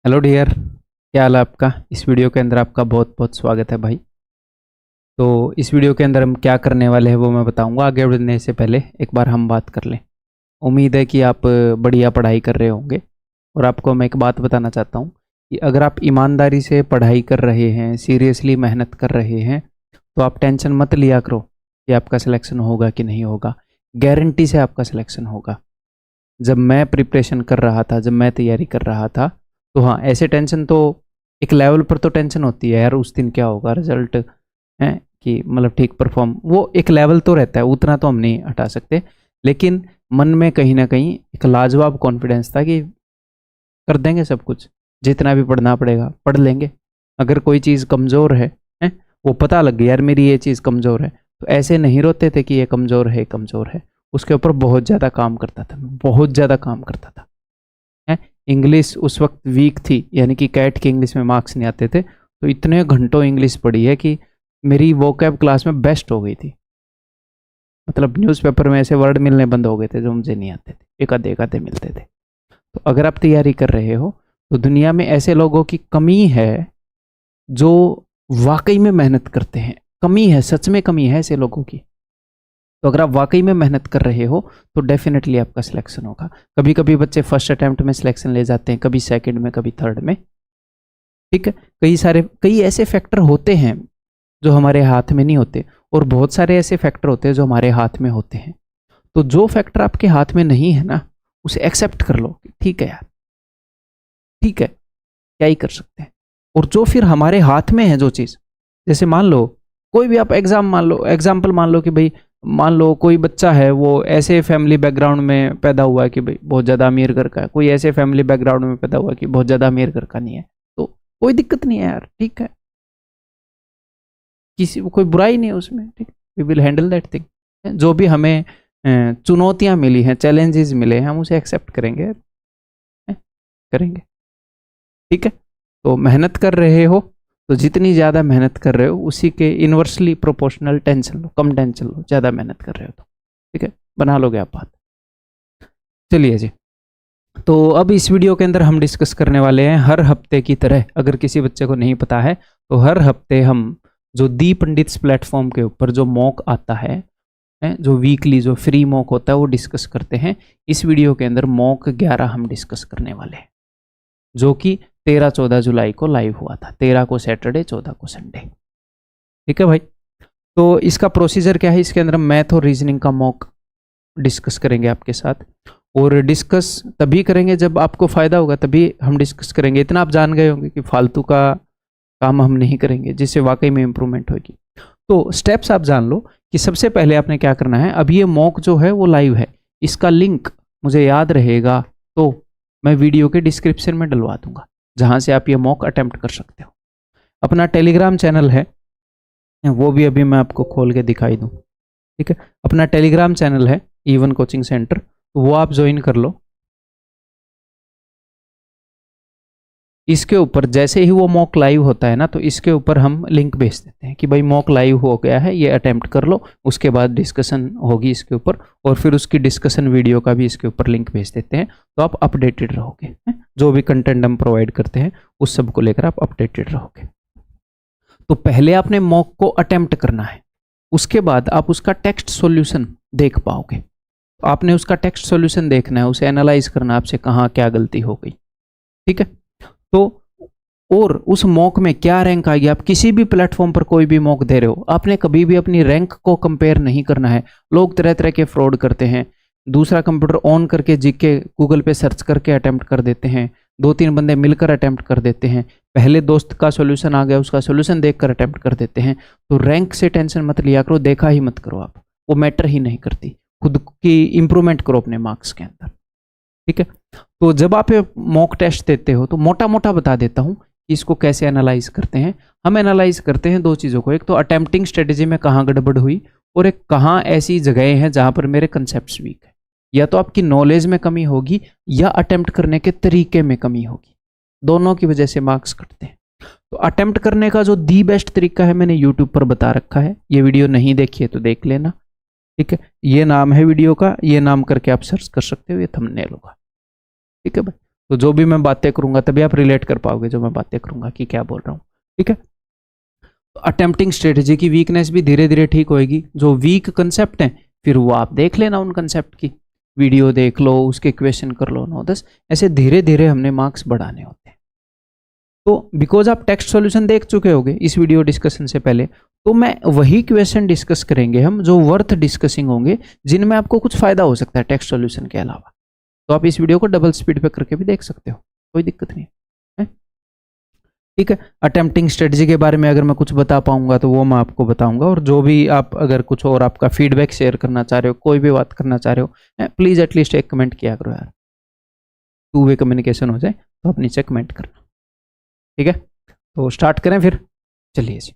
Hello dear, क्या हाल है आपका। इस वीडियो के अंदर आपका बहुत बहुत स्वागत है भाई। तो इस वीडियो के अंदर हम क्या करने वाले हैं वो मैं बताऊंगा। आगे बढ़ने से पहले एक बार हम बात कर लें। उम्मीद है कि आप बढ़िया पढ़ाई कर रहे होंगे। और आपको मैं एक बात बताना चाहता हूँ कि अगर आप ईमानदारी से पढ़ाई कर रहे हैं, सीरियसली मेहनत कर रहे हैं, तो आप टेंशन मत लिया करो कि आपका सिलेक्शन होगा कि नहीं होगा। गारंटी से आपका सिलेक्शन होगा। जब मैं प्रिपरेशन कर रहा था, जब मैं तैयारी कर रहा था, तो हाँ, ऐसे टेंशन तो एक लेवल पर तो टेंशन होती है यार, उस दिन क्या होगा रिजल्ट है कि मतलब ठीक परफॉर्म, वो एक लेवल तो रहता है, उतना तो हम नहीं हटा सकते। लेकिन मन में कहीं ना कहीं एक लाजवाब कॉन्फिडेंस था कि कर देंगे सब कुछ, जितना भी पढ़ना पड़ेगा पढ़ लेंगे। अगर कोई चीज़ कमज़ोर है, वो पता लग गया यार मेरी ये चीज़ कमज़ोर है, तो ऐसे नहीं रोते थे कि ये कमज़ोर है कमज़ोर है। उसके ऊपर बहुत ज़्यादा काम करता था, बहुत ज़्यादा काम करता था। है, इंग्लिश उस वक्त वीक थी, यानी कि कैट के इंग्लिश में मार्क्स नहीं आते थे, तो इतने घंटों इंग्लिश पढ़ी है कि मेरी वोकैब क्लास में बेस्ट हो गई थी। मतलब न्यूज़पेपर में ऐसे वर्ड मिलने बंद हो गए थे जो मुझे नहीं आते थे, एक आधे मिलते थे। तो अगर आप तैयारी कर रहे हो तो दुनिया में ऐसे लोगों की कमी है जो वाकई में मेहनत करते हैं। कमी है, सच में कमी है ऐसे लोगों की। तो अगर आप वाकई में मेहनत कर रहे हो तो डेफिनेटली आपका सिलेक्शन होगा। कभी कभी बच्चे फर्स्ट अटेम्प्ट में सिलेक्शन ले जाते हैं, कभी सेकंड में, कभी थर्ड में। ठीक है, कई ऐसे फैक्टर होते हैं जो हमारे हाथ में नहीं होते, और बहुत सारे ऐसे फैक्टर होते हैं जो हमारे हाथ में होते हैं। तो जो फैक्टर आपके हाथ में नहीं है ना, उसे एक्सेप्ट कर लो कि ठीक है यार, ठीक है, क्या ही कर सकते हैं। और जो फिर हमारे हाथ में है जो चीज़, जैसे मान लो कोई भी आप एग्जाम्पल मान लो कि भाई, मान लो कोई बच्चा है वो ऐसे फैमिली बैकग्राउंड में पैदा हुआ है कि भाई बहुत ज़्यादा अमीर घर का है, कोई ऐसे फैमिली बैकग्राउंड में पैदा हुआ है कि बहुत ज़्यादा अमीर घर का नहीं है, तो कोई दिक्कत नहीं है यार, ठीक है, किसी कोई बुराई नहीं है उसमें, ठीक, we will handle that thing. जो भी हमें चुनौतियाँ मिली हैं, चैलेंजेस मिले हैं, हम उसे एक्सेप्ट करेंगे, करेंगे। ठीक है, तो मेहनत कर रहे हो तो जितनी ज़्यादा मेहनत कर रहे हो उसी के इन्वर्सली प्रोपोर्शनल टेंशन लो, कम टेंशन लो ज़्यादा मेहनत कर रहे हो तो। ठीक है, बना लोगे आप बात। चलिए जी, तो अब इस वीडियो के अंदर हम डिस्कस करने वाले हैं हर हफ्ते की तरह। अगर किसी बच्चे को नहीं पता है तो हर हफ्ते हम जो दी पंडित्स प्लेटफॉर्म के ऊपर जो मॉक आता है, जो वीकली जो फ्री मॉक होता है वो डिस्कस करते हैं। इस वीडियो के अंदर मॉक 11 हम डिस्कस करने वाले हैं, जो कि 13-14 जुलाई को लाइव हुआ था। 13 को सैटरडे, 14 को संडे। ठीक है भाई, तो इसका प्रोसीजर क्या है, इसके अंदर हम मैथ और रीजनिंग का मॉक डिस्कस करेंगे आपके साथ। और डिस्कस तभी करेंगे जब आपको फ़ायदा होगा, तभी हम डिस्कस करेंगे। इतना आप जान गए होंगे कि फालतू का काम हम नहीं करेंगे, जिससे वाकई में इम्प्रूवमेंट होगी। तो स्टेप्स आप जान लो कि सबसे पहले आपने क्या करना है। अब ये मॉक जो है वो लाइव है, इसका लिंक मुझे याद रहेगा तो मैं वीडियो के डिस्क्रिप्शन में डलवा दूंगा, जहाँ से आप ये मॉक अटेम्प्ट कर सकते हो। अपना टेलीग्राम चैनल है, वो भी अभी मैं आपको खोल के दिखाई दूँ। ठीक है, अपना टेलीग्राम चैनल है E1 कोचिंग सेंटर, वो आप ज्वाइन कर लो। इसके ऊपर जैसे ही वो मॉक लाइव होता है ना, तो इसके ऊपर हम लिंक भेज देते हैं कि भाई मॉक लाइव हो गया है, ये अटेम्प्ट कर लो। उसके बाद डिस्कशन होगी इसके ऊपर, और फिर उसकी डिस्कशन वीडियो का भी इसके ऊपर लिंक भेज देते हैं, तो आप अपडेटेड रहोगे। जो भी कंटेंट हम प्रोवाइड करते हैं उस सब को लेकर आप अपडेटेड रहोगे। तो पहले आपने मॉक को अटेम्प्ट करना है, उसके बाद आप उसका टेक्स्ट सॉल्यूशन देख पाओगे। तो आपने उसका टेक्स्ट सॉल्यूशन देखना है, उसे एनालाइज करना है, आपसे कहाँ क्या गलती हो गई। ठीक है, तो और उस मॉक में क्या रैंक आएगी। आप किसी भी प्लेटफॉर्म पर कोई भी मॉक दे रहे हो, आपने कभी भी अपनी रैंक को कंपेयर नहीं करना है। लोग तरह तरह के फ्रॉड करते हैं, दूसरा कंप्यूटर ऑन करके जीके गूगल पे सर्च करके अटेम्प्ट कर देते हैं, 2-3 बंदे मिलकर अटेम्प्ट कर देते हैं, पहले दोस्त का सोल्यूशन आ गया उसका सोल्यूशन देखकर अटेम्प्ट कर देते हैं। तो रैंक से टेंशन मत लिया करो, देखा ही मत करो आप, वो मैटर ही नहीं करती। खुद की इंप्रूवमेंट करो अपने मार्क्स के अंदर। ठीक है, तो जब आप मॉक टेस्ट देते हो तो मोटा मोटा बता देता हूँ कि इसको कैसे एनालाइज करते हैं। हम एनालाइज करते हैं दो चीज़ों को, एक तो अटेम्प्टिंग स्ट्रेटेजी में कहाँ गड़बड़ हुई, और एक कहाँ ऐसी जगहें हैं जहाँ पर मेरे कंसेप्ट वीक है। या तो आपकी नॉलेज में कमी होगी या अटेम्प्ट करने के तरीके में कमी होगी, दोनों की वजह से मार्क्स कटते हैं। तो अटेम्प्ट करने का जो दी बेस्ट तरीका है मैंने यूट्यूब पर बता रखा है, ये वीडियो नहीं देखी है तो देख लेना। ठीक है, ये नाम है वीडियो का, ये नाम करके आप सर्च कर सकते हो, ये थंबनेल होगा। ठीक है भाई, तो जो भी मैं बातें करूंगा तभी आप रिलेट कर पाओगे जो मैं बातें करूंगा कि क्या बोल रहा हूँ, ठीक है। तो अटेम्प्टिंग स्ट्रेटेजी की वीकनेस भी धीरे धीरे ठीक होएगी। जो वीक कंसेप्ट हैं फिर वो आप देख लेना, उन कंसेप्ट की वीडियो देख लो, उसके क्वेश्चन कर लो 9-10, ऐसे धीरे धीरे हमने मार्क्स बढ़ाने होते हैं। तो बिकॉज आप टेक्स्ट सॉल्यूशन देख चुके होगे इस वीडियो डिस्कशन से पहले, तो मैं वही क्वेश्चन डिस्कस करेंगे हम जो वर्थ डिस्कसिंग होंगे, जिनमें आपको कुछ फायदा हो सकता है टेक्स्ट सॉल्यूशन के अलावा। तो आप इस वीडियो को डबल स्पीड पे करके भी देख सकते हो, कोई दिक्कत नहीं है, ठीक है। अटेम्प्टिंग स्ट्रेटजी के बारे में अगर मैं कुछ बता पाऊंगा तो वो मैं आपको बताऊंगा, और जो भी आप अगर कुछ और आपका फीडबैक शेयर करना चाह रहे हो, कोई भी बात करना चाह रहे हो, प्लीज एटलीस्ट एक कमेंट किया करो यार, 2 वे कम्युनिकेशन हो जाए। तो आप नीचे कमेंट करना, ठीक है। तो स्टार्ट करें फिर, चलिए जी।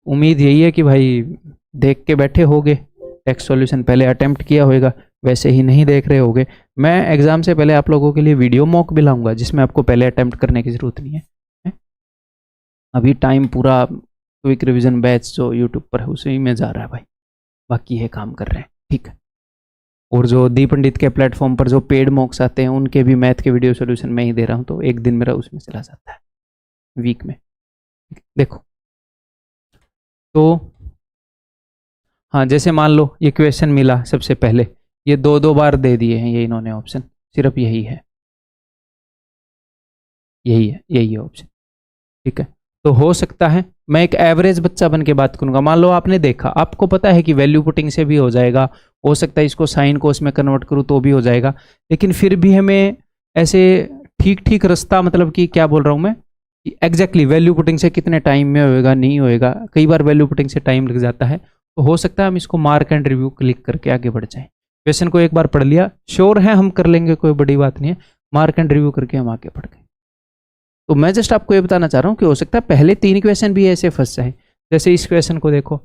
उम्मीद यही है कि भाई देख के बैठे होगे, टेक्स्ट सॉल्यूशन पहले अटेम्प्ट किया होगा, वैसे ही नहीं देख रहे होगे। मैं एग्जाम से पहले आप लोगों के लिए वीडियो मॉक भी लाऊंगा जिसमें आपको पहले अटेम्प्ट करने की जरूरत नहीं है। अभी टाइम पूरा क्विक रिवीजन बैच जो यूट्यूब पर है उसी में जा रहा है भाई, बाकी ये काम कर रहे हैं, ठीक है। और जो दी पंडित के प्लेटफॉर्म पर जो पेड मॉक्स आते हैं उनके भी मैथ के वीडियो सोल्यूशन मैं ही दे रहा हूँ, तो एक दिन मेरा उसमें चला जाता है वीक में। देखो तो हाँ, जैसे मान लो ये क्वेश्चन मिला सबसे पहले, ये 2-2 बार दे दिए हैं ये इन्होंने ऑप्शन, सिर्फ यही है, यही है ऑप्शन, ठीक है। तो हो सकता है मैं एक एवरेज बच्चा बन के बात करूंगा, मान लो आपने देखा, आपको पता है कि वैल्यू पुटिंग से भी हो जाएगा, हो सकता है इसको साइन कोस में कन्वर्ट करूं तो भी हो जाएगा, लेकिन फिर भी हमें ऐसे ठीक ठीक रास्ता, मतलब कि क्या बोल रहा हूं मैं, कि एग्जैक्टली वैल्यू पुटिंग से कितने टाइम में होएगा नहीं होएगा, कई बार वैल्यू पुटिंग से टाइम लग जाता है, तो हो सकता है हम इसको मार्क एंड रिव्यू क्लिक करके आगे बढ़ जाएं। क्वेश्चन को एक बार पढ़ लिया, श्योर है हम कर लेंगे, कोई बड़ी बात नहीं है, मार्क एंड रिव्यू करके हम आगे बढ़ गए। तो मैं जस्ट आपको ये बताना चाह रहा हूँ कि हो सकता है पहले 3 क्वेश्चन भी ऐसे फंस जाए, जैसे इस क्वेश्चन को देखो,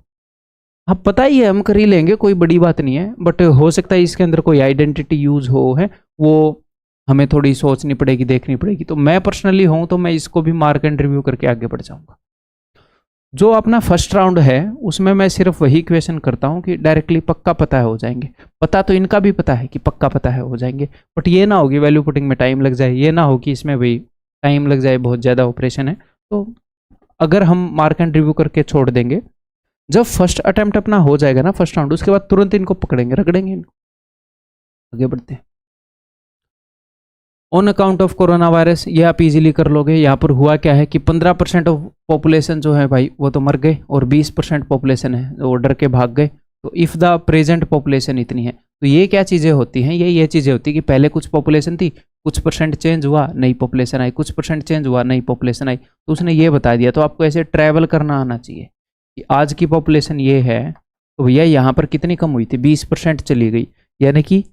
हाँ पता ही है हम कर ही लेंगे, कोई बड़ी बात नहीं है, बट हो सकता है इसके अंदर कोई आइडेंटिटी यूज हो है, वो हमें थोड़ी सोचनी पड़ेगी, देखनी पड़ेगी। तो मैं पर्सनली हूँ तो मैं इसको भी मार्क एंड रिव्यू करके आगे बढ़ जाऊंगा। जो अपना फर्स्ट राउंड है उसमें मैं सिर्फ वही क्वेश्चन करता हूँ कि डायरेक्टली पक्का पता है हो जाएंगे, पता तो इनका भी पता है कि पक्का पता है हो जाएंगे, बट ये ना हो कि वैल्यू पुटिंग में टाइम लग जाए, ये ना हो कि इसमें भाई टाइम लग जाए, बहुत ज़्यादा ऑपरेशन है। तो अगर हम मार्क एंड रिव्यू करके छोड़ देंगे, जब फर्स्ट अटेम्प्ट अपना हो जाएगा ना फर्स्ट राउंड, उसके बाद तुरंत इनको पकड़ेंगे, रगड़ेंगे इनको, आगे बढ़ते हैं। On account of corona virus, ये आप इजीली कर लोगे। यहाँ पर हुआ क्या है कि 15% ऑफ पॉपुलेशन जो है भाई वो तो मर गए, और 20% पॉपुलेशन है वो डर के भाग गए। तो इफ़ द प्रेजेंट पॉपुलेशन इतनी है, तो ये क्या चीज़ें होती हैं, ये चीज़ें होती है कि पहले कुछ पॉपुलेशन थी, कुछ परसेंट चेंज हुआ, नई पॉपुलेशन आई, कुछ परसेंट चेंज हुआ, नई पॉपुलेशन आई, तो उसने ये बता दिया। तो आपको ऐसे ट्रैवल करना आना चाहिए कि आज की पॉपुलेशन ये है, तो भैया यहाँ पर कितनी कम हुई थी, 20% चली गई, यानी कि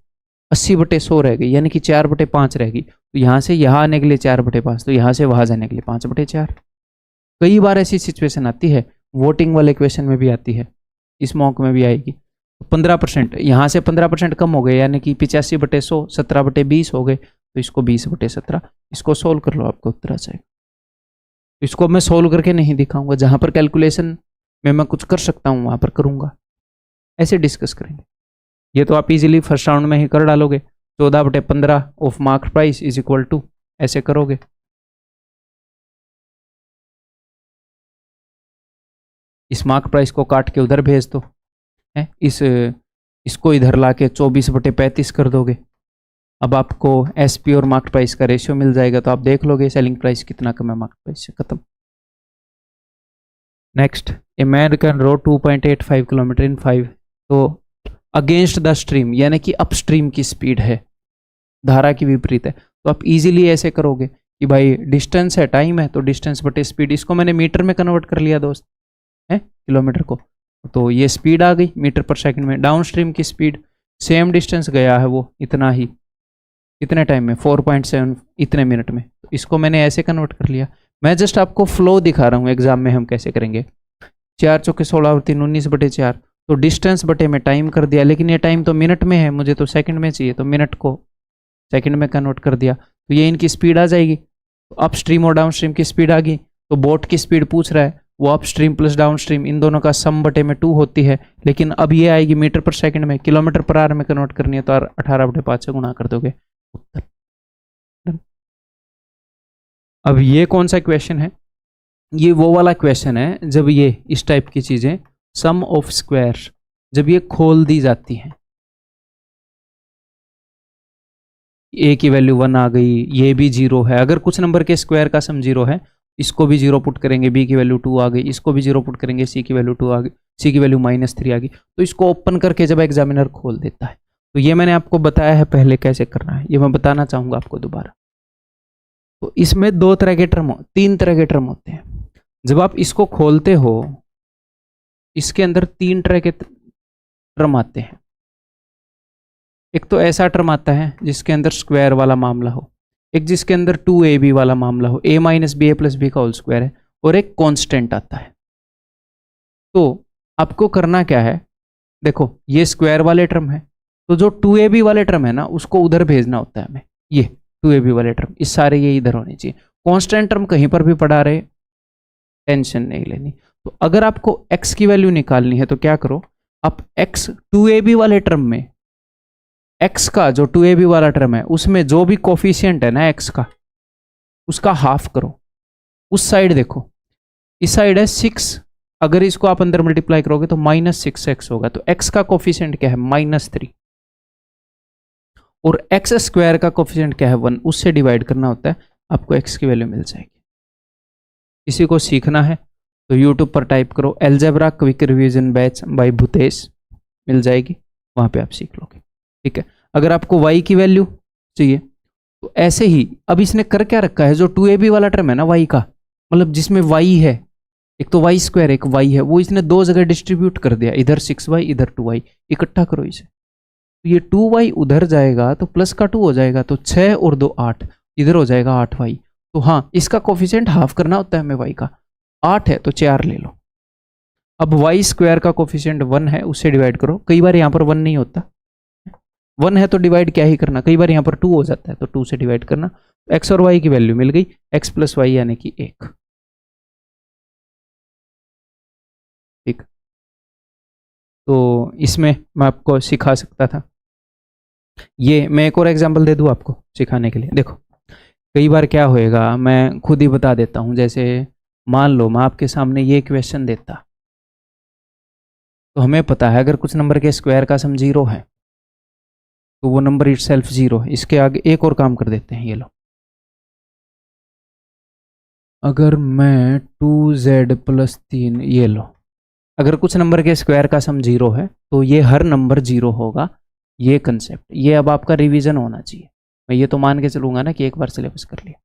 80/100 रह गई, यानी कि 4/5 रह गई। तो यहाँ से यहाँ आने के लिए 4/5, तो यहाँ से वहाँ जाने के लिए 5/4। कई बार ऐसी सिचुएशन आती है, वोटिंग वाले क्वेश्चन में भी आती है, इस मॉक में भी आएगी। 15%, यहाँ से 15% कम हो गए, यानी कि 85/100, 17/20 हो गए, तो इसको 20/17, इसको सोल्व कर लो, आपको उत्तर आ जाएगा। इसको मैं सोल्व करके नहीं दिखाऊंगा, जहाँ पर कैलकुलेशन में मैं कुछ कर सकता हूँ वहाँ पर करूँगा, ऐसे डिस्कस करेंगे। ये तो आप इजीली फर्स्ट राउंड में ही कर डालोगे, 14/15 of mark price is equal to, ऐसे करोगे। इस मार्क प्राइस को काट के उधर भेज दो, है इसको इधर ला के 24/35 कर दोगे। अब आपको एसपी और मार्क प्राइस का रेशियो मिल जाएगा, तो आप देख लोगे सेलिंग प्राइस कितना कम है मार्क प्राइस से, खत्म। Next, a man can row 2.85 kilometres in 5, तो अगेंस्ट द स्ट्रीम, यानी कि अपस्ट्रीम की स्पीड है, धारा की विपरीत है। तो आप इजीली ऐसे करोगे कि भाई डिस्टेंस है, टाइम है, तो डिस्टेंस बटे स्पीड, इसको मैंने मीटर में कन्वर्ट कर लिया दोस्त, है किलोमीटर को, तो ये स्पीड आ गई मीटर पर सेकंड में। डाउन स्ट्रीम की स्पीड, सेम डिस्टेंस गया है वो इतना ही, कितने टाइम में, 4.7 इतने मिनट में, तो इसको मैंने ऐसे कन्वर्ट कर लिया। मैं जस्ट आपको फ्लो दिखा रहा हूँ एग्जाम में हम कैसे करेंगे। 4 चौके 16 और 3 19/4, तो डिस्टेंस बटे में टाइम कर दिया, लेकिन ये टाइम तो मिनट में है, मुझे तो सेकंड में चाहिए, तो मिनट को सेकंड में कन्वर्ट कर दिया, तो ये इनकी स्पीड आ जाएगी। तो अप स्ट्रीम और डाउन स्ट्रीम की स्पीड आ गई, तो बोट की स्पीड पूछ रहा है, वो up stream plus down stream in दोनों का सम बटे में 2 होती है, लेकिन अब ये आएगी मीटर पर सेकंड में, किलोमीटर पर आवर में कन्वर्ट करनी है, तो 18/5 से गुणा कर दोगे, उत्तर। अब ये कौन सा क्वेश्चन है? ये वो वाला क्वेश्चन है जब ये इस टाइप की चीजें सम ऑफ स्क्वायर जब ये खोल दी जाती हैं, ए की वैल्यू 1 आ गई, ये भी 0 है, अगर कुछ नंबर के स्क्वायर का सम 0 है, इसको भी 0 पुट करेंगे, बी की वैल्यू 2 आ गई, इसको भी 0 पुट करेंगे, सी की वैल्यू 2 आ गई, सी की वैल्यू -3 आ गई, तो इसको ओपन करके जब एग्जामिनर खोल देता है, तो ये मैंने आपको बताया है पहले कैसे करना है, ये मैं बताना चाहूंगा आपको दोबारा। तो इसमें तीन तरह के टर्म होते हैं। जब आप इसको खोलते हो, इसके अंदर 3 तरह के टर्म आते हैं। एक तो ऐसा टर्म आता है जिसके अंदर स्क्वायर वाला मामला हो, एक जिसके अंदर 2ab वाला मामला हो, a - b a + b का होल स्क्वायर है, और एक कांस्टेंट आता है। तो आपको करना क्या है, देखो ये स्क्वायर वाले टर्म है, तो जो 2ab वाले टर्म है ना उसको उधर भेजना होता है हमें, ये 2ab वाले टर्म इस सारे ये इधर होने चाहिए। कांस्टेंट टर्म कहीं पर भी पड़ा रहे, टेंशन नहीं लेनी। तो अगर आपको x की वैल्यू निकालनी है तो क्या करो, आप x 2ab वाले टर्म में x का जो 2ab वाला टर्म है उसमें जो भी कोफिशिएंट है ना x का, उसका हाफ करो। उस साइड देखो, इस साइड है 6, अगर इसको आप अंदर मल्टीप्लाई करोगे तो -6x होगा, तो x का कोफिशिएंट क्या है -3, और x स्क्वायर का कोफिशिएंट क्या है 1, उससे डिवाइड करना होता है, आपको x की वैल्यू मिल जाएगी। किसी को सीखना है तो यूट्यूब पर टाइप करो algebra quick revision batch by Bhutesh, मिल जाएगी, वहां पे आप सीख लोगे, ठीक है। अगर आपको y की वैल्यू चाहिए तो ऐसे ही, अब इसने कर क्या रखा है, जो 2ab वाला टर्म है ना y का, मतलब जिसमें y है, एक तो y स्क्वायर एक y है, वो इसने 2 जगह डिस्ट्रीब्यूट कर दिया, इधर 6y इधर 2y, इकट्ठा करो इसे, तो ये 2y उधर जाएगा तो प्लस का 2 हो जाएगा, तो 6 और 2 8, इधर हो जाएगा 8y। तो हाँ, इसका कोफिशिएंट हाफ करना होता है हमें y का, 8 है तो 4 ले लो। अब y स्क्वायर का कोफिशिएंट 1 है, उससे डिवाइड करो, कई बार यहाँ पर 1 नहीं होता, 1 है तो डिवाइड क्या ही करना, कई बार यहाँ पर 2 हो जाता है तो 2 से डिवाइड करना, x और y की वैल्यू मिल गई, x + y यानी कि 1, ठीक। तो इसमें मैं आपको सिखा सकता था, ये मैं एक और एग्जांपल दे दूं आपको सिखाने के लिए। देखो कई बार क्या होएगा, मैं खुद ही बता देता हूं, जैसे मान लो मैं आपके सामने ये क्वेश्चन देता, तो हमें पता है अगर कुछ नंबर के स्क्वायर का सम 0 है तो वो नंबर इटसेल्फ 0 है। इसके आगे एक और काम कर देते हैं, ये लो, अगर मैं 2z + 3, ये लो, अगर कुछ नंबर के स्क्वायर का सम 0 है तो ये हर नंबर 0 होगा, ये कंसेप्ट, ये अब आपका रिवीजन होना चाहिए। मैं ये तो मान के चलूंगा ना कि एक बार सिलेबस कर लिया,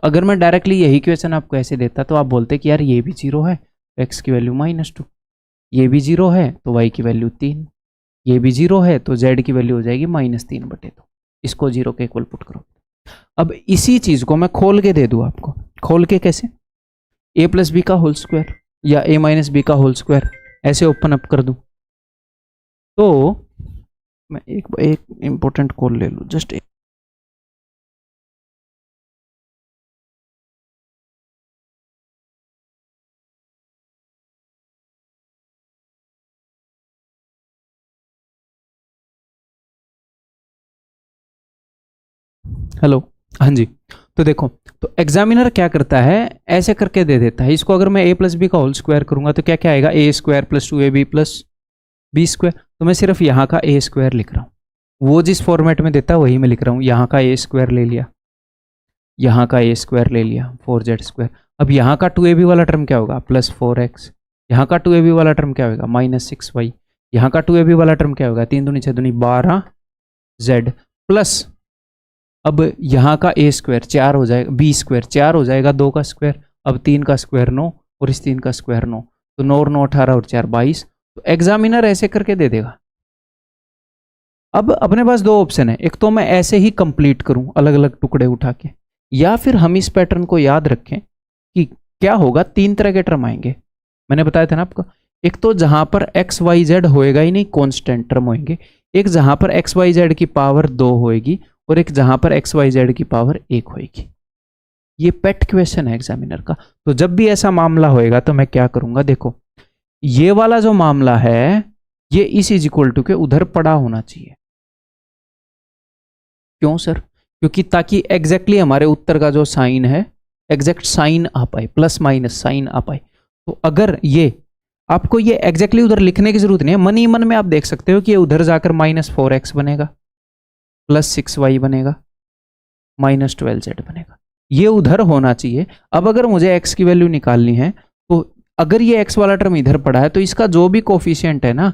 अगर मैं डायरेक्टली यही क्वेश्चन आपको ऐसे देता तो आप बोलते कि यार ये भी 0 है तो x की वैल्यू -2, ये भी 0 है तो y की वैल्यू 3, ये भी 0 है तो z की वैल्यू हो जाएगी -3/2, इसको 0 के इक्वल पुट करो। अब इसी चीज को मैं खोल के दे दूं आपको, खोल के कैसे, a + b का होल स्क्वायर या a - b का होल स्क्वायर, ऐसे ओपन अप कर दूं, तो मैं एक इंपॉर्टेंट कॉल ले लूं, जस्ट हेलो, हाँ जी। तो देखो, तो एग्जामिनर क्या करता है, ऐसे करके दे देता है इसको, अगर मैं a + b का होल स्क्वायर करूंगा तो क्या क्या आएगा, a² + 2ab + b², तो मैं सिर्फ यहाँ का a² लिख रहा हूँ, वो जिस फॉर्मेट में देता है वही मैं लिख रहा हूँ, यहाँ का a² ले लिया, यहाँ का a² ले लिया 4z²। अब यहाँ का 2ab वाला टर्म क्या होगा, +4x, यहाँ का 2ab वाला टर्म क्या होगा, -6y, यहाँ का 2ab वाला टर्म क्या होगा, 3 दूनी 6 दूनी 12z, प्लस अब यहाँ का a² 4 हो जाएगा, b² 4 हो जाएगा, 2 का स्क्वायर, अब 3 का स्क्वायर 9 और इस 3 का स्क्वायर 9, तो 9 और 9 18 और 4 22, तो एग्जामिनर ऐसे करके दे देगा। अब अपने पास 2 ऑप्शन है, एक तो मैं ऐसे ही कंप्लीट करूं अलग अलग टुकड़े उठा के, या फिर हम इस पैटर्न को याद रखें कि क्या होगा, 3 तरह के टर्म आएंगे, मैंने बताया था ना आपको, एक तो जहां पर x y z होएगा ही नहीं, कांस्टेंट टर्म होंगे, एक जहां पर x y z की पावर 2 होएगी और एक जहां पर x y z की पावर 1 होएगी। ये पेट क्वेश्चन है एग्जामिनर का। तो जब भी ऐसा मामला होएगा तो मैं क्या करूंगा, देखो ये वाला जो मामला है ये इस = के उधर पड़ा होना चाहिए। क्यों सर, क्योंकि ताकि एग्जैक्टली हमारे उत्तर का जो साइन है एग्जैक्ट साइन आ पाए, प्लस माइनस साइन आ पाए। तो अगर ये आपको ये एग्जैक्टली उधर लिखने की जरूरत नहीं है, मन ही मन में आप देख सकते हो कि ये उधर जाकर -4x बनेगा, +6y बनेगा, -12z बनेगा, ये उधर होना चाहिए। अब अगर मुझे x की वैल्यू निकालनी है तो अगर ये x वाला टर्म इधर पड़ा है तो इसका जो भी कोफिशिएंट है ना,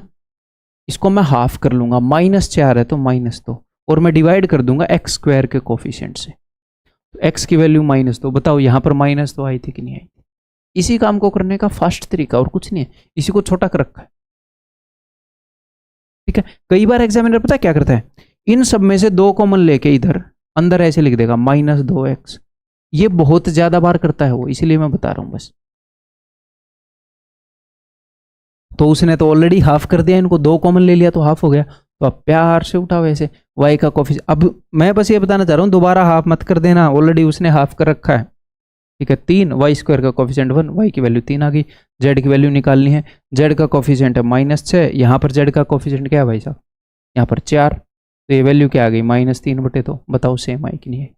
इसको मैं हाफ कर लूंगा, -4 है तो -2, और मैं डिवाइड कर दूंगा x² के कोफिशिएंट से। तो x की वैल्यू -2, बताओ यहाँ पर -2 आई थी कि नहीं आई थी? इसी काम को करने का फास्ट तरीका और कुछ नहीं है, इसी को छोटा कर रखा है। ठीक है, कई बार एग्जामिनर पता है क्या करता है, इन सब में से 2 कॉमन लेके इधर अंदर ऐसे लिख देगा -2x। ये बहुत ज्यादा बार करता है वो, इसलिए मैं बता रहा हूं बस। तो उसने तो ऑलरेडी हाफ कर दिया, इनको 2 कॉमन ले लिया तो हाफ हो गया। तो आप प्यार से उठाओ ऐसे y का कोफिशिएंट। अब मैं बस ये बताना चाह रहा हूँ, दोबारा हाफ मत कर देना, ऑलरेडी उसने हाफ कर रखा है। ठीक है, 3, y² का कोफिशिएंट 1, y की वैल्यू 3 आ गई। z की वैल्यू निकालनी है, z का कोफिशिएंट है -6, यहाँ पर z का कोफिशिएंट क्या है भाई साहब, यहाँ पर 4, तो ये वैल्यू क्या आ गई -3/2। बताओ सेम आई कि नहीं है?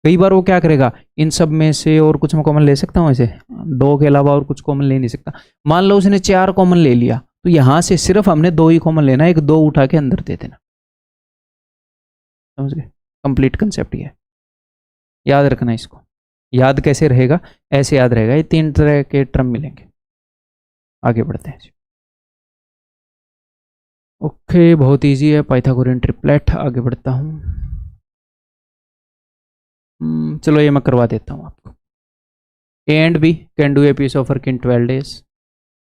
कई बार वो क्या करेगा, इन सब में से और कुछ मैं कॉमन ले सकता हूँ ऐसे, 2 के अलावा और कुछ कॉमन ले नहीं सकता। मान लो उसने 4 कॉमन ले लिया, तो यहां से सिर्फ हमने 2 ही कॉमन लेना है, एक 2 उठा के अंदर दे देना। समझ गए? कंप्लीट कंसेप्ट ये, याद रखना इसको। याद कैसे रहेगा? ऐसे याद रहेगा, ये 3 तरह के टर्म मिलेंगे। आगे बढ़ते हैं। ओके, बहुत इजी है, पाइथागोरियन ट्रिपलेट। आगे बढ़ता हूँ। चलो ये मैं करवा देता हूँ आपको। A and B can do a piece of work in 12 days,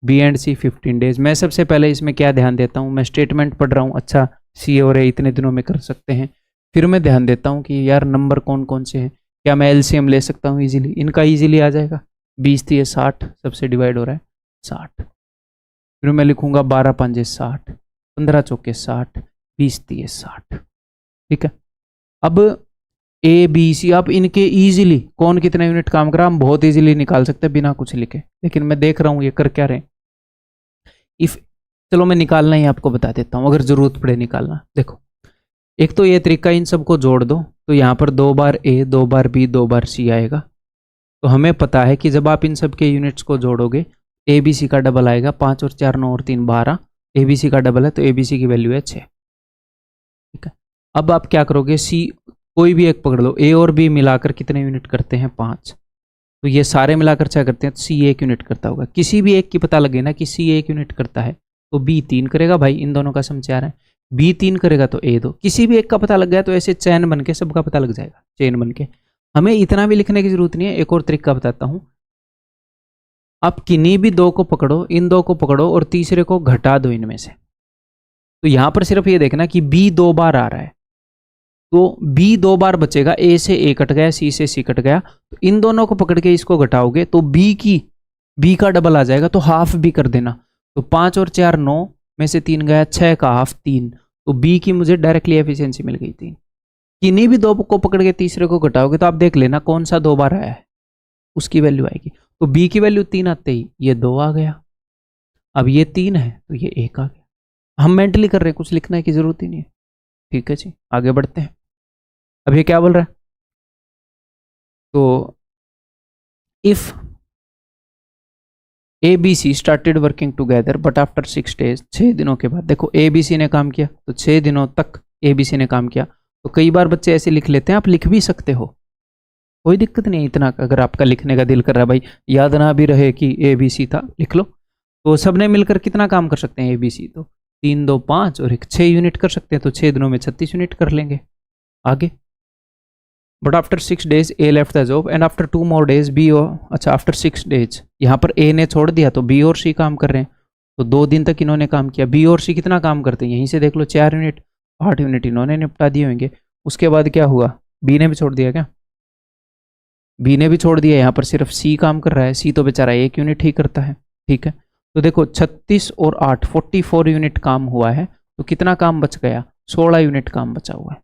B and C 15 days। मैं सबसे पहले इसमें क्या ध्यान देता हूँ, मैं स्टेटमेंट पढ़ रहा हूँ, अच्छा सी और ए इतने दिनों में कर सकते हैं। फिर मैं ध्यान देता हूँ कि यार नंबर कौन कौन से हैं, क्या मैं एलसीएम ले सकता हूँ इजीली, इनका इजीली आ जाएगा। 20 3 60 सबसे डिवाइड हो रहा है 60। फिर मैं लिखूंगा 12 5 60, 15 चौके 60, 20 3 60। ठीक है, अब ए बी सी, आप इनके इजीली कौन कितना यूनिट काम करा हम बहुत इजीली निकाल सकते हैं बिना कुछ लिखे। लेकिन मैं देख रहा हूँ ये कर क्या रहे। इफ चलो मैं निकालना ही आपको बता देता हूँ, अगर जरूरत पड़े निकालना। देखो, एक तो ये तरीका, इन सबको जोड़ दो तो यहाँ पर 2 बार ए 2 बार बी 2 बार सी आएगा। तो हमें पता है कि जब आप इन सब के यूनिट्स को जोड़ोगे, ए बी सी का डबल आएगा, 5 और 4 9 और 3 12, ए बी सी का डबल है तो ए बी सी की वैल्यू है 6। ठीक है, अब आप क्या करोगे, सी कोई भी एक पकड़ लो, ए और बी मिलाकर कितने यूनिट करते हैं 5, तो ये सारे मिलाकर क्या करते हैं, तो सी 1 यूनिट करता होगा। किसी भी एक की पता लगे ना कि सी 1 यूनिट करता है तो बी 3 करेगा भाई, इन दोनों का सम 4 है, बी 3 करेगा तो ए 2। किसी भी एक का पता लग गया तो ऐसे चैन बन के सबका पता लग जाएगा, चेन बन के। हमें इतना भी लिखने की जरूरत नहीं है। एक और तरीका बताता हूं, आप किन्हीं भी 2 को पकड़ो, इन 2 को पकड़ो और तीसरे को घटा दो इनमें से। तो यहां पर सिर्फ ये देखना कि बी 2 बार आ रहा है तो बी 2 बार बचेगा, ए से ए कट गया, सी से सी कट गया, तो इन दोनों को पकड़ के इसको घटाओगे तो बी का डबल आ जाएगा, तो हाफ भी कर देना। तो 5 और 4 9 में से 3 गया, 6 का हाफ 3, तो बी की मुझे डायरेक्टली एफिशिएंसी मिल गई 3। किन्हीं भी 2 को पकड़ के तीसरे को घटाओगे तो आप देख लेना कौन सा 2 बार आया है, उसकी वैल्यू आएगी। तो बी की वैल्यू 3 आते ही ये 2 आ गया, अब ये 3 है तो ये 1 आ गया। हम मेंटली कर रहे हैं, कुछ लिखने की जरूरत ही नहीं है। ठीक है जी, आगे बढ़ते हैं। अब ये क्या बोल रहा है, तो if A B C started working together but after 6 days, 6 दिनों के बाद। देखो ए बी सी ने काम किया तो 6 दिनों तक ए बी सी ने काम किया। तो कई बार बच्चे ऐसे लिख लेते हैं, आप लिख भी सकते हो, कोई दिक्कत नहीं। इतना अगर आपका लिखने का दिल कर रहा है, भाई याद ना भी रहे कि ए बी सी था, लिख लो। तो सबने मिलकर कितना काम कर सकते हैं ए बी सी, तो 3 2 5 और 1 6 यूनिट कर सकते हैं, तो 6 दिनों में 36 यूनिट कर लेंगे। आगे, but after 6 days A left the job and after 2 more days B और, अच्छा आफ्टर 6 days यहाँ पर ए ने छोड़ दिया तो बी और सी काम कर रहे हैं, तो 2 दिन तक इन्होंने काम किया। बी और सी कितना काम करते हैं, यहीं से देख लो, 4 यूनिट, 8 यूनिट इन्होंने निपटा दिए होंगे। उसके बाद क्या हुआ, बी ने भी छोड़ दिया क्या, बी ने भी छोड़ दिया, यहाँ पर सिर्फ सी काम कर रहा है, सी तो बेचारा 1 यूनिट ही करता है। ठीक है, तो देखो 36 और 8 44 यूनिट काम हुआ है, तो कितना काम बच गया, 16 यूनिट काम बचा हुआ है।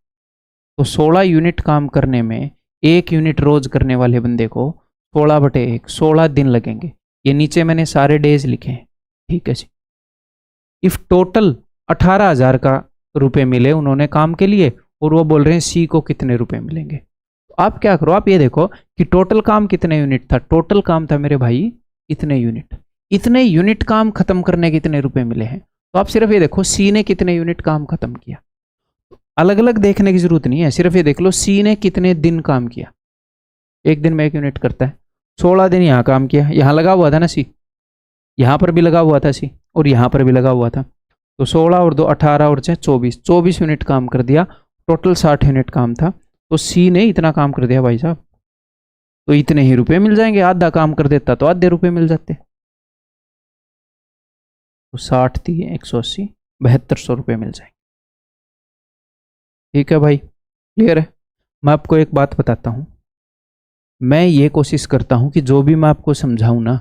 तो 16 यूनिट काम करने में 1 यूनिट रोज करने वाले बंदे को 16/1 16 दिन लगेंगे। ये नीचे मैंने सारे डेज लिखे हैं। ठीक है जी, इफ टोटल 18,000 का रुपए मिले उन्होंने काम के लिए, और वो बोल रहे हैं सी को कितने रुपए मिलेंगे, आप क्या करो, आप ये देखो कि टोटल काम कितने यूनिट था। टोटल काम था मेरे भाई इतने यूनिट। इतने यूनिट काम खत्म करने के कितने रुपए मिले हैं। तो आप सिर्फ ये देखो सी ने कितने यूनिट काम खत्म किया। अलग अलग देखने की जरूरत नहीं है, सिर्फ ये देख लो सी ने कितने दिन काम किया। एक दिन में 1 यूनिट करता है। 16 दिन यहाँ काम किया, यहाँ लगा हुआ था ना सी, यहाँ पर भी लगा हुआ था सी, और यहाँ पर भी लगा हुआ था। तो 16 और 2 18 और 6 24, 24 यूनिट काम कर दिया। टोटल 60 यूनिट काम था। तो सी ने इतना काम कर दिया भाई साहब, तो इतने ही रुपए मिल जाएंगे। आधा काम कर देता तो आधे रुपए मिल जाते। तो 60 दिए 180, 7200 रुपये मिल जाएंगे। ठीक है भाई, क्लियर है। मैं आपको एक बात बताता हूँ, मैं ये कोशिश करता हूँ कि जो भी मैं आपको समझाऊँ ना,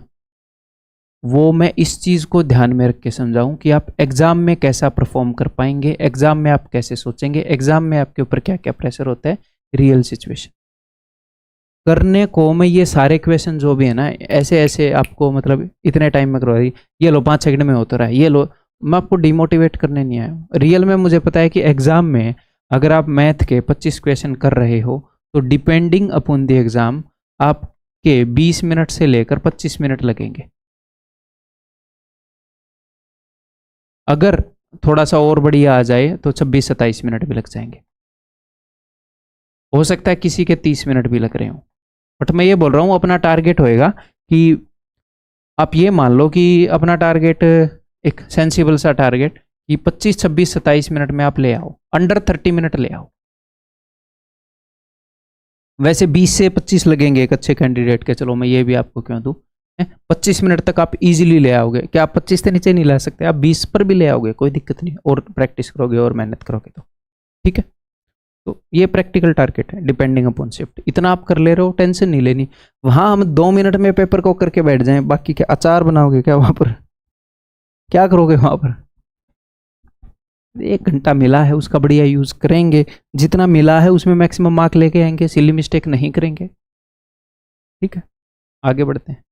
वो मैं इस चीज़ को ध्यान में रख के समझाऊँ कि आप एग्ज़ाम में कैसा परफॉर्म कर पाएंगे, एग्ज़ाम में आप कैसे सोचेंगे, एग्ज़ाम में आपके ऊपर क्या क्या प्रेशर होता है, रियल सिचुएशन करने को। मैं ये सारे क्वेश्चन जो भी है ना, ऐसे ऐसे आपको मतलब इतने टाइम में करवा रही, ये लो 5 सेकंड में होता रहा है, ये लो। मैं आपको डिमोटिवेट करने नहीं आया हूँ। रियल में मुझे पता है कि एग्ज़ाम में अगर आप मैथ के 25 क्वेश्चन कर रहे हो तो डिपेंडिंग अपॉन द एग्ज़ाम आपके 20 मिनट से लेकर 25 मिनट लगेंगे। अगर थोड़ा सा और बढ़िया आ जाए तो 26-27 मिनट भी लग जाएंगे। हो सकता है किसी के 30 मिनट भी लग रहे हो। बट मैं ये बोल रहा हूँ अपना टारगेट होएगा कि आप ये मान लो कि अपना टारगेट एक सेंसिबल सा टारगेट कि 25, 26, 27 मिनट में आप ले आओ, अंडर 30 मिनट ले आओ। वैसे 20 से 25 लगेंगे एक अच्छे कैंडिडेट के, चलो मैं ये भी आपको क्यों दूं। 25 मिनट तक आप इजीली ले आओगे। क्या आप 25 से नीचे नहीं ला सकते? आप 20 पर भी ले आओगे, कोई दिक्कत नहीं, और प्रैक्टिस करोगे और मेहनत करोगे तो। ठीक है, तो ये प्रैक्टिकल टारगेट है डिपेंडिंग अपॉन शिफ्ट। इतना आप कर ले रहे हो, टेंशन नहीं लेनी। वहां हम 2 मिनट में पेपर को करके बैठ जाएं, बाकी क्या अचार बनाओगे क्या वहां पर? क्या करोगे वहां पर? 1 घंटा मिला है उसका बढ़िया यूज करेंगे, जितना मिला है उसमें मैक्सिमम मार्क लेके आएंगे, सिली मिस्टेक नहीं करेंगे। ठीक है, आगे बढ़ते हैं।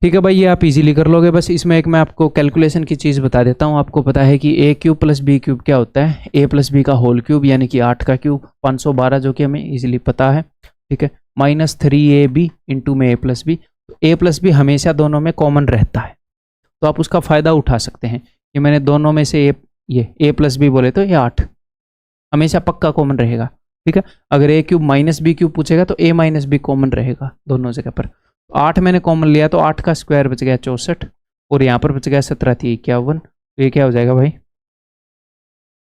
ठीक है भाई, ये आप इजीली कर लोगे। बस इसमें एक मैं आपको कैलकुलेशन की चीज़ बता देता हूँ। आपको पता है कि ए क्यूब प्लस बी क्यूब क्या होता है? ए प्लस बी का होल क्यूब, यानी कि 8 का क्यूब 512, जो कि हमें इजीली पता है। ठीक है, -3ab इंटू में ए प्लस बी। ए प्लस बी हमेशा दोनों में कॉमन रहता है, तो आप उसका फ़ायदा उठा सकते हैं कि मैंने दोनों में से ये ए प्लस बी बोले तो ये 8 हमेशा पक्का कॉमन रहेगा। ठीक है, अगर ए क्यूब माइनस बी क्यूब पूछेगा तो ए माइनस बी कॉमन रहेगा दोनों जगह पर। 8 मैंने कॉमन लिया तो 8 का स्क्वायर बच गया 64, और यहाँ पर बच गया 17 थी 51। तो ये क्या हो जाएगा भाई?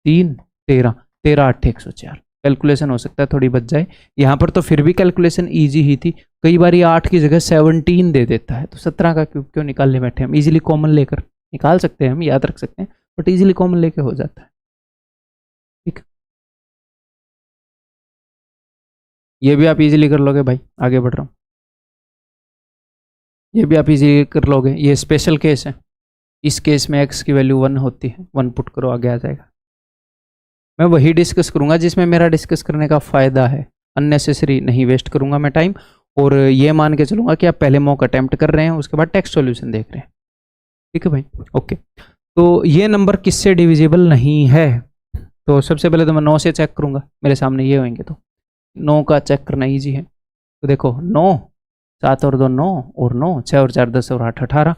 3 13 13 8 104। कैलकुलेशन हो सकता है थोड़ी बच जाए यहाँ पर, तो फिर भी कैलकुलेशन ईजी ही थी। कई बार ये 8 की जगह 17 दे देता है, तो 17 का क्यूब क्यों निकालने बैठे? हम इजीली कॉमन लेकर निकाल सकते हैं, हम याद रख सकते हैं, बट इजीली कॉमन लेके हो जाता है। ठीक, ये भी आप इजीली कर लोगे भाई। आगे बढ़ रहा हूँ, ये भी आप इजीली कर लोगे। ये स्पेशल केस है, इस केस में x की वैल्यू 1 होती है। 1 पुट करो, आगे आ जाएगा। मैं वही डिस्कस करूंगा जिसमें मेरा डिस्कस करने का फ़ायदा है, अननेसेसरी नहीं वेस्ट करूंगा मैं टाइम। और ये मान के चलूंगा कि आप पहले मॉक अटेम्प्ट कर रहे हैं, उसके बाद टेक्स्ट सॉल्यूशन देख रहे हैं। ठीक है भाई, ओके। तो ये नंबर किससे डिविजिबल नहीं है? तो सबसे पहले तो मैं 9 से चेक करूंगा, मेरे सामने ये होंगे तो 9 का चेक करना ईजी है। तो देखो 9, 7 और 2 9, और 9, 6 और 4 10 और 8 18।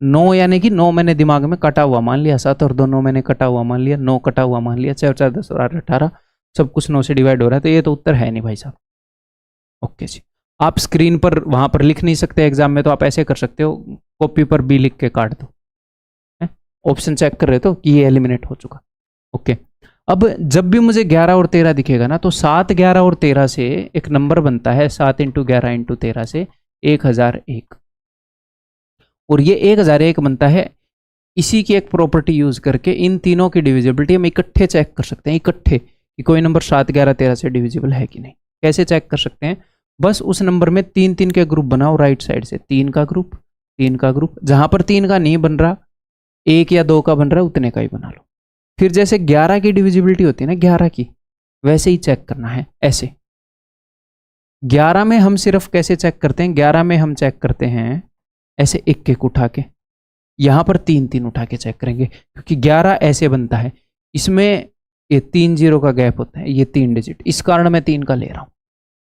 9 यानी कि 9 मैंने दिमाग में कटा हुआ मान लिया, 7 और 2 9 मैंने कटा हुआ मान लिया, 9 कटा हुआ मान लिया, 6 और 4 10 और 8 18, सब कुछ 9 से डिवाइड हो रहा है, तो ये तो उत्तर है नहीं भाई साहब। ओके जी, आप स्क्रीन पर वहां पर लिख नहीं सकते एग्जाम में, तो आप ऐसे कर सकते हो, कॉपी पर बी लिख के काट दो। ऑप्शन चेक कर रहे तो कि ये एलिमिनेट हो चुका। ओके, अब जब भी मुझे 11 और 13 दिखेगा ना, तो 7 11 और 13 से एक नंबर बनता है, 7 × 11 × 13 से 1001, और ये 1001 बनता है इसी की एक प्रॉपर्टी यूज करके। इन तीनों की डिविजिबिलिटी हम इकट्ठे चेक कर सकते हैं, इकट्ठे, कि कोई नंबर 7 11 13 से डिविजिबल है कि नहीं। कैसे चेक कर सकते हैं? बस उस नंबर में 3 3 के ग्रुप बनाओ राइट साइड से, 3 का ग्रुप, 3 का ग्रुप, जहां पर 3 का नहीं बन रहा, 1 या 2 का बन रहा है, उतने का ही बना लो। फिर जैसे 11 की डिविजिबिलिटी होती है ना 11 की, वैसे ही चेक करना है ऐसे। 11 में हम सिर्फ कैसे चेक करते हैं? 11 में हम चेक करते हैं ऐसे एक एक उठा के, यहां पर 3 3 उठा के चेक करेंगे, क्योंकि 11 ऐसे बनता है। इसमें ये 3 जीरो का गैप होता है, ये 3 डिजिट, इस कारण मैं 3 का ले रहा हूँ,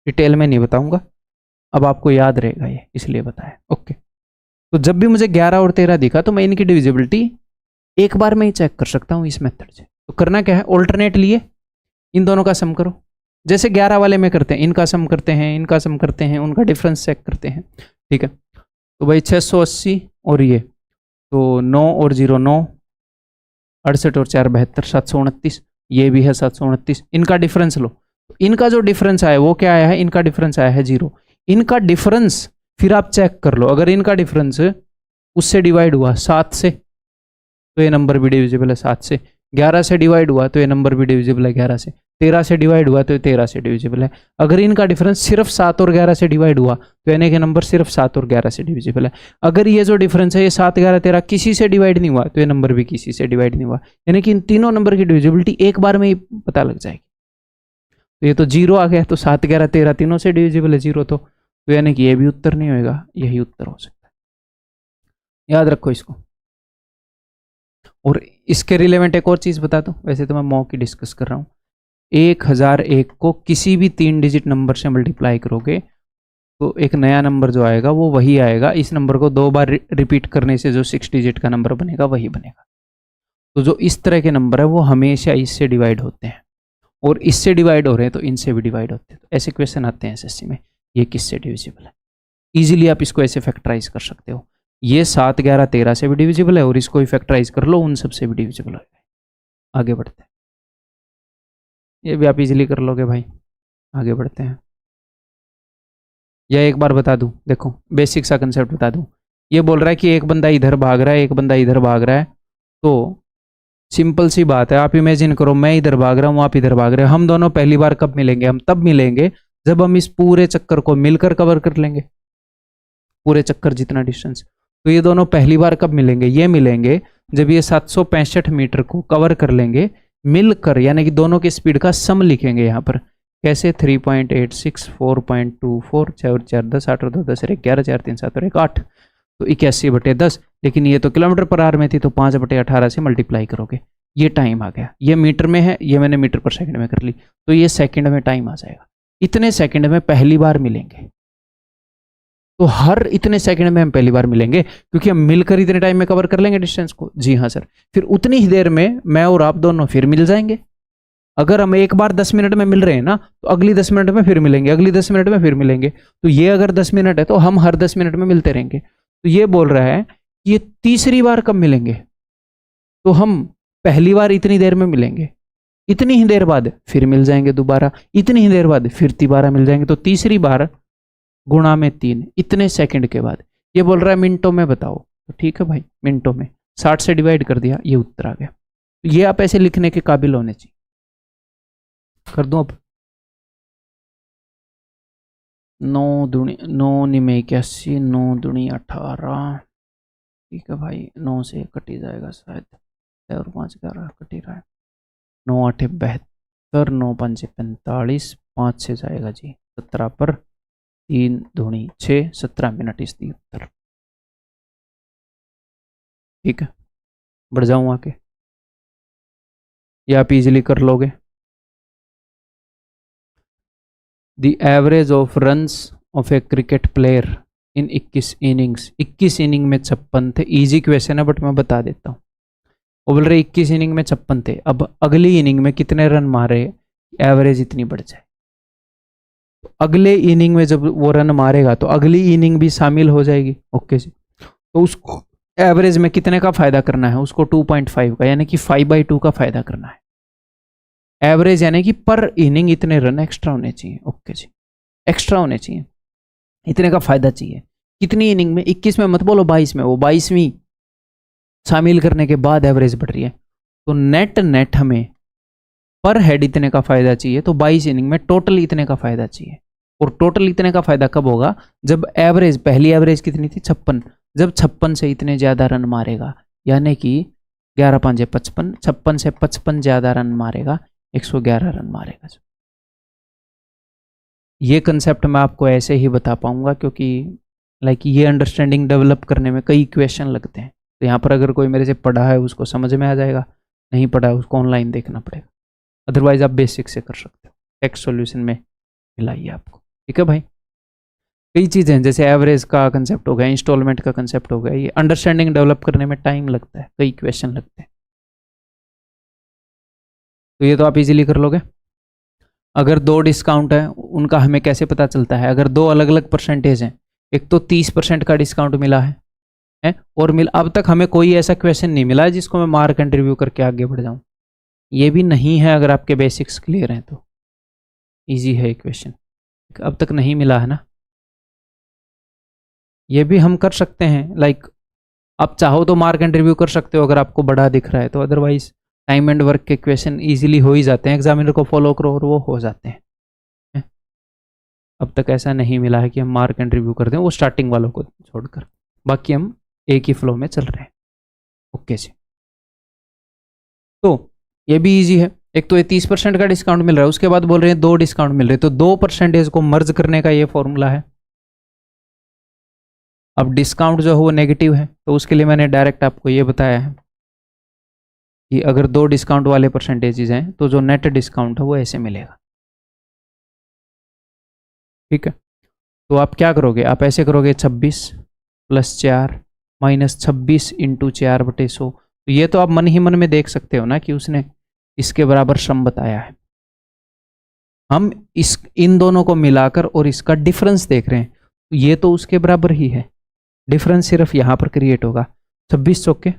डिटेल में नहीं बताऊंगा, अब आपको याद रहेगा ये इसलिए बताया। ओके, तो जब भी मुझे 11 और 13 दिखा तो मैं इनकी डिविजिबिलिटी एक बार में ही चेक कर सकता हूँ इस मेथड से। तो करना क्या है, ऑल्टरनेट लिए इन दोनों का सम करो, जैसे 11 वाले में करते हैं, इनका सम करते हैं, इनका सम करते हैं, उनका डिफरेंस चेक करते हैं। ठीक है, तो भाई 680 और ये, तो 9 और 0 9, 68 और 4 72, 729, ये भी है 729, इनका डिफरेंस लो, इनका जो डिफरेंस आया वो क्या आया है, इनका डिफरेंस आया है 0। इनका डिफरेंस फिर आप चेक कर लो, अगर इनका डिफरेंस उससे डिवाइड हुआ 7 से तो ये नंबर भी डिविजिबल है 7 से, 11 से डिवाइड हुआ तो ये नंबर भी डिविजिबल है 11 से, 13 से डिवाइड हुआ तो ये 13 से डिविजिबल है। अगर इनका डिफरेंस सिर्फ 7 और 11 से डिवाइड हुआ तो यानी कि नंबर सिर्फ 7 और 11 से डिविजिबल है। अगर ये जो डिफरेंस है ये 7 11 13 किसी से डिवाइड नहीं हुआ तो ये नंबर भी किसी से डिवाइड नहीं हुआ, यानी कि इन तीनों नंबर की डिविजिबिलिटी एक बार में ही पता लग जाएगी। तो ये तो 0 आ गया, तो 7 11 13 तीनों से डिविजिबल है 0, तो यानी कि ये भी उत्तर नहीं होगा, यही उत्तर हो सकता है, याद रखो इसको। और इसके रिलेवेंट एक और चीज बता दूं, वैसे तो मैं मॉक की डिस्कस कर रहा हूं, 1001 को किसी भी 3 डिजिट नंबर से मल्टीप्लाई करोगे तो एक नया नंबर जो आएगा वो वही आएगा, इस नंबर को 2 बार रिपीट करने से जो 6 डिजिट का नंबर बनेगा वही बनेगा। तो जो इस तरह के नंबर है वो हमेशा इससे डिवाइड होते हैं, और इससे डिवाइड हो रहे हैं तो इनसे भी डिवाइड होते हैं। तो ऐसे क्वेश्चन आते हैं एसएससी में, ये किससे डिविजिबल है, इजीली आप इसको ऐसे फैक्टराइज कर सकते हो, ये 7 11 13 से भी डिविजिबल है और इसको ही फैक्टराइज कर लो, उन सब से भी डिविजिबल हो जाएगा। आगे बढ़ते हैं, ये भी आप इजीली कर लोगे भाई। आगे बढ़ते हैं, या एक बार बता दूं, देखो बेसिक सा कंसेप्ट बता दूं, ये बोल रहा है कि एक बंदा इधर भाग रहा है, एक बंदा इधर भाग रहा है, तो सिंपल सी बात है, आप इमेजिन करो मैं इधर भाग रहा हूँ, आप इधर भाग रहे हो, हम दोनों पहली बार कब मिलेंगे, हम तब मिलेंगे जब हम इस पूरे चक्कर को मिलकर कवर कर लेंगे, पूरे चक्कर जितना डिस्टेंस। तो ये दोनों पहली बार कब मिलेंगे, ये मिलेंगे जब ये 765 मीटर को कवर कर लेंगे मिलकर, यानी कि दोनों की स्पीड का सम लिखेंगे यहाँ पर, कैसे 3.86 4.24 6 और 4 10 8 और 2 10 11 4 3 7 और 1 8, तो 81/10, लेकिन ये तो किलोमीटर पर आवर में थी तो 5/18 से मल्टीप्लाई करोगे, ये टाइम आ गया, ये मीटर में है, ये मैंने मीटर पर सेकंड में कर ली, तो ये सेकंड में टाइम आ जाएगा, इतने सेकंड में पहली बार मिलेंगे। तो हर इतने सेकंड में हम पहली बार मिलेंगे क्योंकि हम मिलकर इतने टाइम में कवर कर लेंगे डिस्टेंस को। जी हाँ सर, फिर उतनी ही देर में मैं और आप दोनों फिर मिल जाएंगे। अगर हम एक बार 10 मिनट में मिल रहे हैं ना, तो अगली 10 मिनट में फिर मिलेंगे, अगली 10 मिनट में फिर मिलेंगे, तो ये अगर 10 मिनट है तो हम हर 10 मिनट में मिलते रहेंगे। तो ये बोल रहा है कि ये तीसरी बार कब मिलेंगे, तो हम पहली बार इतनी देर में मिलेंगे, इतनी ही देर बाद फिर मिल जाएंगे दोबारा, इतनी ही देर बाद फिर दोबारा मिल जाएंगे, तो तीसरी बार गुणा में 3 इतने सेकंड के बाद। ये बोल रहा है मिनटों में बताओ, तो ठीक है भाई मिनटों में 60 से डिवाइड कर दिया, ये उत्तर आ गया। तो ये आप ऐसे लिखने के काबिल होने चाहिए। कर दूं अब, 9 दूनी 9 निमे 81 9 दूनी 18, ठीक है भाई, 9 से कट ही जाएगा शायद, 6 और 5 11 कट ही रहा है, 9 8 72 9 5 45, 5 से जाएगा जी 17 पर 3 दूनी 6 17 मिनट इसकी उत्तर। ठीक है, बढ़ जाऊं आके, या आप इजिली कर लोगे। The average of runs off A cricket player in 21 innings, 21 inning में 56 थे। इजी क्वेश्चन है बट मैं बता देता हूँ। वो बोल रहे 21 इनिंग में 56 थे, अब अगली इनिंग में कितने रन मारे, एवरेज इतनी बढ़ जाए। तो अगले इनिंग में जब वो रन मारेगा तो अगली इनिंग भी शामिल हो जाएगी। ओके जी, तो उसको एवरेज में कितने का फायदा करना है, उसको 2.5 का, यानी कि 5/2 का फायदा करना है। एवरेज यानी कि पर इनिंग इतने रन एक्स्ट्रा होने चाहिए। ओके जी, एक्स्ट्रा होने चाहिए, इतने का फायदा चाहिए। कितनी इनिंग में, 21 में मत बोलो 22 में, वो 22वीं शामिल करने के बाद एवरेज बढ़ रही है। तो नेट हमें पर हेड इतने का फायदा चाहिए, तो 22 इनिंग में टोटल इतने का फायदा चाहिए। और टोटल इतने का फायदा कब होगा, जब एवरेज, पहली एवरेज कितनी थी 56, जब 56 से इतने ज्यादा रन मारेगा, यानी कि 11 5 55, 56 से 55 ज्यादा रन मारेगा, 111 रन मारेगा। ये कंसेप्ट मैं आपको ऐसे ही बता पाऊंगा क्योंकि लाइक ये अंडरस्टैंडिंग डेवलप करने में कई क्वेश्चन लगते हैं। तो यहाँ पर अगर कोई मेरे से पढ़ा है उसको समझ में आ जाएगा, नहीं पढ़ा है उसको ऑनलाइन देखना पड़ेगा। अदरवाइज आप बेसिक से कर सकते हो। टेक्स्ट सॉल्यूशन में मिलाइए आपको, ठीक है भाई। कई चीज़ें हैं, जैसे एवरेज का कंसेप्ट हो गया, इंस्टॉलमेंट का कंसेप्ट हो गया, ये अंडरस्टैंडिंग डेवलप करने में टाइम लगता है, कई क्वेश्चन लगते हैं, तो ये तो आप इजीली कर लोगे। अगर दो डिस्काउंट है, उनका हमें कैसे पता चलता है? अगर दो अलग अलग परसेंटेज हैं, एक तो 30% का डिस्काउंट मिला है और अब तक हमें कोई ऐसा क्वेश्चन नहीं मिला है जिसको मैं मार्क एंड रिव्यू करके आगे बढ़ जाऊं। ये भी नहीं है, अगर आपके बेसिक्स क्लियर हैं तो इजी है क्वेश्चन, अब तक नहीं मिला है ना। ये भी हम कर सकते हैं, लाइक आप चाहो तो मार्क एंड रिव्यू कर सकते हो अगर आपको बड़ा दिख रहा है तो, अदरवाइज टाइम एंड वर्क के क्वेश्चन इजीली हो ही जाते हैं, एग्जामिनर को फॉलो करो और वो हो जाते हैं। अब तक ऐसा नहीं मिला है कि हम मार्क एंड रिव्यू कर दें, वो स्टार्टिंग वालों को छोड़कर, बाकी हम एक ही फ्लो में चल रहे हैं। ओके जी, तो ये भी इजी है। एक तो ये 30% का डिस्काउंट मिल रहा है, उसके बाद बोल रहे हैं 2 डिस्काउंट मिल रहे हैं, तो 2% को मर्ज करने का ये फॉर्मूला है। अब डिस्काउंट जो है वो नेगेटिव है, तो उसके लिए मैंने डायरेक्ट आपको ये बताया है कि अगर 2 डिस्काउंट वाले परसेंटेजेस हैं तो जो नेट डिस्काउंट है वो ऐसे मिलेगा, ठीक है। तो आप क्या करोगे, आप ऐसे करोगे 26 + 4 - 26 × 4/100। तो ये तो आप मन ही मन में देख सकते हो ना कि उसने इसके बराबर श्रम बताया है। हम इन दोनों को मिलाकर और इसका डिफरेंस देख रहे हैं, तो ये तो उसके बराबर ही है, डिफरेंस सिर्फ यहाँ पर क्रिएट होगा। 26 चौके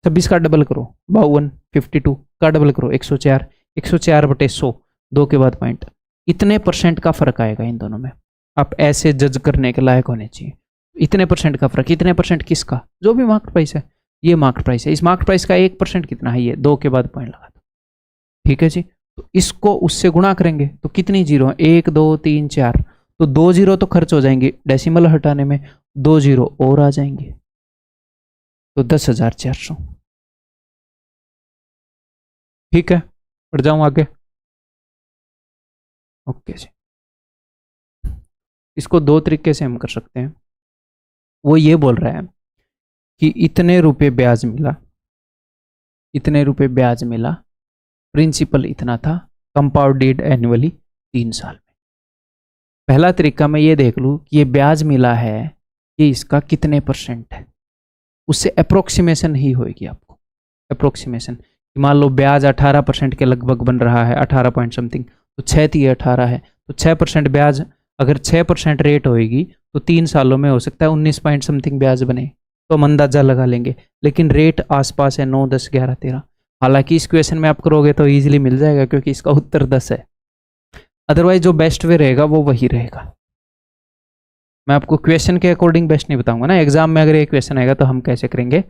26 का डबल करो 52, 52 का डबल करो 104, 104/100, 2 के बाद पॉइंट, इतने परसेंट का फर्क आएगा इन दोनों में। आप ऐसे जज करने के लायक होने चाहिए, इतने परसेंट का फर्क, इतने परसेंट किसका? जो भी मार्केट प्राइस है, ये मार्केट प्राइस है, इस मार्केट प्राइस का 1% कितना है? ये 2 के बाद पॉइंट लगा दो, ठीक है जी। तो इसको उससे गुणा करेंगे तो कितनी जीरो है? 1 2 3 4, तो 2 जीरो तो खर्च हो जाएंगे डेसिमल हटाने में, 2 जीरो और आ जाएंगे, तो 10,400, ठीक है। बढ़ जाऊं आगे, ओके जी। इसको 2 तरीके से हम कर सकते हैं। वो ये बोल रहा है कि इतने रुपए ब्याज मिला, इतने रुपए ब्याज मिला, प्रिंसिपल इतना था, कंपाउंडेड एनुअली 3 साल में। पहला तरीका मैं ये देख लूँ कि ये ब्याज मिला है, ये इसका कितने परसेंट है, उससे अप्रोक्सीमेशन ही होगी आपको, अप्रोक्सीमेशन। मान लो ब्याज 18% के लगभग बन रहा है, 18 पॉइंट समथिंग, तो 6 × 18 है, तो 6% ब्याज, अगर 6% रेट होएगी तो 3 सालों में हो सकता है 19 पॉइंट समथिंग ब्याज बने, तो हम अंदाजा लगा लेंगे, लेकिन रेट आसपास है 9 10 11 13। हालांकि इस क्वेश्चन में आप करोगे तो ईजिली मिल जाएगा क्योंकि इसका उत्तर 10 है, अदरवाइज जो बेस्ट वे रहेगा वो वही रहेगा। मैं आपको क्वेश्चन के अकॉर्डिंग बेस्ट नहीं बताऊंगा ना, एग्जाम में अगर ये क्वेश्चन आएगा तो हम कैसे करेंगे,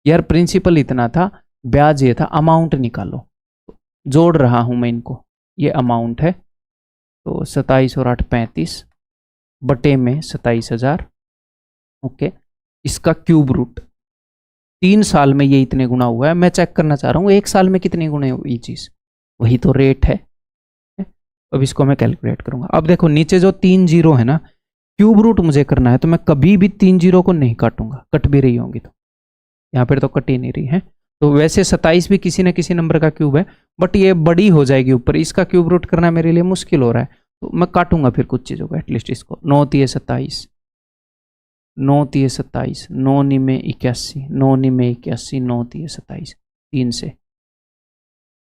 यार प्रिंसिपल इतना था, ब्याज ये था, अमाउंट निकालो, जोड़ रहा हूं मैं इनको, ये अमाउंट है, तो 27 और 8 35 बटे में 27,000, ओके। इसका क्यूब रूट, 3 साल में ये इतने गुना हुआ है, मैं चेक करना चाह रहा हूँ 1 साल में कितने गुने हुई चीज, वही तो रेट है। अब इसको मैं कैलकुलेट करूंगा। अब देखो नीचे जो 3 जीरो है ना, क्यूब रूट मुझे करना है, तो मैं कभी भी 3 जीरो को नहीं काटूंगा, कट भी रही होंगी तो, यहाँ पर तो कट ही नहीं रही है। तो वैसे 27 भी किसी न किसी नंबर का क्यूब है, बट ये बड़ी हो जाएगी ऊपर, इसका क्यूब रूट करना मेरे लिए मुश्किल हो रहा है, तो मैं काटूंगा फिर कुछ चीज़ों को, एटलीस्ट इसको 9 × 27, 9 × 27, 9 × 81, 9 × 81, 9 × 27, 3 से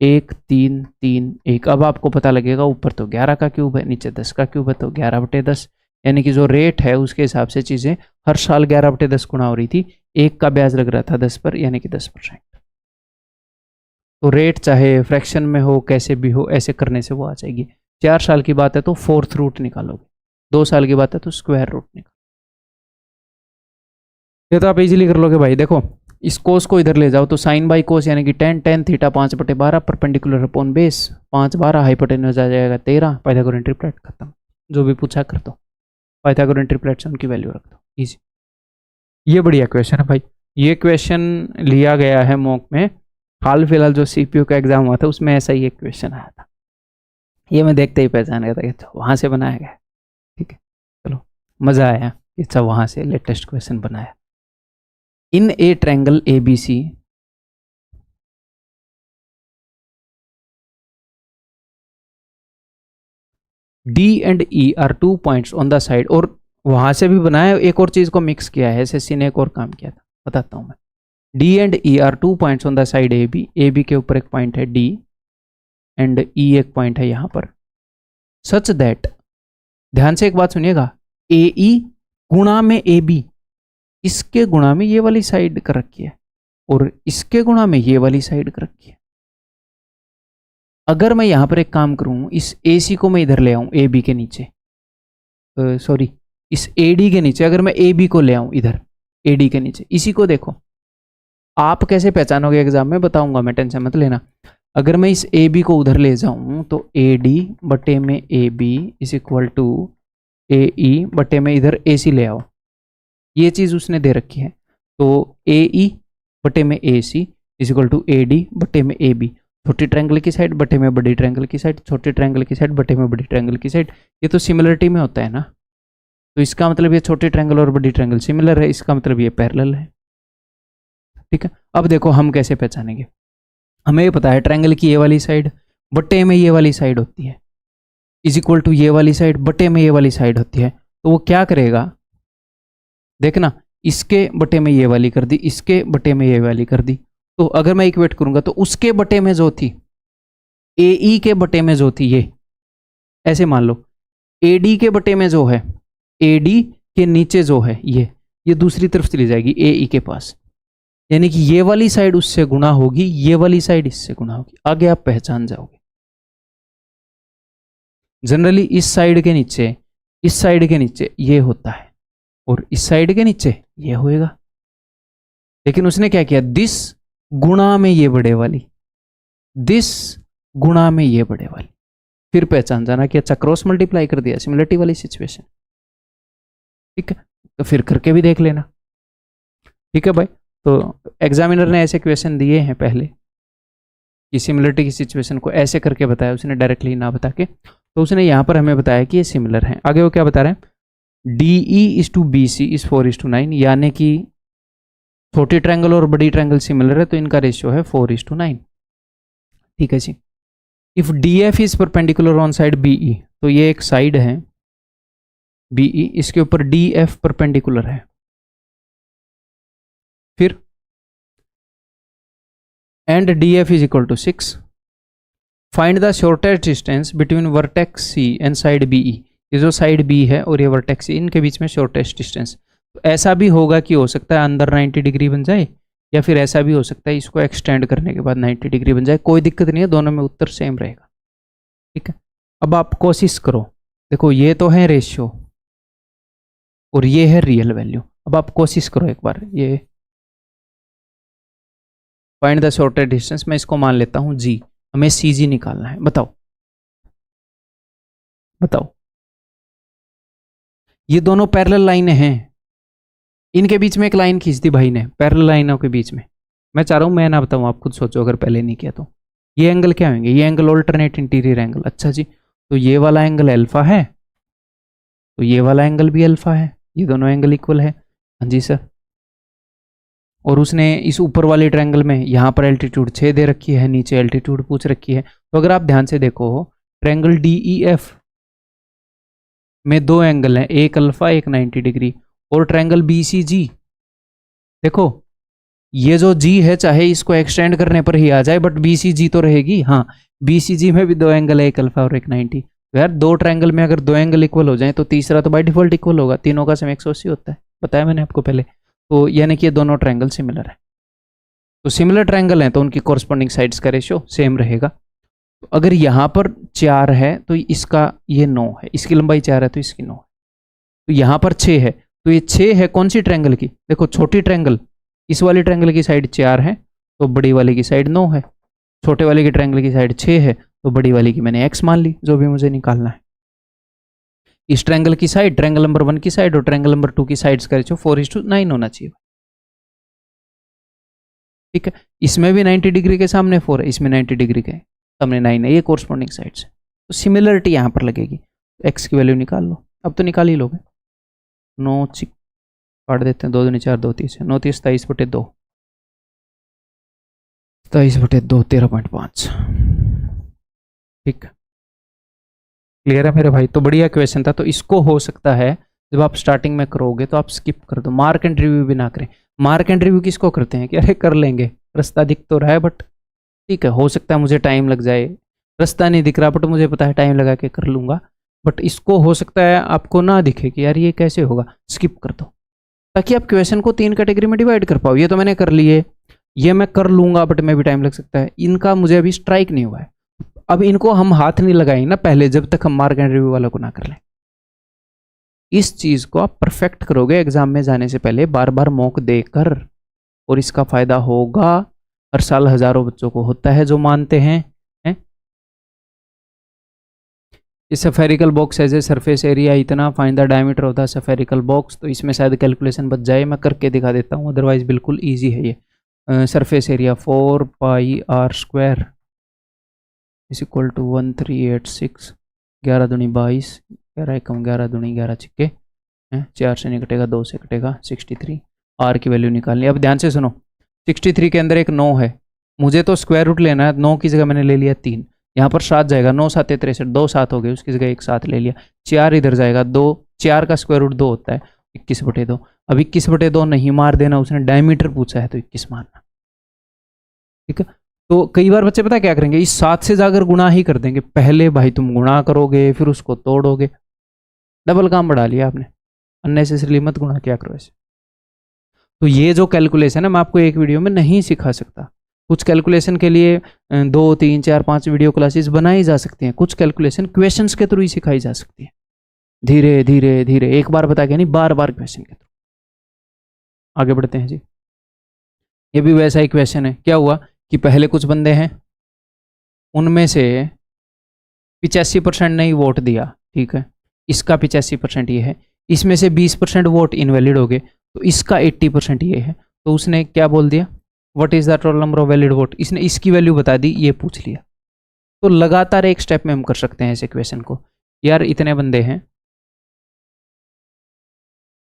1 3 3 1। अब आपको पता लगेगा ऊपर तो 11 का क्यूब है, नीचे 10 का क्यूब है, तो 11/10, यानी कि जो रेट है उसके हिसाब से चीज़ें हर साल 11/10 गुना हो रही थी, 1 का ब्याज लग रहा था 10 पर, यानी कि 10%। तो रेट चाहे फ्रैक्शन में हो कैसे भी हो, ऐसे करने से वो आ जाएगी। 4 साल की बात है तो 4th रूट निकालोगे, 2 साल की बात है तो स्क्वायर रूट निकालो, ये तो आप इजीली कर लोगे भाई। देखो इस कोस को इधर ले जाओ तो साइन बाई कोस यानी कि tan tan theta 5/12 perpendicular upon base 5 12, hypotenuse आ जाएगा 13, पाइथागोरन ट्रिपलेट खत्म, जो भी पूछा कर दो, पाइथागोरन ट्रिपलेट से उनकी वैल्यू रख दो, इजी। ये बढ़िया क्वेश्चन है भाई, ये क्वेश्चन लिया गया है मॉक में, हाल फिलहाल जो सीपीयू का एग्जाम हुआ था उसमें ऐसा ही एक क्वेश्चन आया था, ये मैं देखते ही पहचान गया था कि अच्छा वहाँ से बनाया गया, ठीक है। चलो मज़ा आया, अच्छा वहाँ से लेटेस्ट क्वेश्चन बनाया। In a triangle ABC D and E are 2 points on the side, और वहां से भी बनाया, एक और चीज को मिक्स किया है, एसएससी ने एक और काम किया था, बताता हूं मैं। D and E are 2 points on the side A B के ऊपर एक पॉइंट है डी एंड ई एक पॉइंट है यहां पर, सच दैट, ध्यान से एक बात सुनिएगा, ए ई गुणा में ए बी, इसके गुणा में ये वाली साइड कर रखी है और इसके गुणा में ये वाली साइड कर रखी है। अगर मैं यहां पर एक काम करूं, इस ए सी को मैं इधर ले आऊं ए बी के नीचे, सॉरी इस ए डी के नीचे, अगर मैं ए बी को ले आऊं इधर ए डी के नीचे, इसी को देखो, आप कैसे पहचानोगे एग्जाम में बताऊंगा मैं, टेंशन मत लेना। अगर मैं इस ए बी को उधर ले जाऊं तो ए डी बटे में A B is equal to A E बटे में इधर ए सी ले आओ, ये चीज उसने दे रखी है। तो ए ई बटे में A C is equal to A D बटे में ए बी, छोटी ट्रायंगल की साइड बटे में बड़ी ट्रायंगल की साइड, छोटी ट्रायंगल की साइड बटे में बड़ी ट्रायंगल की साइड। ये तो सिमिलरिटी में होता है ना, तो इसका मतलब ये छोटी ट्रायंगल और बड़ी ट्रायंगल सिमिलर है, इसका मतलब ये पैरेलल है। ठीक है, अब देखो हम कैसे पहचानेंगे, हमें ये पता है ट्रायंगल की ये वाली साइड बटे में ये वाली साइड होती है, इज इक्वल टू ये वाली साइड बटे में ये वाली साइड होती है। तो वो क्या करेगा, देखना, इसके बटे में ये वाली कर दी, इसके बटे में ये वाली कर दी, तो अगर मैं इक्वेट करूंगा तो उसके बटे में जो थी, ए ई के बटे में जो थी, ये ऐसे मान लो, ए डी के बटे में जो है, ए डी के नीचे जो है ये दूसरी तरफ चली जाएगी ए ई के पास, यानी कि ये वाली साइड उससे गुणा होगी, ये वाली साइड इससे गुणा होगी। आगे आप पहचान जाओगे, जनरली इस साइड के नीचे, इस साइड के नीचे ये होता है और इस साइड के नीचे ये होएगा, लेकिन उसने क्या किया, दिस गुणा में ये बड़े वाली, दिस गुणा में ये बड़े वाली, फिर पहचान जाना कि अच्छा क्रॉस मल्टीप्लाई कर दिया, सिमिलरिटी वाली सिचुएशन। ठीक है, तो फिर करके भी देख लेना। ठीक है भाई, तो एग्जामिनर ने ऐसे क्वेश्चन दिए हैं पहले कि सिमिलरिटी की सिचुएशन को ऐसे करके बताया, उसने डायरेक्टली ना बता के, तो उसने यहाँ पर हमें बताया कि ये सिमिलर है। आगे वो क्या बता रहे हैं, D E is to B C is 4:9, यानी कि छोटी ट्रायंगल और बड़ी ट्रायंगल सिमिलर है तो इनका रेशियो है 4:9। ठीक है जी। If D F is perpendicular on side B E, तो ये एक साइड है बी ई, इसके ऊपर डी एफ परपेंडिकुलर है। फिर and D F is equal to 6, find the shortest distance between vertex C and side B E, ये जो साइड बी है और ये वर्टेक्स सी, इनके बीच में शॉर्टेस्ट डिस्टेंस। तो ऐसा भी होगा कि हो सकता है अंदर 90 डिग्री बन जाए, या फिर ऐसा भी हो सकता है इसको एक्सटेंड करने के बाद 90 डिग्री बन जाए, कोई दिक्कत नहीं है, दोनों में उत्तर सेम रहेगा। ठीक है, अब आप कोशिश करो, देखो ये तो है रेशियो और ये है रियल वैल्यू, अब आप कोशिश करो एक बार, ये फाइंड द शॉर्टेस्ट डिस्टेंस, मैं इसको मान लेता हूं जी, हमें सी जी निकालना है, बताओ बताओ, ये दोनों पैरेलल लाइनें हैं, इनके बीच में एक लाइन खींच दी भाई ने, पैरेलल लाइनों के बीच में। मैं चाह रहा हूं मैं ना बताऊं, आप खुद सोचो अगर पहले नहीं किया तो। ये एंगल क्या होंगे, ये एंगल ऑल्टरनेट इंटीरियर एंगल। अच्छा जी, तो ये वाला एंगल अल्फा है, तो ये वाला एंगल भी अल्फा है, ये दोनों एंगल इक्वल है। हाँ जी सर। और उसने इस ऊपर वाले ट्रायंगल में यहाँ पर एल्टीट्यूड 6 दे रखी है, नीचे एल्टीट्यूड पूछ रखी है। तो अगर आप ध्यान से देखो, ट्रायंगल डी ई एफ में दो एंगल हैं, एक अल्फा एक 90 डिग्री, और ट्रायंगल बी सी जी, देखो ये जो जी है चाहे इसको एक्सटेंड करने पर ही आ जाए, बट बी सी जी तो रहेगी। हाँ, बी सी जी में भी दो एंगल है, एक अल्फा और एक 90। तो यार दो ट्रायंगल में अगर दो एंगल इक्वल हो जाए तो तीसरा तो बाय डिफॉल्ट इक्वल होगा, तीनों का सम 180 होता है, बताया मैंने आपको पहले। तो यानी कि ये दोनों ट्रायंगल सिमिलर है, तो सिमिलर ट्रायंगल हैं तो उनकी कॉरस्पॉन्डिंग साइड्स का रेशियो सेम रहेगा। तो अगर यहाँ पर 4 है तो इसका ये 9 है, इसकी लंबाई 4 है तो इसकी 9 है। तो यहाँ पर 6 है, तो ये 6 है कौन सी ट्रायंगल की, देखो छोटी ट्रायंगल, इस वाली ट्रायंगल की साइड 4 है तो बड़ी वाले की साइड 9 है, छोटे वाले की ट्रायंगल की साइड 6 है तो बड़ी वाली की मैंने x मान ली, जो भी मुझे निकालना है। इस ट्रायंगल की साइड, ट्रायंगल नंबर 1 की साइड और ट्रायंगल नंबर 2 की साइड्स का रेशियो 4:9 होना चाहिए। ठीक है, इसमें भी 90 डिग्री के सामने 4 है, इसमें 90 डिग्री के सामने 9 है, ये कोरस्पॉन्डिंग साइड्स है, तो सिमिलरिटी यहाँ पर लगेगी। x की वैल्यू निकाल लो, अब तो निकाल ही लोगे। 9 काट देते हैं, 2 दूनी 4 2 3 9 3 27/2, 27/2 13.5। ठीक है, क्लियर है मेरे भाई? तो बढ़िया क्वेश्चन था। तो इसको हो सकता है जब आप स्टार्टिंग में करोगे तो आप स्किप कर दो, मार्क एंड रिव्यू भी ना करें। मार्क एंड रिव्यू किसको करते हैं कि अरे कर लेंगे, रास्ता दिख तो रहा है बट ठीक है, हो सकता है मुझे टाइम लग जाए, रास्ता नहीं दिख रहा बट मुझे पता है टाइम लगा के कर लूँगा। बट इसको हो सकता है आपको ना दिखे कि यार ये कैसे होगा, स्किप कर दो, ताकि आप क्वेश्चन को 3 कैटेगरी में डिवाइड कर पाओ। ये तो मैंने कर लिए, ये मैं कर लूँगा बट मैं भी टाइम लग सकता है, इनका मुझे अभी स्ट्राइक नहीं हुआ है। अब इनको हम हाथ नहीं लगाएंगे ना पहले, जब तक हम मार्क एंड रिव्यू वाला को ना कर लें। इस चीज़ को आप परफेक्ट करोगे एग्जाम में जाने से पहले, बार बार मॉक देकर, और इसका फायदा होगा। हर साल हजारों बच्चों को होता है जो मानते हैं। Spherical box as a surface area इतना, find the diameter of the spherical box. तो इसमें शायद कैलकुलेशन बच जाए, मैं करके दिखा देता हूँ, अदरवाइज बिल्कुल ईजी है ये। Surface area 4πr² is equal to 1386, 11 दूनी 22, 11 एकम 11 दूनी 11 छिक्के, 4 से नहीं कटेगा, 2 से कटेगा, 63। आर की वैल्यू निकालनी। अब ध्यान से सुनो, 63 के अंदर एक 9 है, मुझे तो स्क्वायर रूट लेना है, 9 की जगह मैंने ले लिया 3, यहाँ पर 7 जाएगा, 9 7 63, 2 7 हो गए, उसकी जगह एक 7 ले लिया, 4 इधर जाएगा, 2, 4 का स्क्वायर रूट 2 होता है, 21/2। अब 21/2 नहीं मार देना, उसने डायमीटर पूछा है तो 21 मारना, ठीक है। तो कई बार बच्चे पता क्या करेंगे, इस 7 से जाकर गुणा ही कर देंगे। पहले भाई तुम गुणा करोगे फिर उसको तोड़ोगे, डबल काम बढ़ा लिया आपने, अननेसेसरी मत गुणा किया करो ऐसे। तो ये जो कैलकुलेशन है मैं आपको एक वीडियो में नहीं सिखा सकता। कुछ कैलकुलेशन के लिए 2 3 4 5 वीडियो क्लासेस बनाई जा सकती हैं, कुछ कैलकुलेशन क्वेश्चंस के थ्रू ही सिखाई जा सकती है, धीरे धीरे धीरे, एक बार बता के नहीं, बार बार क्वेश्चन के थ्रू। आगे बढ़ते हैं जी। ये भी वैसा ही क्वेश्चन है। क्या हुआ कि पहले कुछ बंदे हैं, उनमें से 85% नहीं वोट दिया, ठीक है, इसका 85% ये है, इसमें से 20% वोट इनवैलिड हो गए, तो इसका 80% ये है। तो उसने क्या बोल दिया, what is the total number of valid vote, इसने इसकी वैल्यू बता दी, ये पूछ लिया। तो लगातार एक स्टेप में हम कर सकते हैं ऐसे क्वेश्चन को। यार इतने बंदे हैं,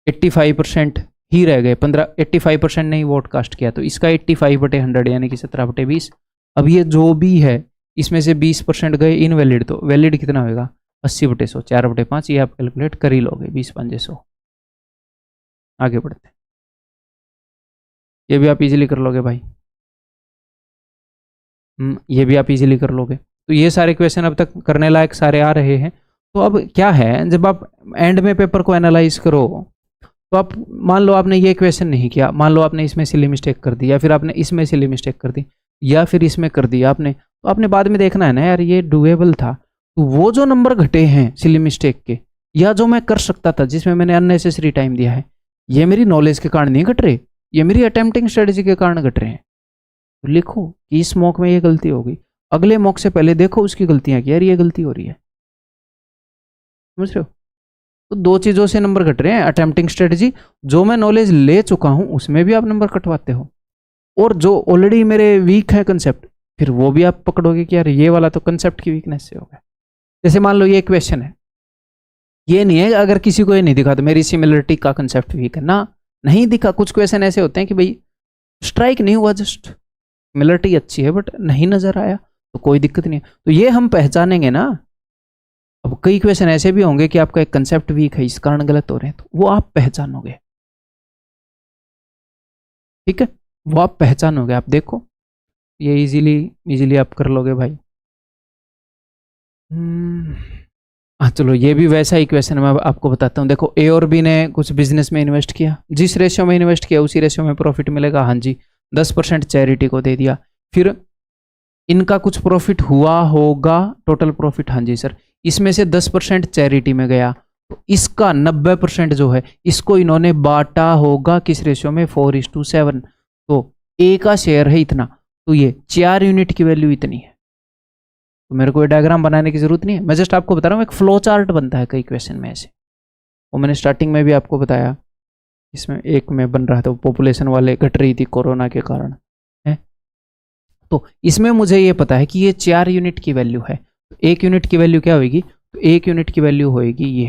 85% ही रह गए, 85% नहीं वोट कास्ट किया, तो इसका 85/100 यानी कि 17/20। अब ये जो भी है इसमें से 20% गए इनवैलिड, तो वैलिड कितना होगा, 80/100, 4/5, ये आप कैलकुलेट कर ही लोगे, 20×5 आगे बढ़ते हैं, ये भी आप इजीली कर लोगे भाई, ये भी आप इजीली कर लोगे। तो ये सारे क्वेश्चन अब तक करने लायक सारे आ रहे हैं। तो अब क्या है, जब आप एंड में पेपर को एनालाइज करो, तो आप मान लो आपने ये क्वेश्चन नहीं किया, मान लो आपने इसमें सिली मिस्टेक कर दी, या फिर आपने इसमें सिली मिस्टेक कर दी, या फिर इसमें कर दिया आपने, तो आपने बाद में देखना है ना यार ये डुएबल था। तो वो जो नंबर घटे हैं सिली मिस्टेक के, या जो मैं कर सकता था जिसमें मैंने अननेसेसरी टाइम दिया है, ये मेरी नॉलेज के कारण नहीं घट रहे, ये मेरी अटेम्प्टिंग स्ट्रेटेजी के कारण घट रहे हैं। तो लिखो कि इस मॉक में ये गलती हो गई, अगले मॉक से पहले देखो उसकी गलतियां कि यार ये गलती हो रही है, समझ रहे हो। तो 2 चीज़ों से नंबर घट रहे हैं, अटेम्प्टिंग स्ट्रेटजी, जो मैं नॉलेज ले चुका हूं उसमें भी आप नंबर कटवाते हो, और जो ऑलरेडी मेरे वीक है कंसेप्ट, फिर वो भी आप पकड़ोगे कि यार ये वाला तो कंसेप्ट की वीकनेस से हो गया। जैसे मान लो ये क्वेश्चन है, ये नहीं है अगर किसी को ये नहीं दिखा तो मेरी सिमिलरिटी का कंसेप्ट वीक है ना, नहीं दिखा। कुछ क्वेश्चन ऐसे होते हैं कि भाई स्ट्राइक नहीं हुआ, जस्ट सिमिलरिटी अच्छी है बट नहीं नजर आया, तो कोई दिक्कत नहीं है, तो ये हम पहचानेंगे ना। अब कई क्वेश्चन ऐसे भी होंगे कि आपका एक कंसेप्ट वीक है, इस कारण गलत हो रहे हैं, तो वो आप पहचानोगे, ठीक है, वो आप पहचानोगे। आप देखो ये इजीली आप कर लोगे भाई। हाँ चलो, ये भी वैसा ही क्वेश्चन मैं आपको बताता हूँ। देखो ए और बी ने कुछ बिजनेस में इन्वेस्ट किया, जिस रेशियो में इन्वेस्ट किया उसी रेशियो में प्रॉफिट मिलेगा, हाँ जी। 10% चैरिटी को दे दिया, फिर इनका कुछ प्रॉफिट हुआ होगा, टोटल प्रॉफिट, हाँ जी सर, इसमें से 10% चैरिटी में गया, तो इसका 90% जो है इसको इन्होंने बांटा होगा किस रेशियो में, 4:7। तो ए का शेयर है इतना, तो ये 4 यूनिट की वैल्यू इतनी है। तो मेरे को ये डायग्राम बनाने की जरूरत नहीं है, मैं जस्ट आपको बता रहा हूँ एक फ्लो चार्ट बनता है कई क्वेश्चन में ऐसे, वो मैंने स्टार्टिंग में भी आपको बताया। इसमें एक में बन रहा था, पॉपुलेशन वाले घट रही थी कोरोना के कारण है, तो इसमें मुझे ये पता है कि ये 4 यूनिट की वैल्यू है, तो 1 यूनिट की वैल्यू क्या होगी, तो 1 यूनिट की वैल्यू होएगी ये,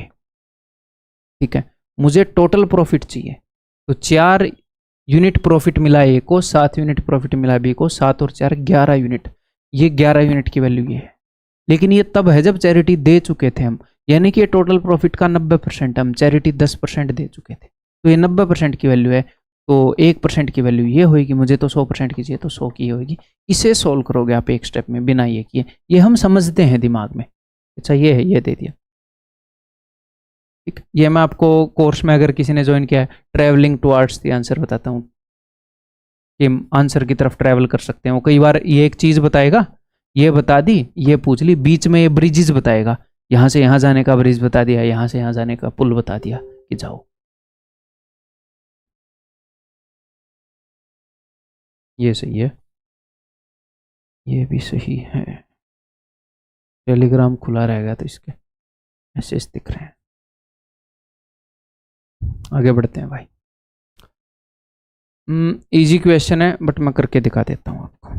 ठीक है। मुझे टोटल प्रॉफिट चाहिए, तो 4 यूनिट प्रॉफिट मिला ए को, 7 यूनिट प्रॉफिट मिला बी को, 7 और 4 11 यूनिट, ये 11 यूनिट की वैल्यू ये है। लेकिन ये तब है जब चैरिटी दे चुके थे हम, यानी कि ये टोटल प्रॉफिट का 90%, हम चैरिटी 10% दे चुके थे, तो ये 90% की वैल्यू है। तो 1% की वैल्यू ये होगी, मुझे तो 100% की चाहिए तो 100 की होगी। इसे सोल्व करोगे आप एक स्टेप में बिना ये किए, ये हम समझते हैं दिमाग में। अच्छा ये है, ये दे दिया, ठीक। ये मैं आपको कोर्स में अगर किसी ने ज्वाइन किया है, ट्रैवलिंग टुवर्ड्स द आंसर बताता हूँ कि आंसर की तरफ ट्रैवल कर सकते हैं। वो कई बार ये एक चीज़ बताएगा, ये बता दी, ये पूछ ली, बीच में ये ब्रिजेस बताएगा, यहाँ से यहाँ जाने का ब्रिज बता दिया, यहाँ से यहाँ जाने का पुल बता दिया कि जाओ। ये सही है, ये भी सही है। टेलीग्राम खुला रहेगा तो इसके मैसेज दिख रहे हैं। आगे बढ़ते हैं भाई। इजी क्वेश्चन है बट मैं करके दिखा देता हूँ आपको,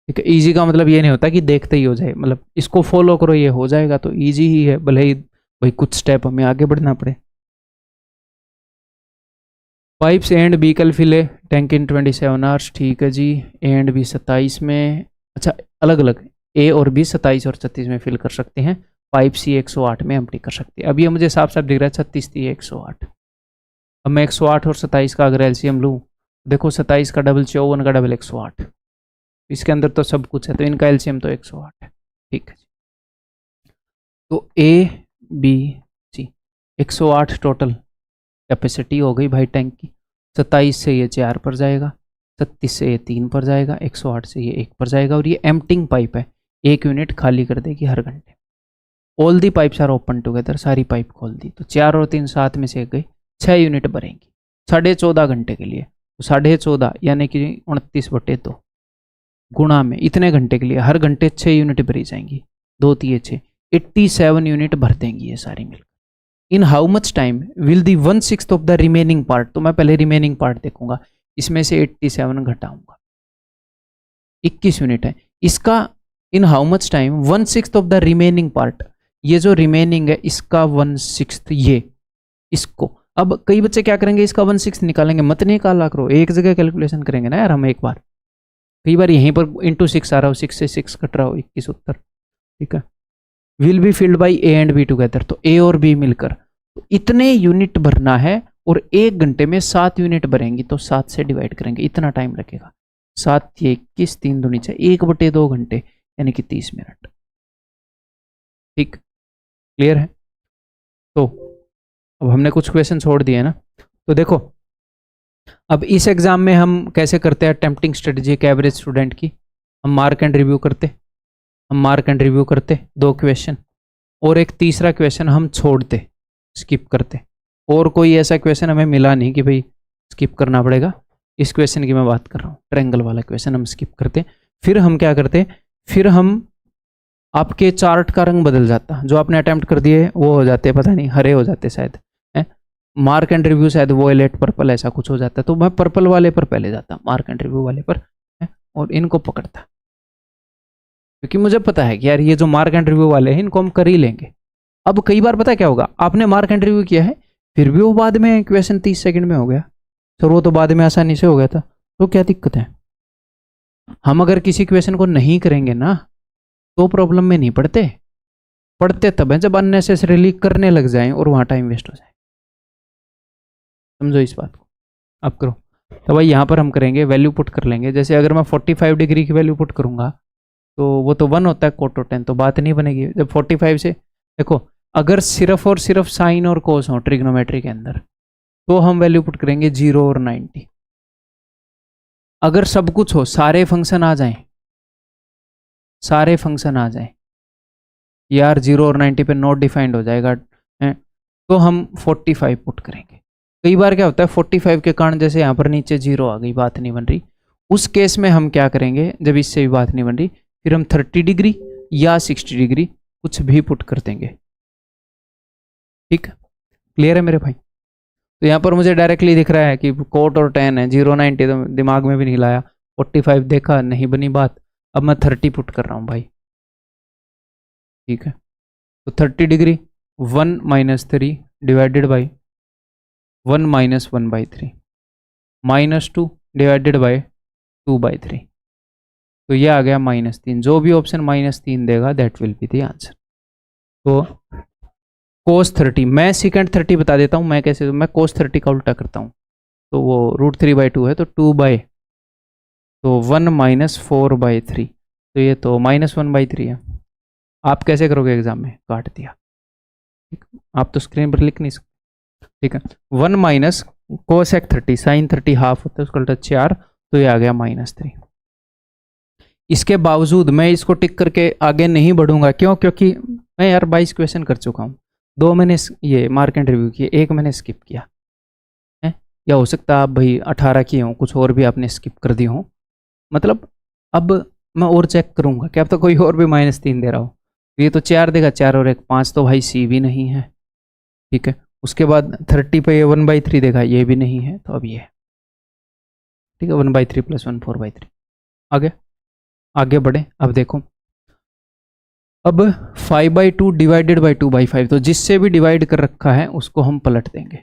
ठीक है। इजी का मतलब ये नहीं होता कि देखते ही हो जाए, मतलब इसको फॉलो करो ये हो जाएगा तो इजी ही है, भले ही भाई कुछ स्टेप हमें आगे बढ़ना पड़े। पाइप्स ए एंड बी कल फिले टैंक इन 27 आवर्स, ठीक है जी। ए एंड बी 27 में, अच्छा अलग अलग, ए और बी 27 और 36 में फिल कर सकते हैं। पाइप सी 108 में एम्प्टी कर सकते हैं। अब ये मुझे साफ साफ दिख रहा है 36 थी 108। अब मैं 108 और 27 का अगर एलसीएम लूँ, देखो 27 का डबल 54 का डबल 108, इसके अंदर तो सब कुछ है, तो इनका एलसीएम तो 108 है, ठीक है। तो A B C 108 total capacity हो गई भाई टैंक की। 27 से ये 4 पर जाएगा, 36 से ये 3 पर जाएगा, 108 से ये 1 पर जाएगा, और ये एम्प्टिंग पाइप है, 1 यूनिट खाली कर देगी हर घंटे। All the pipes are open together, सारी पाइप खोल दी, तो 4 और 3 7 में से गई, 6 यूनिट भरेंगी 14.5 घंटे के लिए। तो 14.5 यानी कि 29/2 गुणा में इतने घंटे के लिए हर घंटे 6 यूनिट भरी जाएंगी, 2 3 6 87 यूनिट भर देंगी ये सारी मिलकर। In how much time will the 1/6 of the remaining part, तो मैं पहले रिमेनिंग पार्ट देखूंगा, इसमें से 87 घटाऊंगा, 21 यूनिट है इसका। In how much time 1/6 of the remaining part, ये जो रिमेनिंग है इसका 1/6, ये इसको। अब कई बच्चे क्या करेंगे, इसका 1/6 निकालेंगे, मत निकाला करो, एक जगह कैलकुलेशन करेंगे ना यार हम एक बार। कई बार यहीं पर इंटू 6 आ रहा हो, 6 से 6 कट रहा हो, 21 उत्तर, ठीक है। Will be filled by A and be together, तो ए और बी मिलकर तो इतने यूनिट भरना है, और 1 घंटे में 7 यूनिट भरेंगी, तो 7 से डिवाइड करेंगे, इतना टाइम लगेगा। 7 ये 21, 3 दूनी 6, 1/2 घंटे यानी कि 30 मिनट, ठीक, क्लियर है। तो अब हमने कुछ क्वेश्चन छोड़ दिए ना, तो देखो अब इस एग्जाम में हम कैसे करते हैं अटेम्प्टिंग स्ट्रेटजी एक एवरेज स्टूडेंट की। हम मार्क एंड रिव्यू करते, 2 क्वेश्चन, और एक तीसरा क्वेश्चन हम छोड़ते, स्किप करते, और कोई ऐसा क्वेश्चन हमें मिला नहीं कि भाई स्किप करना पड़ेगा। इस क्वेश्चन की मैं बात कर रहा हूँ, ट्रायंगल वाला क्वेश्चन हम स्किप करते। फिर हम क्या करते, फिर हम आपके चार्ट का रंग बदल जाता, जो आपने अटेम्प्ट कर दिए वो हो जाते, पता नहीं हरे हो जाते शायद, मार्क एंड रिव्यू शायद वॉयलेट पर्पल ऐसा कुछ हो जाता है, तो मैं पर्पल वाले पर पहले जाता, मार्क एंड रिव्यू वाले पर, और इनको पकड़ता, क्योंकि मुझे पता है कि यार ये जो मार्क एंड रिव्यू वाले हैं इनको हम कर ही लेंगे। अब कई बार पता क्या होगा, आपने मार्क एंड रिव्यू किया है, फिर भी वो बाद में क्वेश्चन 30 सेकंड में हो गया, सर वो तो बाद में आसानी से हो गया था, तो क्या दिक्कत है। हम अगर किसी क्वेश्चन को नहीं करेंगे ना तो प्रॉब्लम में नहीं पड़ते, पढ़ते तब है जब अननेसेसरीली करने लग जाएं और वहाँ टाइम वेस्ट हो जाए। समझो इस बात को, अब करो। तो भाई यहाँ पर हम करेंगे वैल्यू पुट कर लेंगे, जैसे अगर मैं 45 डिग्री की वैल्यू पुट करूँगा तो वो तो 1 होता है कोट और टेन, तो बात नहीं बनेगी। जब 45 से देखो, अगर सिर्फ और सिर्फ साइन और कोस हो ट्रिग्नोमेट्री के अंदर तो हम वैल्यू पुट करेंगे 0 और 90। अगर सब कुछ हो, सारे फंक्शन आ जाएं, सारे फंक्शन आ जाएं, यार 0 और 90 पे नॉट डिफाइंड हो जाएगा, तो हम 45 पुट करेंगे। कई बार क्या होता है 45 के कारण जैसे यहाँ पर नीचे 0 आ गई, बात नहीं बन रही, उस केस में हम क्या करेंगे, जब इससे भी बात नहीं बन रही, फिर हम 30 डिग्री या 60 डिग्री कुछ भी पुट कर देंगे, ठीक, क्लियर है मेरे भाई। तो यहाँ पर मुझे डायरेक्टली दिख रहा है कि कोट और टेन है, 0 90 तो दिमाग में भी नहीं लाया, 45 देखा नहीं बनी बात, अब मैं 30 पुट कर रहा हूँ भाई, ठीक है। तो 30 degree 1 - 3 divided by 1 - 1/3 -2 divided by 2/3, तो ये आ गया -3। जो भी ऑप्शन -3 देगा that will be the answer. तो cos 30, मैं secant 30 बता देता हूँ मैं कैसे, मैं cos 30 का उल्टा करता हूँ। तो वो √3/2 है, तो 2 तो 1 - 4/3, तो ये तो -1/3 है। आप कैसे करोगे एग्जाम में? काट दिया। ठीक, आप तो स्क्रीन पर लिख नहीं सकते। ठीक है, 1 - cosec 30, sin 30 हाफ होता है, उसका उल्टा 4, तो ये आ गया -3। इसके बावजूद मैं इसको टिक करके आगे नहीं बढ़ूंगा। क्यों? क्योंकि मैं यार 22 क्वेश्चन कर चुका हूँ। 2 मैंने ये मार्क एंड रिव्यू किए, 1 मैंने स्किप किया है। या हो सकता है आप भाई 18 किए हों, कुछ और भी आपने स्किप कर दी हो। मतलब अब मैं और चेक करूंगा क्या तो कोई और भी -3 दे रहा हो। ये तो 4 देगा, 4 और 1 5, तो भाई सी भी नहीं है। ठीक है, उसके बाद 30 पे ये 1/3 देगा, ये भी नहीं है, तो अब ये ठीक है 1/3 + 1 4/3। आगे बढ़े। अब देखो, अब 5/2 डिवाइडेड बाई 2/5, तो जिससे भी डिवाइड कर रखा है उसको हम पलट देंगे।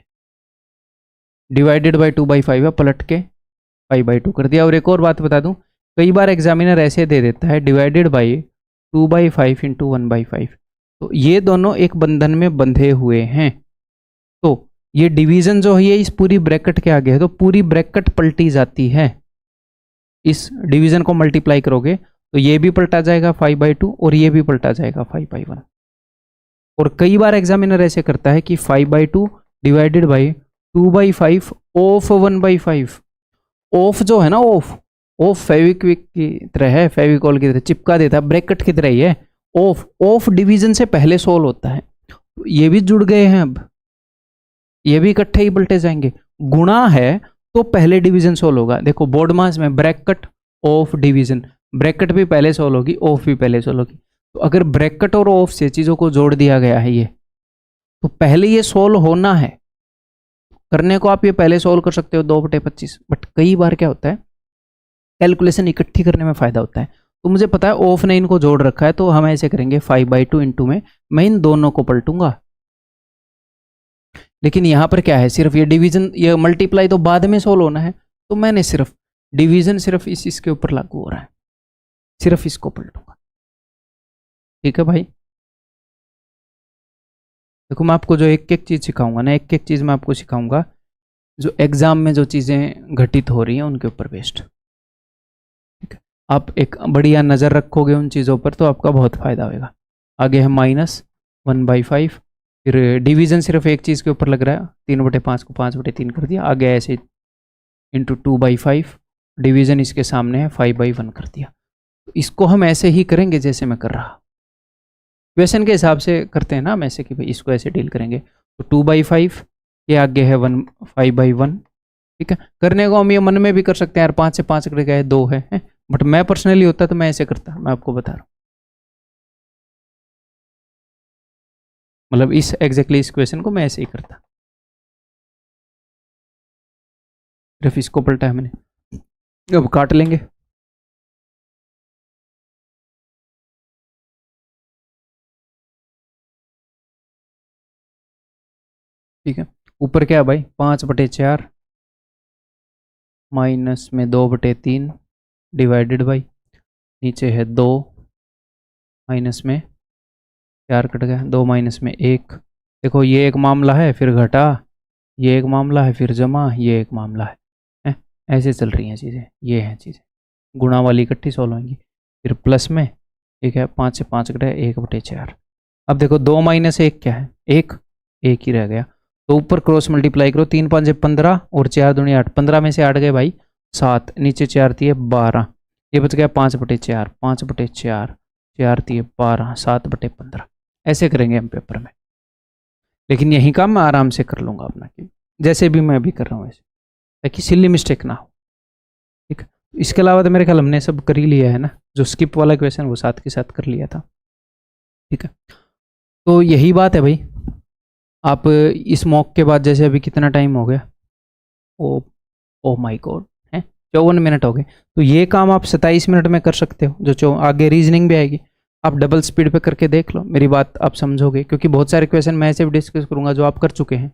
डिवाइडेड बाई 2/5 है, पलट के 5/2 कर दिया। और एक और बात बता दूं, कई बार एग्जामिनर ऐसे दे देता है डिवाइडेड बाई 2/5 इंटू 1/5, तो ये दोनों एक बंधन में बंधे हुए हैं। तो ये डिवीजन जो है ये इस पूरी ब्रैकेट के आगे है, तो पूरी ब्रैकेट पलटी जाती है। इस डिवीजन को मल्टीप्लाई करोगे तो ये भी पलटा जाएगा 5/2 और ये भी पलटा जाएगा 5/1। और कई बार एग्जामिनर ऐसे करता है कि 5/2 डिवाइडेड बाई 2/5 ऑफ 1/5। ऑफ जो है ना, ऑफ फेविक्विक की तरह है, फेविकॉल की तरह चिपका देता है, ब्रैकेट की तरह ही है। ऑफ डिवीजन से पहले सोल्व होता है। तो ये भी जुड़ गए हैं, अब ये भी इकट्ठे ही पलटे जाएंगे। गुणा है तो पहले डिवीजन सोल्व होगा। देखो बोर्ड मास में ब्रैकेट ऑफ डिवीजन, ब्रैकेट भी पहले सोल्व होगी, ऑफ भी पहले सोल्व होगी। तो अगर ब्रैकेट और ऑफ से चीजों को जोड़ दिया गया है ये, तो पहले ये सोल्व होना है। करने को आप ये पहले सोल्व कर सकते हो 2/25, बट कई बार क्या होता है कैलकुलेशन इकट्ठी करने में फायदा होता है। तो मुझे पता है ऑफ ने इनको जोड़ रखा है, तो हम ऐसे करेंगे 5/2 इंटू में मैं इन दोनों को पलटूंगा। लेकिन यहां पर क्या है, सिर्फ ये डिवीजन, ये मल्टीप्लाई तो बाद में सोल्व होना है, तो मैंने सिर्फ डिवीजन सिर्फ इसके ऊपर लागू हो रहा है, सिर्फ इसको पलटूंगा। ठीक है भाई, देखो मैं आपको जो एक एक चीज सिखाऊंगा ना, एक एक चीज मैं आपको सिखाऊंगा जो एग्जाम में जो चीजें घटित हो रही हैं उनके ऊपर बेस्ड। ठीक है, आप एक बढ़िया नजर रखोगे उन चीजों पर तो आपका बहुत फायदा होगा। आगे है -1/5, फिर डिवीजन सिर्फ एक चीज के ऊपर लग रहा है, 3/5 को 5/3 कर दिया। आगे ऐसे इंटू 2/5, डिवीजन इसके सामने है 5/1 कर दिया। तो इसको हम ऐसे ही करेंगे जैसे मैं कर रहा, क्वेश्चन के हिसाब से करते हैं ना हम ऐसे कि भाई इसको ऐसे डील करेंगे। तो 2/5 के आगे है 5/1। ठीक है, करने को हम ये मन में भी कर सकते हैं यार, 5 से 5 कट गए 2 है, बट मैं पर्सनली होता तो मैं ऐसे करता, मैं आपको बता रहा हूँ। मतलब इस एग्जैक्टली इस क्वेश्चन को मैं ऐसे ही करता, सिर्फ इसको पलटा है मैंने। अब काट लेंगे। ठीक है, ऊपर क्या है भाई 5/4 माइनस में 2/3 डिवाइडेड बाई, नीचे है 2 माइनस में 4 कट गया, 2 माइनस में 1। देखो ये एक मामला है, फिर घटा, ये एक मामला है, फिर जमा, ये एक मामला है, ऐसे चल रही हैं चीज़ें। ये हैं चीज़ें, गुणा वाली इकट्ठी सॉल्व होंगी। फिर प्लस में एक है 5 से 5 कटा 1/4। अब देखो 2 माइनस 1 क्या है, एक ही रह गया। तो ऊपर क्रॉस मल्टीप्लाई करो, 3 5 15 और 4 दूनी 8, 15 में से 8 गए भाई 7, नीचे 4 थी 12, ये बच गया 5/4, 5/4, 4 थी 12, 7/15। ऐसे करेंगे हम पेपर में, लेकिन यही काम मैं आराम से कर लूँगा अपना, जैसे भी मैं अभी कर रहा हूँ ऐसे, ताकि सिली मिस्टेक ना हो। ठीक है, इसके अलावा तो मेरे ख्याल हमने सब कर ही लिया है ना, जो स्किप वाला क्वेश्चन वो साथ के साथ कर लिया था। ठीक है, तो यही बात है भाई। आप इस मॉक के बाद जैसे अभी कितना टाइम हो गया, ओ माय गॉड है 54 मिनट हो गए, तो ये काम आप 27 मिनट में कर सकते हो। जो आगे रीजनिंग भी आएगी, आप डबल स्पीड पे करके देख लो, मेरी बात आप समझोगे, क्योंकि बहुत सारे क्वेश्चन मैं ऐसे भी डिस्कस करूंगा जो आप कर चुके हैं।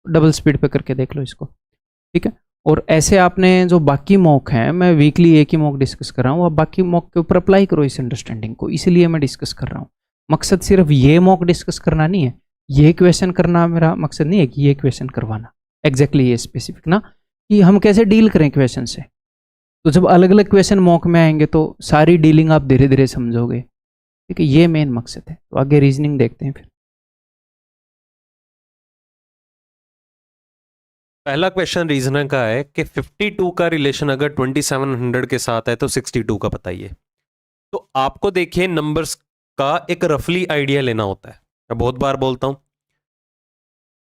डबल स्पीड पे करके देख लो इसको। ठीक है, और ऐसे आपने जो बाकी मॉक हैं, मैं वीकली एक ही मॉक डिस्कस कर रहा हूँ, आप बाकी मॉक के ऊपर अप्लाई करो इस अंडरस्टैंडिंग को, इसलिए मैं डिस्कस कर रहा हूँ। मकसद सिर्फ ये मॉक डिस्कस करना नहीं है, ये क्वेश्चन करना मेरा मकसद नहीं है कि ये क्वेश्चन करवाना एग्जैक्टली ये स्पेसिफिक ना, कि हम कैसे डील करें क्वेश्चन से। तो जब अलग अलग क्वेश्चन मॉक में आएंगे तो सारी डीलिंग आप धीरे धीरे समझोगे, ठीक है, ये मेन मकसद है। तो आगे रीजनिंग देखते हैं फिर। पहला क्वेश्चन रीजनर का है कि 52 का रिलेशन अगर 2700 के साथ है तो 62 का बताइए। तो आपको देखिए नंबर्स का एक रफली आइडिया लेना होता है। मैं बहुत बार बोलता हूं,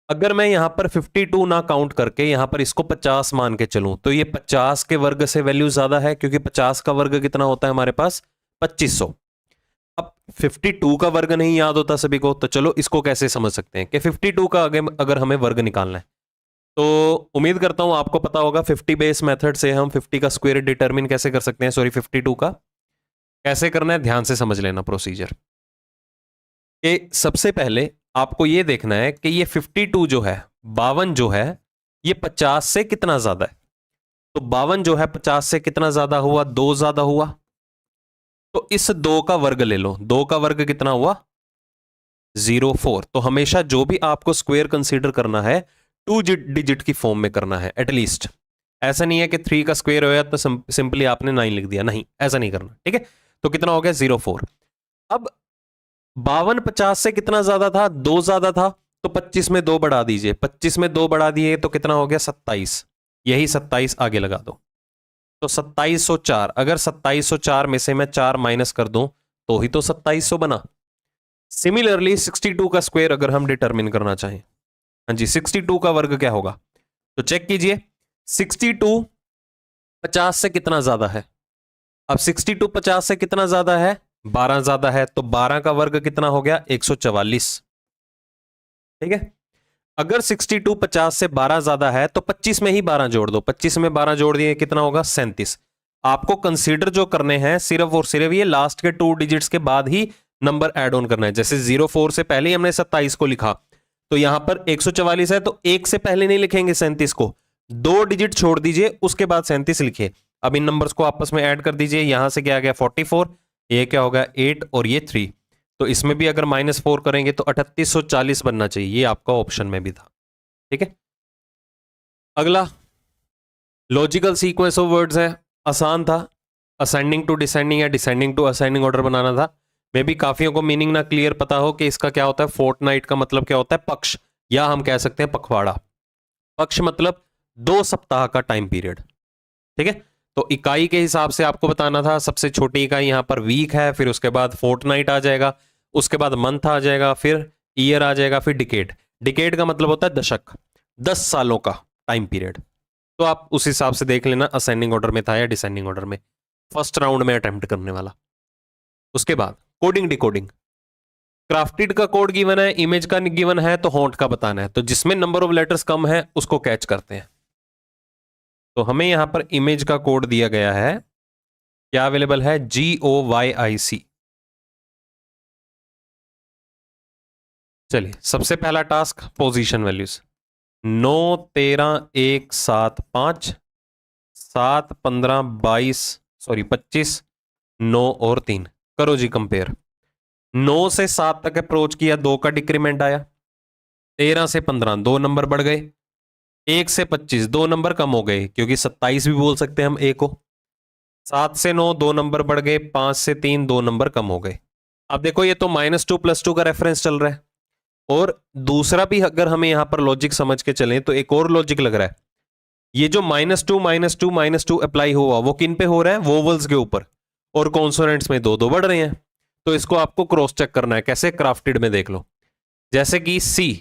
अगर मैं यहां पर 52 ना काउंट करके यहां पर इसको 50 मान के चलूं तो ये 50 के वर्ग से वैल्यू ज्यादा है, क्योंकि 50 का वर्ग कितना होता है हमारे पास 2500। अब 52 का वर्ग नहीं याद होता सभी को, तो चलो इसको कैसे समझ सकते हैं कि 52 का अगर हमें वर्ग निकालना है तो उम्मीद करता हूं आपको पता होगा 50 बेस मेथड से हम 50 का स्क्वायर डिटरमिन कैसे कर सकते हैं, सॉरी 52 का कैसे करना है, ध्यान से समझ लेना प्रोसीजर। कि सबसे पहले आपको यह देखना है कि ये 52 जो है 52 जो है ये 50 से कितना ज्यादा है। तो 52 जो है 50 से कितना ज्यादा हुआ, 2 ज्यादा हुआ। तो इस 2 का वर्ग ले लो, 2 का वर्ग कितना हुआ 04। तो हमेशा जो भी आपको स्क्वायर कंसीडर करना है 2 डिजिट की फॉर्म में करना है एटलीस्ट। ऐसा नहीं है कि 3 का स्क्वायर होया तो सिंपली आपने 9 लिख दिया, नहीं ऐसा नहीं करना, ठीक है। तो कितना हो गया 04। अब 52 50 से कितना ज्यादा था, 2 ज्यादा था, तो 25 में 2 बढ़ा दीजिए, 25 में 2 बढ़ा दिए तो कितना हो गया 27। यही 27 आगे लगा दो तो 2704। अगर 2704 में से मैं 4 माइनस कर दूं तो ही तो 2700 बना। सिमिलरली 62 का स्क्वायर अगर हम डिटरमिन करना चाहें, हाँ जी 62 का वर्ग क्या होगा, तो चेक कीजिए 62 50 से कितना ज्यादा है। अब 62 50 से कितना ज्यादा है, 12 ज्यादा है, तो 12 का वर्ग कितना हो गया 144, ठीक है। अगर 62 50 से 12 ज्यादा है तो 25 में ही 12 जोड़ दो, 25 में 12 जोड़ दिए कितना होगा 37। आपको कंसीडर जो करने हैं सिर्फ और सिर्फ ये लास्ट के 2 डिजिट्स के बाद ही नंबर ऐड ऑन करना है। जैसे 04 से पहले ही हमने 27 को लिखा तो यहां पर 144 है तो 1 से पहले नहीं लिखेंगे 37 को, 2 डिजिट छोड़ दीजिए उसके बाद 37 लिखिए। अब इन नंबर्स को आपस में ऐड कर दीजिए, यहां से क्या आ गया 44, ये क्या होगा 8 और ये 3, तो इसमें भी अगर -4 करेंगे तो 3840 बनना चाहिए, ये आपका ऑप्शन में भी था, ठीक है। अगला लॉजिकल सीक्वेंस ऑफ वर्ड्स है, आसान था, असेंडिंग टू डिसेंडिंग या डिसेंडिंग टू असेंडिंग ऑर्डर बनाना था। मे भी काफियों को मीनिंग ना क्लियर पता हो कि इसका क्या होता है। फोर्टनाइट का मतलब क्या होता है पक्ष, या हम कह सकते हैं पखवाड़ा। पक्ष मतलब 2 सप्ताह का टाइम पीरियड, ठीक है। तो इकाई के हिसाब से आपको बताना था, सबसे छोटी इकाई यहां पर वीक है, फिर उसके बाद फोर्टनाइट आ जाएगा, उसके बाद मंथ आ जाएगा, फिर ईयर आ जाएगा, फिर डिकेड। डिकेड का मतलब होता है दशक, 10 सालों का टाइम पीरियड। तो आप उस हिसाब से देख लेना असेंडिंग ऑर्डर में था या डिसेंडिंग ऑर्डर में, फर्स्ट राउंड में अटेम्प्ट करने वाला। उसके बाद कोडिंग डिकोडिंग, क्राफ्टेड का कोड गिवन है, इमेज का गिवन है, तो हॉन्ट का बताना है। तो जिसमें नंबर ऑफ लेटर्स कम है उसको कैच करते हैं। तो हमें यहां पर इमेज का कोड दिया गया है, क्या अवेलेबल है GOYIC। चलिए सबसे पहला टास्क पोजीशन वैल्यूज 9 13 1 7 5 7 15 22 सॉरी 25 9 और 3। करो जी कंपेयर। 9 से 7 तक अप्रोच किया, 2 का डिक्रीमेंट आया, 13 से 15 2 नंबर बढ़ गए, 1 से 25 2 नंबर कम हो गए, क्योंकि 27 भी बोल सकते हैं हम ए को। 7 से 9 2 नंबर बढ़ गए, 5 से 3 2 नंबर कम हो गए। अब देखो ये तो -2 +2 का रेफरेंस चल रहा है, और दूसरा भी अगर हमें यहां पर लॉजिक समझ के चलें तो एक और लॉजिक लग रहा है। ये जो -2 अप्लाई हुआ वो किन पे हो रहा है, वोवल्स के ऊपर, और कॉन्सोनेंट्स में 2 2 बढ़ रहे हैं। तो इसको आपको क्रॉस चेक करना है, कैसे, क्राफ्टेड में देख लो। जैसे कि सी,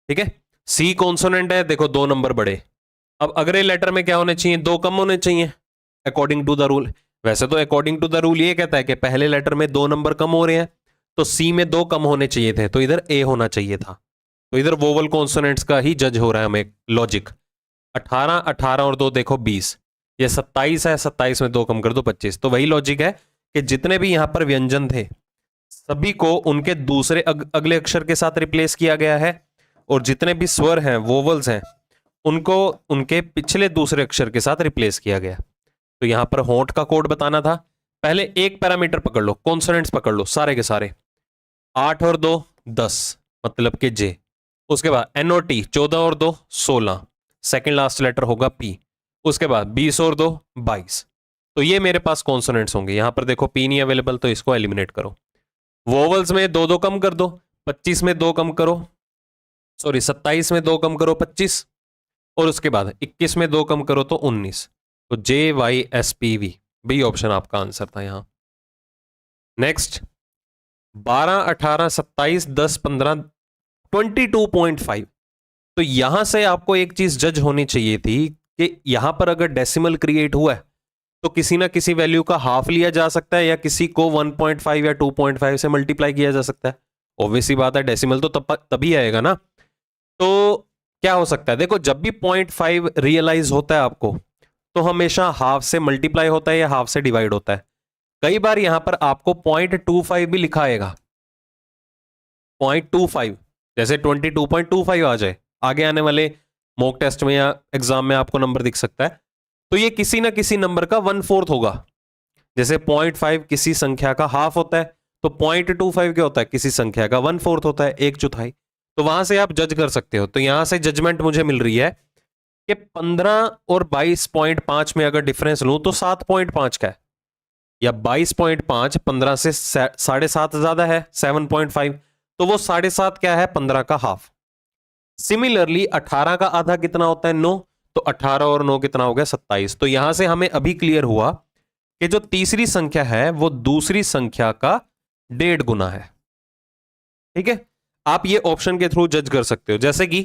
ठीक है, सी कॉन्सोनेंट है, देखो 2 नंबर बढ़े। अब अगले लेटर में क्या होने चाहिए, 2 कम होने चाहिए अकॉर्डिंग टू द रूल। वैसे तो अकॉर्डिंग टू द रूल ये कहता है कि पहले लेटर में 2 नंबर कम हो रहे हैं, तो सी में 2 कम होने चाहिए थे, तो इधर ए होना चाहिए था। तो इधर वोवल कॉन्सोनेंट्स का ही जज हो रहा है हमें लॉजिक। 18 18 और 2 देखो 20, ये 27 है, 27 में 2 कम कर दो 25। तो वही लॉजिक है कि जितने भी यहां पर व्यंजन थे सभी को उनके दूसरे अगले अक्षर के साथ रिप्लेस किया गया है, और जितने भी स्वर हैं वोवल्स हैं उनको उनके पिछले दूसरे अक्षर के साथ रिप्लेस किया गया। तो यहां पर होंठ का कोड बताना था। पहले एक पैरामीटर पकड़ लो, कॉन्सोनेंट्स पकड़ लो सारे के सारे। 8 और 2 10 मतलब कि जे। उसके बाद एनओटी 14 और 2 16, सेकंड लास्ट लेटर होगा पी। उसके बाद 20 और 2 22। तो ये मेरे पास कॉन्सोनेंट्स होंगे। यहां पर देखो पी नहीं अवेलेबल, तो इसको एलिमिनेट करो। वोवल्स में 2 2 कम कर दो, 25 में 2 कम करो, सॉरी 27 में 2 कम करो 25, और उसके बाद 21 में 2 कम करो तो 19। तो JYSPV बी ऑप्शन आपका आंसर था यहां। नेक्स्ट 12 18 27 10 15 22.5। तो यहां से आपको एक चीज जज होनी चाहिए थी कि यहां पर अगर डेसिमल क्रिएट हुआ है तो किसी ना किसी वैल्यू का हाफ लिया जा सकता है या किसी को 1.5 या 2.5 से मल्टीप्लाई किया जा सकता है। ऑब्वियसली बात है, डेसिमल तो तभी आएगा ना। तो क्या हो सकता है, देखो जब भी 0.5 रियलाइज होता है आपको तो हमेशा हाफ से मल्टीप्लाई होता है या हाफ से डिवाइड होता है। कई बार यहां पर आपको 0.25 भी लिखा आएगा, 0.25, जैसे 22.25 आ जाए आगे आने वाले मॉक टेस्ट में या एग्जाम में आपको नंबर दिख सकता है। तो ये किसी ना किसी नंबर का 1/4 होगा। जैसे 0.5 किसी संख्या का हाफ होता है, तो 0.25 क्या होता है, किसी संख्या का 1/4 होता है, 1/4। तो वहां से आप जज कर सकते हो। तो यहां से जजमेंट मुझे मिल रही है कि 15 और 22.5 में अगर डिफरेंस लूं तो 7.5 का है, या 22.5 15 से 7.5 ज्यादा है 7.5, तो वो 7.5 क्या है, 15 का हाफ। सिमिलरली 18 का आधा कितना होता है, 9, तो 18 और 9 कितना हो गया, 27। तो यहां से हमें अभी क्लियर हुआ कि जो तीसरी संख्या है वो दूसरी संख्या का 1.5 गुना है। ठीक है, आप ये ऑप्शन के थ्रू जज कर सकते हो। जैसे कि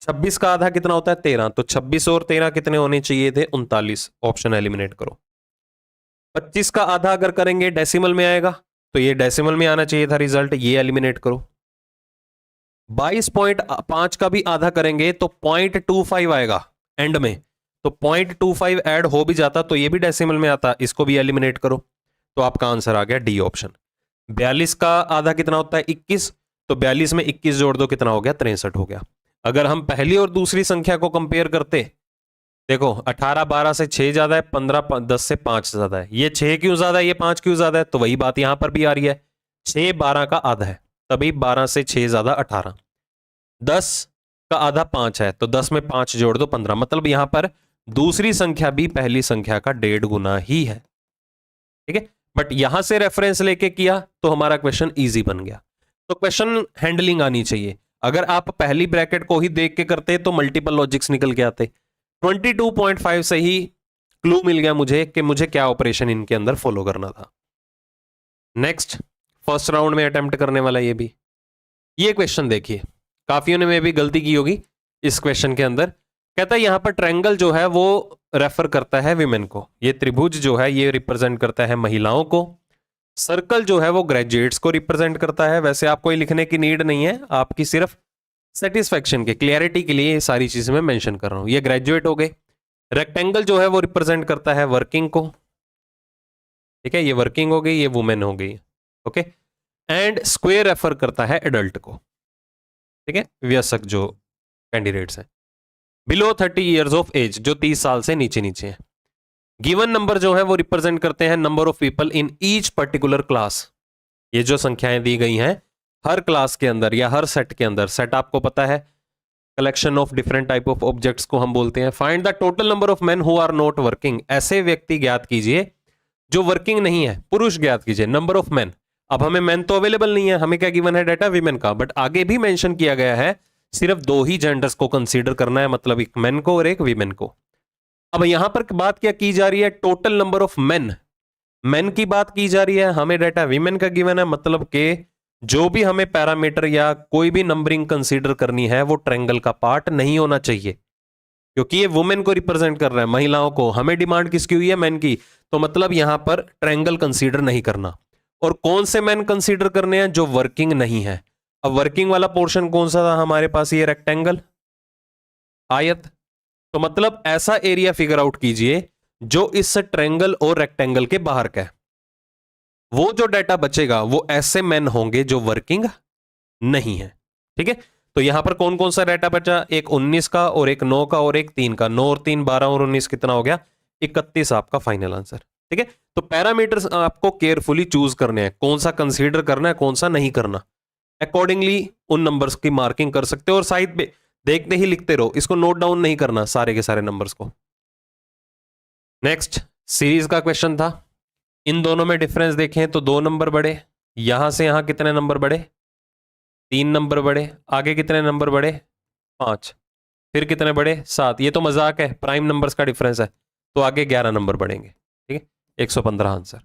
26 का आधा कितना होता है, 13, तो 26 और 13 कितने होने चाहिए थे, 39। ऑप्शन एलिमिनेट करो। 25 का आधा अगर करेंगे डेसिमल में आएगा, तो ये डेसिमल में आना चाहिए था रिजल्ट, ये एलिमिनेट करो। 22.5 का भी आधा करेंगे तो 0.25 आएगा एंड में, तो 0.25 ऐड हो भी जाता तो ये भी डेसिमल में आता, इसको भी एलिमिनेट करो। तो आपका आंसर आ गया डी ऑप्शन। 42 का आधा कितना होता है, 21, तो 42 में 21 जोड़ दो कितना हो गया, 63 हो गया। अगर हम पहली और दूसरी संख्या को कंपेयर करते, देखो 18 12 से 6 ज्यादा है, 15 10 से 5 ज्यादा है, ये 6 क्यों ज्यादा है, ये 5 क्यों ज्यादा है, तो वही बात यहां पर भी आ रही है। 6 12 का आधा है, तभी 12 से 6 ज्यादा 18। 10 का आधा 5 है, तो 10 में 5 जोड़ दो 15, मतलब यहां पर दूसरी संख्या भी पहली संख्या का 1.5 गुना ही है। ठीक है, बट यहां से रेफरेंस लेके किया तो हमारा क्वेश्चन इजी बन गया। तो क्वेश्चन हैंडलिंग आनी चाहिए। अगर आप पहली ब्रैकेट को ही देख के करते तो मल्टीपल लॉजिक्स निकल के आते। 22.5 से ही क्लू मिल गया मुझे कि मुझे क्या ऑपरेशन इनके अंदर फॉलो करना था। नेक्स्ट, फर्स्ट राउंड में अटेम्प्ट करने वाला ये क्वेश्चन देखिए, काफियों ने में भी गलती की होगी इस क्वेश्चन के अंदर। कहता है यहां पर ट्रायंगल जो है वो रेफर करता है विमेन को, ये त्रिभुज जो है ये रिप्रेजेंट करता है महिलाओं को, सर्कल जो है वो ग्रेजुएट्स को रिप्रेजेंट करता है। वैसे आपको ये लिखने की नीड नहीं है, आपकी सिर्फ सेटिस्फेक्शन के, क्लियरिटी के लिए ये सारी चीजें मैं मेंशन कर रहा हूं। ये ग्रेजुएट हो गए। रेक्टेंगल जो है वो रिप्रेजेंट करता है वर्किंग को, ठीक है, ये वर्किंग हो गई, ये वुमेन हो गई। ओके, एंड स्क्वायर रेफर करता है एडल्ट को, ठीक है, वयस्क जो कैंडिडेट्स हैं बिलो 30 ईयर्स ऑफ एज, जो 30 साल से नीचे नीचे हैं। गिवन नंबर जो है वो रिप्रेजेंट करते हैं number of people in each particular class. ये जो संख्याएं दी गई हैं हर क्लास के अंदर या हर सेट के अंदर, सेट आपको पता है collection of different type of objects को हम बोलते हैं। Find the total number of men who are not working, ऐसे व्यक्ति ज्ञात कीजिए जो वर्किंग नहीं है, पुरुष ज्ञात कीजिए, नंबर ऑफ मेन। अब हमें मेन तो अवेलेबल नहीं है, हमें क्या गिवन है डाटा, विमेन का, बट आगे भी मेंशन किया गया है सिर्फ 2 ही जेंडर्स को कंसीडर करना है, मतलब एक मेन को और एक वीमेन को। अब यहां पर बात क्या की जा रही है, total number of main, main की बात की जा रही है, हमें डाटा वीमेन का गिवन है, मतलब कि जो भी हमें पैरामीटर या कोई भी नंबरिंग कंसीडर करनी है वो ट्रायंगल का पार्ट नहीं होना चाहिए, क्योंकि ये वुमेन को रिप्रेजेंट कर रहा है, महिलाओं को। हमें डिमांड किसकी हुई है, मेन की, तो मतलब यहां पर ट्रायंगल कंसीडर नहीं करना। और कौन से मेन कंसीडर करने हैं, जो वर्किंग नहीं है। अब वर्किंग वाला पोर्शन कौन सा था हमारे पास, ये रेक्टेंगल, आयत, तो मतलब ऐसा एरिया फिगर आउट कीजिए जो इस ट्रायंगल और रेक्टेंगल के बाहर का है। वो जो डाटा बचेगा वो ऐसे मेन होंगे जो वर्किंग नहीं है, ठीक है। तो यहां पर कौन कौन सा डाटा बचा, एक 19 का और एक 9 का और एक 3 का, 9 और 3 12 और 19 कितना हो गया, 31 आपका फाइनल आंसर। ठीक है, तो पैरामीटर्स आपको केयरफुली चूज करने हैं, कौन सा कंसीडर करना है कौन सा नहीं करना, अकॉर्डिंगली उन नंबर्स की मार्किंग कर सकते हो और साइड पे देखते ही लिखते रहो, इसको नोट डाउन नहीं करना सारे के सारे नंबर्स को। नेक्स्ट सीरीज का क्वेश्चन था, इन दोनों में डिफरेंस देखें तो 2 नंबर बढ़े, यहां से यहां कितने नंबर बढ़े, 3 नंबर बढ़े, आगे कितने नंबर बढ़े, 5, फिर कितने बढ़े, 7। ये तो मजाक है, प्राइम नंबर्स का डिफरेंस है, तो आगे 11 नंबर बढ़ेंगे। ठीक है, 115 आंसर।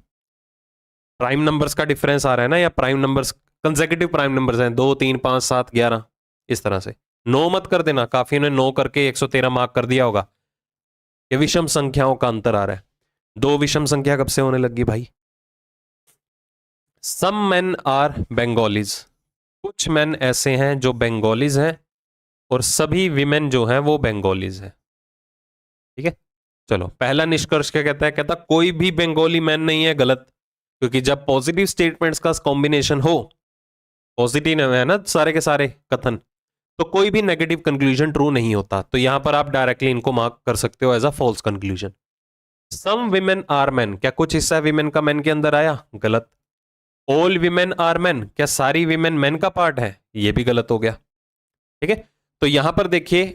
प्राइम नंबर्स का डिफरेंस आ रहा है ना, या prime numbers consecutive prime numbers हैं, 2 3 5 7 11 इस तरह से। 9 मत कर देना, काफी ने 9 करके 113 मार्क कर दिया होगा। ये विषम संख्याओं का अंतर आ रहा है, 2 विषम संख्या कब से होने लगी भाई। सम मेन आर बंगालीज, कुछ मैन ऐसे हैं जो बंगालीज हैं और सभी विमेन जो हैं वो बंगालीज हैं। ठीक है, चलो पहला निष्कर्ष क्या कहता है, कहता कोई भी बंगाली मैन नहीं है, गलत, क्योंकि जब पॉजिटिव स्टेटमेंट्स का कॉम्बिनेशन हो, पॉजिटिव है ना सारे के सारे कथन, तो कोई भी नेगेटिव कंक्लूजन ट्रू नहीं होता। तो यहां पर आप डायरेक्टली इनको मार्क कर सकते हो as a false conclusion. Some women are men, क्या कुछ हिस्सा विमेन का मैन के अंदर आया, गलत। ऑल विमेन आर मैन, क्या सारी विमेन मैन का पार्ट है, ये भी गलत हो गया। ठीक है, तो यहां पर देखिए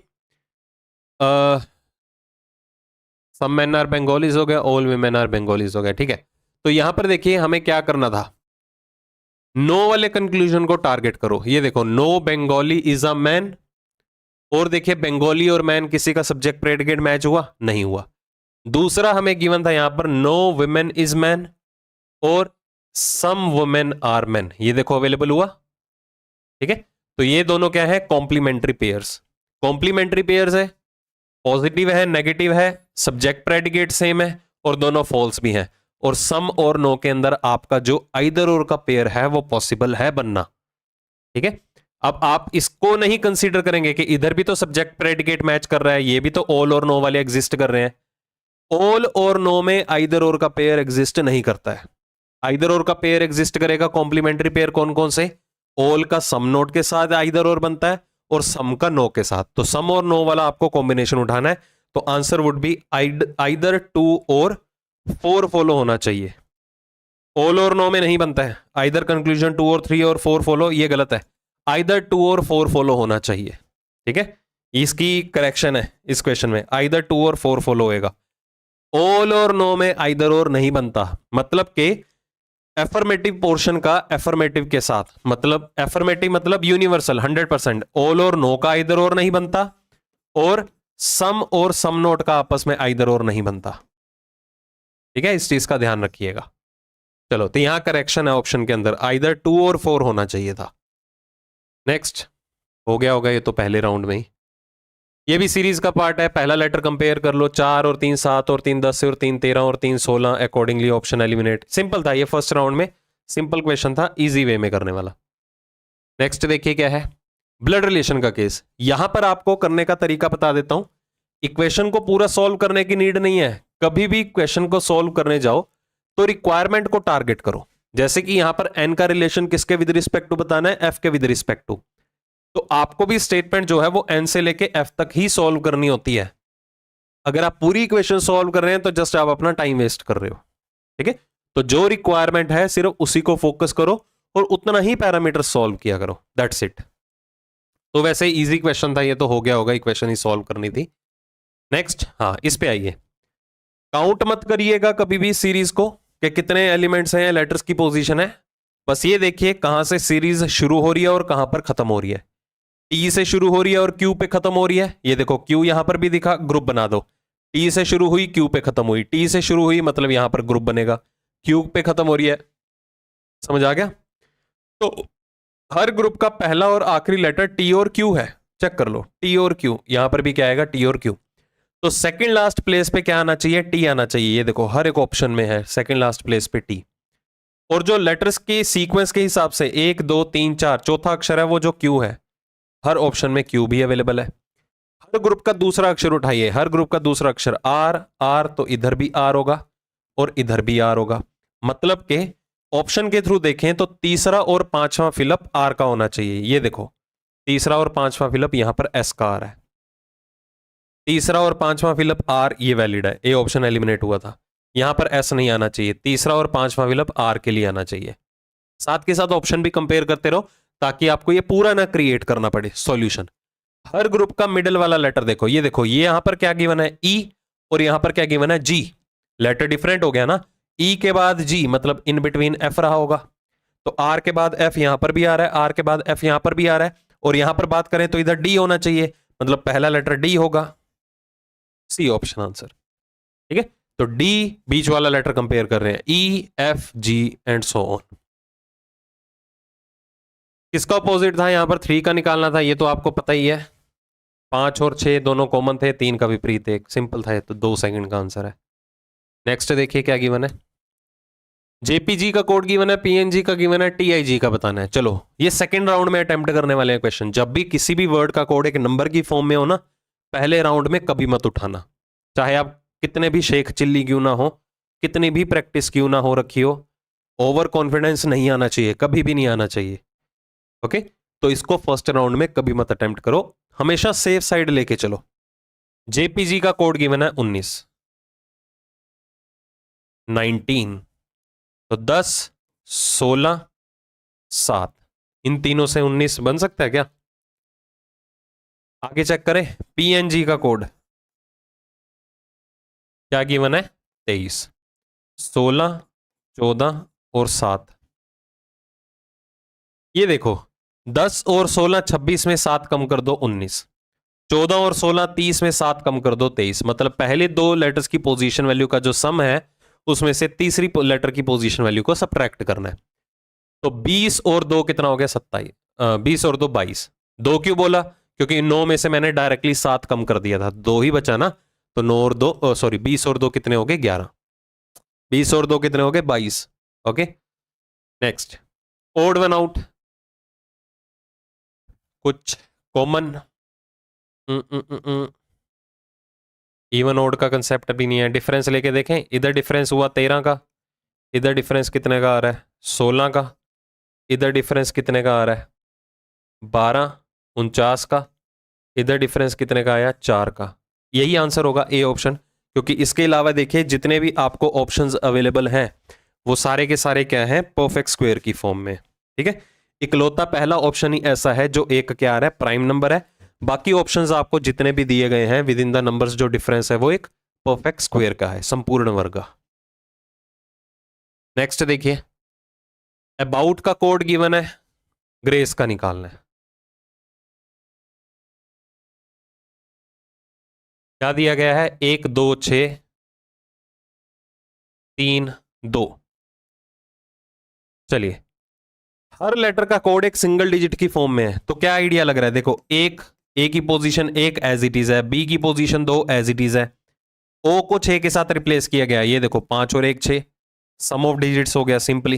सम मैन आर बंगालीज हो गया, ऑल विमेन आर बंगालीज हो गया। ठीक है, तो यहां पर देखिए हमें क्या करना था, नो वाले कंक्लूजन को टारगेट करो। ये देखो, no Bengali is a man, और देखिए बंगाली और मैन किसी का सब्जेक्ट प्रेडिकेट मैच हुआ, नहीं हुआ। दूसरा हमें गिवन था यहां पर नो वुमेन इज मैन और सम वुमेन आर मैन, ये देखो अवेलेबल हुआ। ठीक है, तो ये दोनों क्या है, कॉम्प्लीमेंट्री पेयर्स। कॉम्प्लीमेंट्री पेयर्स है, पॉजिटिव है नेगेटिव है, सब्जेक्ट प्रेडिकेट सेम है और दोनों फॉल्स भी हैं, और सम और नो के अंदर आपका जो आइदर और का पेयर है वो पॉसिबल है बनना। ठीक है, अब आप इसको नहीं कंसीडर करेंगे कि इधर भी तो सब्जेक्ट प्रेडिकेट मैच कर रहा है, ये भी तो ऑल और नो वाले एग्जिस्ट कर रहे हैं। ऑल और नो में आइदर और का पेयर एग्जिस्ट नहीं करता है। आइदर और का पेयर एग्जिस्ट करेगा कॉम्प्लीमेंट्री पेयर कौन कौन से, ऑल का सम नोट के साथ आइदर और बनता है और सम का नो के साथ। तो सम और नो वाला आपको कॉम्बिनेशन उठाना है, तो आंसर वुड बी आइदर 2 और 4 फॉलो होना चाहिए। ऑल और नो में नहीं बनता है, आइदर कंक्लूजन 2 और 3 और 4 फॉलो, ये गलत है, आइदर 2 और 4 फॉलो होना चाहिए। ठीक है, इसकी करेक्शन है इस क्वेश्चन में, आइदर 2 और 4 फॉलो होएगा। ऑल और नो में आइदर और नहीं बनता, मतलब कि एफर्मेटिव पोर्शन का एफर्मेटिव के साथ, मतलब एफर्मेटिव मतलब यूनिवर्सल 100%, ऑल और नो का आइदर और नहीं बनता और सम नोट का आपस में आइदर और नहीं बनता। ठीक है, इस चीज का ध्यान रखिएगा। चलो, तो यहां करेक्शन है ऑप्शन के अंदर, आइदर 2 और 4 होना चाहिए था। नेक्स्ट हो गया होगा ये तो पहले राउंड में ही, ये भी सीरीज का पार्ट है। पहला लेटर कंपेयर कर लो, 4 और 3 7 और 3 10 और 3 13 और 3 16, अकॉर्डिंगली ऑप्शन एलिमिनेट। सिंपल था ये, फर्स्ट राउंड में सिंपल क्वेश्चन था, इजी वे में करने वाला। नेक्स्ट देखिए क्या है, ब्लड रिलेशन का केस। यहां पर आपको करने का तरीका बता देता हूं, इक्वेशन को पूरा सॉल्व करने की नीड नहीं है। कभी भी क्वेश्चन को सॉल्व करने जाओ तो रिक्वायरमेंट को टारगेट करो। जैसे कि यहां पर एन का रिलेशन किसके विद रिस्पेक्ट टू बताना है, एफ के विद रिस्पेक्ट टू, तो आपको भी स्टेटमेंट जो है वो एन से लेके एफ तक ही सॉल्व करनी होती है। अगर आप पूरी इक्वेशन सॉल्व कर रहे हैं तो जस्ट आप अपना टाइम वेस्ट कर रहे हो। ठीक है, तो जो रिक्वायरमेंट है सिर्फ उसी को फोकस करो और उतना ही पैरामीटर सॉल्व किया करो, दैट्स इट। तो वैसे इजी क्वेश्चन था ये, तो हो गया होगा, इक्वेशन ही सॉल्व करनी थी। नेक्स्ट, हाँ इस पे आइए। काउंट मत करिएगा कभी भी सीरीज को कि कितने एलिमेंट्स हैं, लेटर्स की पोजीशन है, बस ये देखिए कहां से सीरीज शुरू हो रही है और कहां पर खत्म हो रही है। टी से शुरू हो रही है और क्यू पे खत्म हो रही है, ये देखो क्यू यहां पर भी दिखा, ग्रुप बना दो। टी से शुरू हुई क्यू पे खत्म हुई, टी से शुरू हुई मतलब यहां पर ग्रुप बनेगा, क्यू पे खत्म हो रही है। समझ आ गया? तो हर ग्रुप का पहला और आखिरी लेटर टी और क्यू है, चेक कर लो, टी और क्यू। यहां पर भी क्या आएगा, टी और क्यू। तो सेकंड लास्ट प्लेस पे क्या आना चाहिए, टी आना चाहिए। ये देखो हर एक ऑप्शन में है सेकंड लास्ट प्लेस पे टी। और जो लेटर्स की सीक्वेंस के हिसाब से 1 2 3 4, चौथा अक्षर है वो जो क्यू है, हर ऑप्शन में क्यू भी अवेलेबल है। हर ग्रुप का दूसरा अक्षर उठाइए, हर ग्रुप का दूसरा अक्षर आर, आर तो इधर भी आर होगा और इधर भी आर होगा। मतलब के ऑप्शन के थ्रू देखें तो तीसरा और पांचवा फिलअप आर का होना चाहिए। ये देखो तीसरा और पांचवा फिलअप यहां पर एस का आ रहा है, तीसरा और पांचवा फिलअप आर, ये वैलिड है, ए ऑप्शन एलिमिनेट हुआ था, यहां पर एस नहीं आना चाहिए, तीसरा और पांचवा फिलअप आर के लिए आना चाहिए। साथ के साथ ऑप्शन भी कंपेयर करते रहो ताकि आपको ये पूरा ना क्रिएट करना पड़े सॉल्यूशन। हर ग्रुप का मिडिल वाला लेटर देखो, ये देखो ये यहां पर क्या गिवन है ई, और यहां पर क्या गिवन है जी, लेटर डिफरेंट हो गया ना, ई के बाद जी मतलब इन बिटवीन एफ रहा होगा, तो आर के बाद एफ यहां पर भी आ रहा है, आर के बाद एफ यहां पर भी आ रहा है, और यहां पर बात करें तो इधर डी होना चाहिए, मतलब पहला लेटर डी होगा, सी ऑप्शन आंसर। ठीक है, तो डी बीच वाला लेटर कंपेयर कर रहे हैं, E F G and so on. किसका अपोजिट था, यहां पर 3 का निकालना था, ये तो आपको पता ही है, 5 और 6 दोनों कॉमन थे, 3 का विपरीत एक, सिंपल था, तो 2 सेकंड का आंसर है। नेक्स्ट देखिए क्या गिवन है, जेपीजी का कोड गिवन है, पीएनजी का गिवन है, टीआईजी का बताना है। चलो ये सेकंड राउंड में अटेम्प्ट करने वाले हैं क्वेश्चन। जब भी किसी भी वर्ड का कोड एक नंबर की फॉर्म में हो ना, पहले राउंड में कभी मत उठाना, चाहे आप कितने भी शेख चिल्ली क्यों ना हो, कितनी भी प्रैक्टिस क्यों ना हो रखी हो, ओवर कॉन्फिडेंस नहीं आना चाहिए, कभी भी नहीं आना चाहिए। ओके, तो इसको फर्स्ट राउंड में कभी मत अटेम्प्ट करो, हमेशा सेफ साइड लेके चलो। जेपीजी का कोड गिवन है 19, 19, तो 10, 16, 7, इन तीनों से 19 बन सकता है क्या? आगे चेक करें, पीएनजी का कोड क्या गिवन है, 23, 16, 14 और 7। ये देखो 10 और 16 26 में 7 कम कर दो 19, 14 और 16 30 में 7 कम कर दो 23, मतलब पहले दो लेटर्स की पोजीशन वैल्यू का जो सम है उसमें से तीसरी लेटर की पोजीशन वैल्यू को सब्ट्रैक्ट करना है। तो 20 और 2 कितना हो गया, 27, 20 और 2 22। 2 क्यों बोला, क्योंकि 9 में से मैंने डायरेक्टली 7 कम कर दिया था, 2 ही बचा ना, तो 9 और 2 सॉरी 20 और 2 कितने हो गए, 11, 20 और 2 कितने हो गए, 22। Okay, next odd one out, कुछ कॉमन, इवन ओड का कंसेप्ट भी नहीं है। डिफरेंस लेके देखें, इधर डिफरेंस हुआ 13 का, इधर डिफरेंस कितने का आ रहा है, 16 का, इधर डिफरेंस कितने का आ रहा है, 12, 49 का, इधर डिफरेंस कितने का आया, 4 का। यही आंसर होगा ए ऑप्शन, क्योंकि इसके अलावा देखिए जितने भी आपको ऑप्शंस अवेलेबल हैं वो सारे के सारे क्या हैं, परफेक्ट स्क्वायर की फॉर्म में। ठीक है, इकलौता पहला ऑप्शन ही ऐसा है जो एक क्या आ रहा है, प्राइम नंबर है। बाकी ऑप्शंस आपको जितने भी दिए गए हैं विद इन द नंबर्स जो डिफरेंस है वो एक परफेक्ट स्क्वायर का है, संपूर्ण वर्ग का। नेक्स्ट देखिए, अबाउट का कोड गिवन है, ग्रेस का निकालना है। क्या दिया गया है, 1 2 6 3 2। चलिए, हर लेटर का कोड एक सिंगल डिजिट की फॉर्म में है, तो क्या आइडिया लग रहा है, देखो एक ए की पोजीशन 1 एज इट इज है, बी की पोजीशन 2 एज इट इज है, ओ को 6 के साथ रिप्लेस किया गया, ये देखो 5 और 1 6, सम ऑफ डिजिट्स हो गया सिंपली।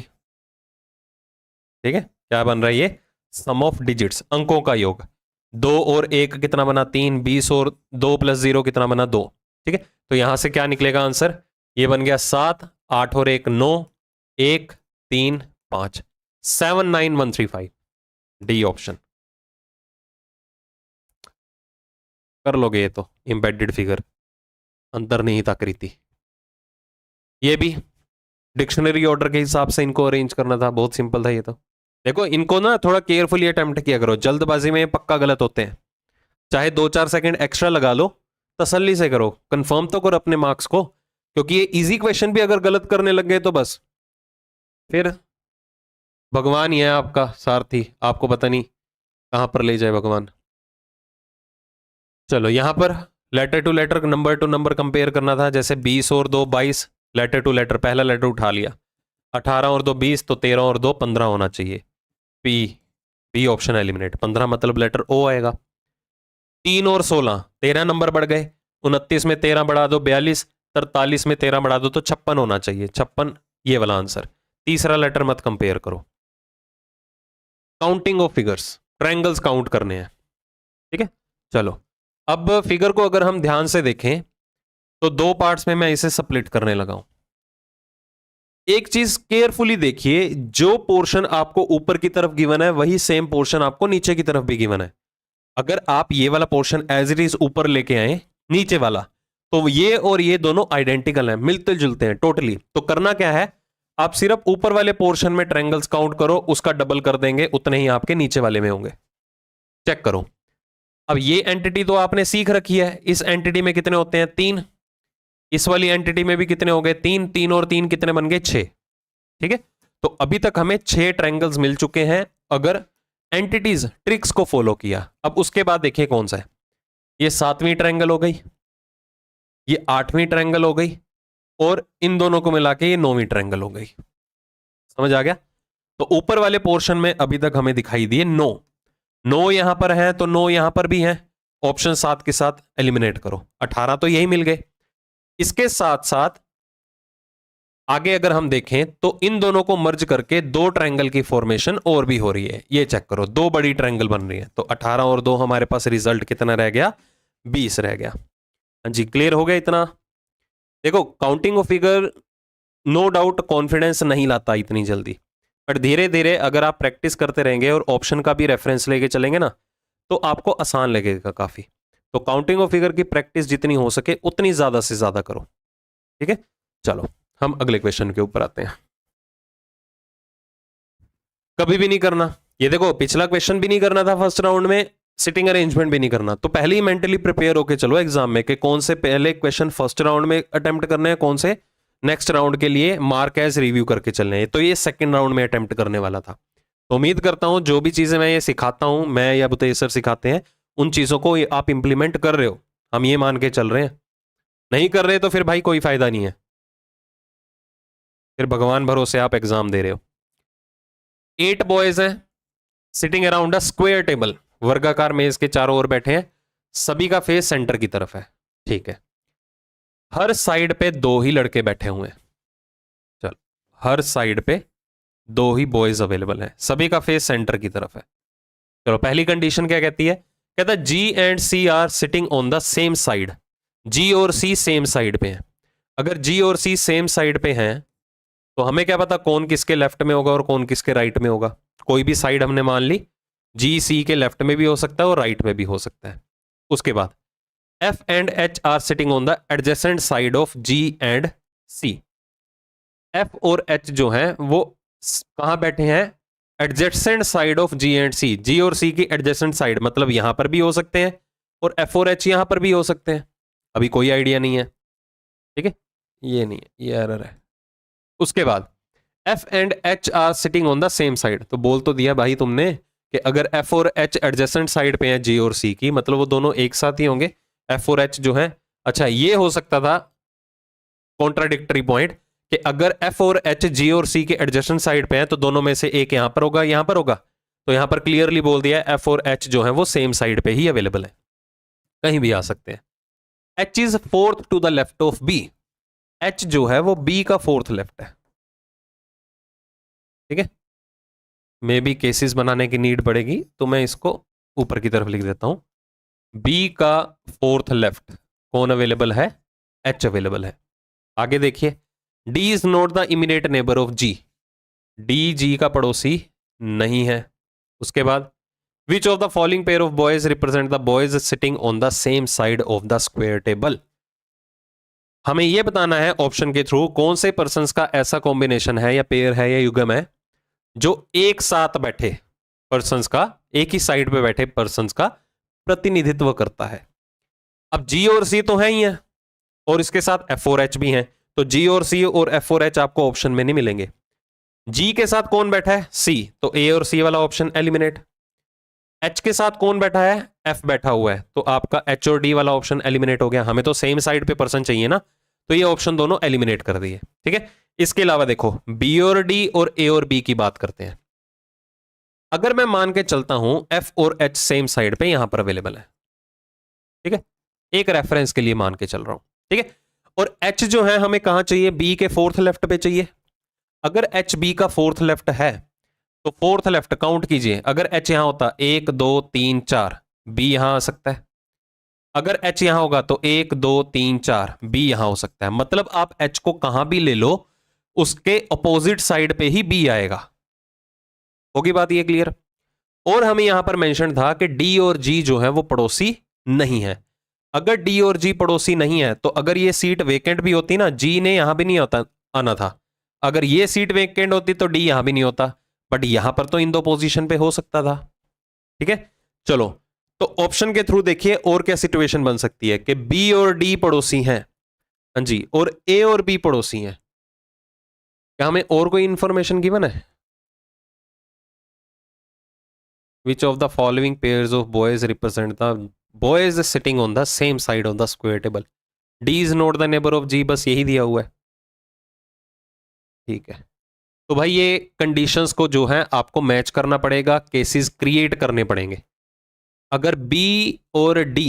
ठीक है, क्या बन रहा है ये, सम ऑफ डिजिट्स, अंकों का योग। 2 और 1 कितना बना, 3, 20 और 2 प्लस 0 कितना बना, 2। ठीक है, तो यहां से क्या निकलेगा आंसर, ये बन गया 7, 8 और 1 9, 1 3 5, 79135, डी ऑप्शन। कर लोगे ये तो, इंबेडेड फिगर, अंतर्निहित आकृति। ये भी डिक्शनरी ऑर्डर के हिसाब से इनको अरेंज करना था, बहुत सिंपल था ये तो। देखो इनको ना थोड़ा केयरफुली अटेम्प्ट किया करो, जल्दबाजी में पक्का गलत होते हैं, चाहे 2-4 सेकंड एक्स्ट्रा लगा लो, तसल्ली से करो, कंफर्म तो करो अपने मार्क्स को, क्योंकि ये इजी क्वेश्चन भी अगर गलत करने लग गए तो बस फिर भगवान ही है आपका सारथी, आपको पता नहीं कहां पर ले जाए भगवान। चलो यहां पर letter to letter, number to number compare करना था, जैसे 20 और 2 22, लेटर टू लेटर पहला लेटर उठा लिया, 18 और 2 20, तो 13 और 2 15 होना चाहिए, पी, बी ऑप्शन एलिमिनेट, 15 मतलब लेटर ओ आएगा। 3 और 16, 13 नंबर बढ़ गए, 29 में 13 बढ़ा दो 42, 43 में 13 बढ़ा दो तो 56 होना चाहिए, 56 ये वाला आंसर। तीसरा लेटर मत कंपेयर करो। Counting of figures, triangles count करने हैं। ठीक है, चलो अब फिगर को अगर हम ध्यान से देखें तो 2 पार्ट्स में मैं इसे स्प्लिट करने लगा हूं। एक चीज केयरफुली देखिए, जो पोर्शन आपको ऊपर की तरफ गिवन है वही सेम पोर्शन आपको नीचे की तरफ भी गिवन है। अगर आप ये वाला पोर्शन एज इट इज ऊपर लेके आए नीचे वाला, तो ये और ये दोनों आइडेंटिकल हैं, मिलते जुलते हैं टोटली। तो करना क्या है, आप सिर्फ ऊपर वाले पोर्शन में ट्रायंगल्स काउंट करो, उसका डबल कर देंगे, उतने ही आपके नीचे वाले में होंगे। चेक करो। अब ये एंटिटी तो आपने सीख रखी है, इस एंटिटी में कितने होते हैं 3, इस वाली एंटिटी में भी कितने हो गए 3, 3 और 3 कितने बन गए 6। ठीक है, तो अभी तक हमें 6 ट्रायंगल्स मिल चुके हैं अगर एंटिटीज ट्रिक्स को फॉलो किया। अब उसके बाद देखिए कौन सा है, ये 7वीं ट्रायंगल हो गई, ये 8वीं ट्रायंगल हो गई, और इन दोनों को मिला के ये 9वीं ट्रायंगल हो गई। समझ आ गया? तो ऊपर वाले पोर्शन में अभी तक हमें दिखाई दिए 9 यहां पर है, तो 9 यहां पर भी है, ऑप्शन 7 के साथ एलिमिनेट करो, 18 तो यही मिल गए। इसके साथ साथ आगे अगर हम देखें तो इन दोनों को मर्ज करके 2 ट्रायंगल की फॉर्मेशन और भी हो रही है, ये चेक करो, 2 बड़ी ट्रायंगल बन रही है। तो 18 और 2 हमारे पास रिजल्ट कितना रह गया, 20 रह गया। हाँ जी, क्लियर हो गया इतना? देखो, counting of figure no doubt confidence नहीं लाता इतनी जल्दी, बट धीरे धीरे अगर आप प्रैक्टिस करते रहेंगे और ऑप्शन का भी रेफरेंस लेके चलेंगे ना, तो आपको आसान लगेगा काफी। तो काउंटिंग ऑफ फिगर की प्रैक्टिस जितनी हो सके उतनी ज्यादा से ज्यादा करो। ठीक है, चलो हम अगले क्वेश्चन के ऊपर आते हैं। कभी भी नहीं करना, ये देखो पिछला क्वेश्चन भी नहीं करना था फर्स्ट राउंड में, सिटिंग अरेंजमेंट भी नहीं करना, तो पहले ही मेंटली प्रिपेयर होके चलो एग्जाम में कि कौन से पहले क्वेश्चन फर्स्ट राउंड में अटेम्प्ट करने हैं, कौन से नेक्स्ट राउंड के लिए मार्क एज रिव्यू करके चलने हैं। तो ये सेकंड राउंड में अटेम्प्ट करने वाला था। तो उम्मीद करता हूं जो भी चीजें मैं ये सिखाता हूं, मैं या बुतेज सर सिखाते हैं, उन चीजों को आप इंप्लीमेंट कर रहे हो, हम ये मान के चल रहे हैं। नहीं कर रहे तो फिर भाई कोई फायदा नहीं है, फिर भगवान भरोसे आप एग्जाम दे रहे हो। 8 बॉयज हैं sitting around a square table, वर्गाकार मेज के चारों ओर बैठे हैं, सभी का फेस सेंटर की तरफ है। ठीक है, हर साइड पे 2 ही लड़के बैठे हुए हैं। चलो, हर साइड पे 2 ही बॉयज अवेलेबल हैं, सभी का फेस सेंटर की तरफ है। चलो, पहली कंडीशन क्या कहती है, कहता है G and C are sitting on the same side. G और सी सेम साइड पे हैं। अगर जी और सी सेम साइड पे हैं तो हमें क्या पता कौन किसके लेफ्ट में होगा और कौन किसके राइट में होगा। कोई भी साइड हमने मान ली, जी सी के लेफ्ट में भी हो सकता है और राइट में भी हो सकता है। उसके बाद F and H are sitting on the adjacent side of G and C. F और एच जो है वो कहां बैठे हैं, adjacent side of G and C. G और सी की एडजेसेंट साइड मतलब यहां पर भी हो सकते हैं और एफ और एच यहां पर भी हो सकते हैं। अभी कोई आइडिया नहीं है, ठीक है, ये नहीं है, ये एरर है। उसके बाद F and H are sitting on the same side. तो बोल तो दिया भाई तुमने कि अगर एफ और एच एडजेसेंट साइड पे हैं जी और सी की, मतलब वो दोनों एक साथ ही होंगे, एफ और एच जो है। अच्छा, ये हो सकता था कॉन्ट्राडिक्टरी पॉइंट कि अगर एफ और एच जी और सी के एडजेसेंट साइड पे हैं तो दोनों में से एक यहां पर होगा, यहां पर होगा। तो यहां पर क्लियरली बोल दिया एफ और एच जो है वो सेम साइड पे ही अवेलेबल है, कहीं भी आ सकते हैं। H is fourth to the left of B. H जो है वो बी का फोर्थ लेफ्ट है। ठीक है, मे बी केसेस बनाने की नीड पड़ेगी तो मैं इसको ऊपर की तरफ लिख देता हूं। बी का फोर्थ लेफ्ट कौन अवेलेबल है, एच अवेलेबल है। आगे देखिए, D is not the immediate neighbour of G. D G का पड़ोसी नहीं है। उसके बाद which of the following pair of boys represent the boys sitting on the same side of the square table. हमें यह बताना है ऑप्शन के थ्रू कौन से पर्संस का ऐसा कॉम्बिनेशन है या पेयर है या युग्म है जो एक साथ बैठे पर्संस का, एक ही साइड पे बैठे पर्संस का प्रतिनिधित्व करता है। अब जी और सी तो है ही है और इसके साथ एफ और एच भी हैं, तो जी और सी और एफ और एच आपको ऑप्शन में नहीं मिलेंगे। जी के साथ कौन बैठा है, सी, तो ए और सी वाला ऑप्शन एलिमिनेट। एच के साथ कौन बैठा है, एफ बैठा हुआ है, तो आपका एच और डी वाला ऑप्शन एलिमिनेट हो गया। हमें तो सेम साइड पे पर्सन चाहिए ना, तो ये ऑप्शन दोनों एलिमिनेट कर दिए। ठीक है, इसके अलावा देखो बी और डी और ए और बी की बात करते हैं। अगर मैं मान के चलता हूं एफ और एच सेम साइड पे यहां पर अवेलेबल है, ठीक है, एक रेफरेंस के लिए मान के चल रहा हूं, ठीक है, और एच जो है हमें कहां चाहिए, बी के फोर्थ लेफ्ट पे चाहिए। अगर एच बी का फोर्थ लेफ्ट है तो फोर्थ लेफ्ट काउंट कीजिए, अगर एच यहां होता 1 2 3 4, बी यहां आ सकता है। अगर एच यहां होगा तो 1 2 3 4, बी यहां हो सकता है। मतलब आप एच को कहां भी ले लो, उसके अपोजिट साइड पे ही बी आएगा। होगी बात ये क्लियर? और हमें यहां पर मेंशन था कि डी और जी जो है वो पड़ोसी नहीं है। अगर डी और जी पड़ोसी नहीं है तो अगर ये सीट वेकेंट भी होती ना, जी ने यहां भी नहीं होता आना था। अगर ये सीट वेकेंट होती तो डी यहां भी नहीं होता, बट यहां पर तो इन दो पोजीशन पे हो सकता था। ठीक है, चलो तो ऑप्शन के थ्रू देखिए और क्या सिचुएशन बन सकती है कि बी और डी पड़ोसी हैं, हाँ जी, और ए और बी पड़ोसी हैं। क्या हमें और कोई इंफॉर्मेशन गिवन है? Which of the following pairs of boys represent the boys sitting on the same side of the square table? D is not the neighbor of G, बस यही दिया हुआ है। ठीक है, तो भाई ये कंडीशंस को जो है आपको मैच करना पड़ेगा, केसेस क्रिएट करने पड़ेंगे। अगर B और D,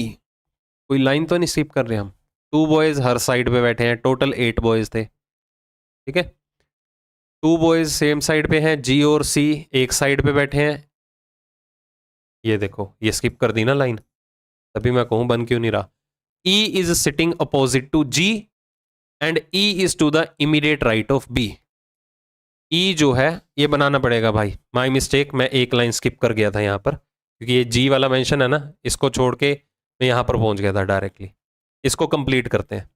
कोई लाइन तो नहीं स्किप कर रहे हम, 2 बॉयज हर साइड पे बैठे हैं, टोटल 8 बॉयज थे। ठीक है, 2 बॉयज सेम साइड पे हैं, G और C एक साइड पे बैठे हैं। ये देखो, ये स्किप कर दी ना लाइन, तभी मैं कहूं बन क्यों नहीं रहा। E is sitting opposite to G and E is to the immediate right of B। E जो है ये बनाना पड़ेगा भाई, माय मिस्टेक, मैं एक लाइन स्किप कर गया था यहां पर, क्योंकि ये G वाला मेंशन है ना, इसको छोड़ के मैं यहां पर पहुंच गया था डायरेक्टली। इसको कंप्लीट करते हैं।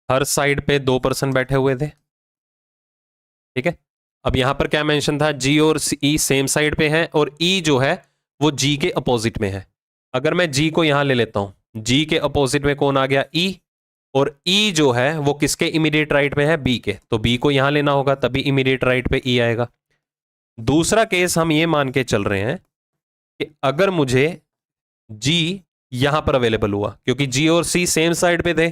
हर साइड पे 2 पर्सन बैठे हुए थे। ठीक है, अब यहां पर क्या मेंशन था, G और E सेम साइड पे है और E जो है वो G के अपोजिट में है। अगर मैं G को यहां ले लेता हूं, G के अपोजिट में कौन आ गया, E, और E जो है वो किसके इमीडिएट राइट पे है, B के, तो B को यहां लेना होगा तभी इमीडिएट राइट पे E आएगा। दूसरा केस हम ये मान के चल रहे हैं कि अगर मुझे G यहां पर अवेलेबल हुआ, क्योंकि G और C सेम साइड पे थे,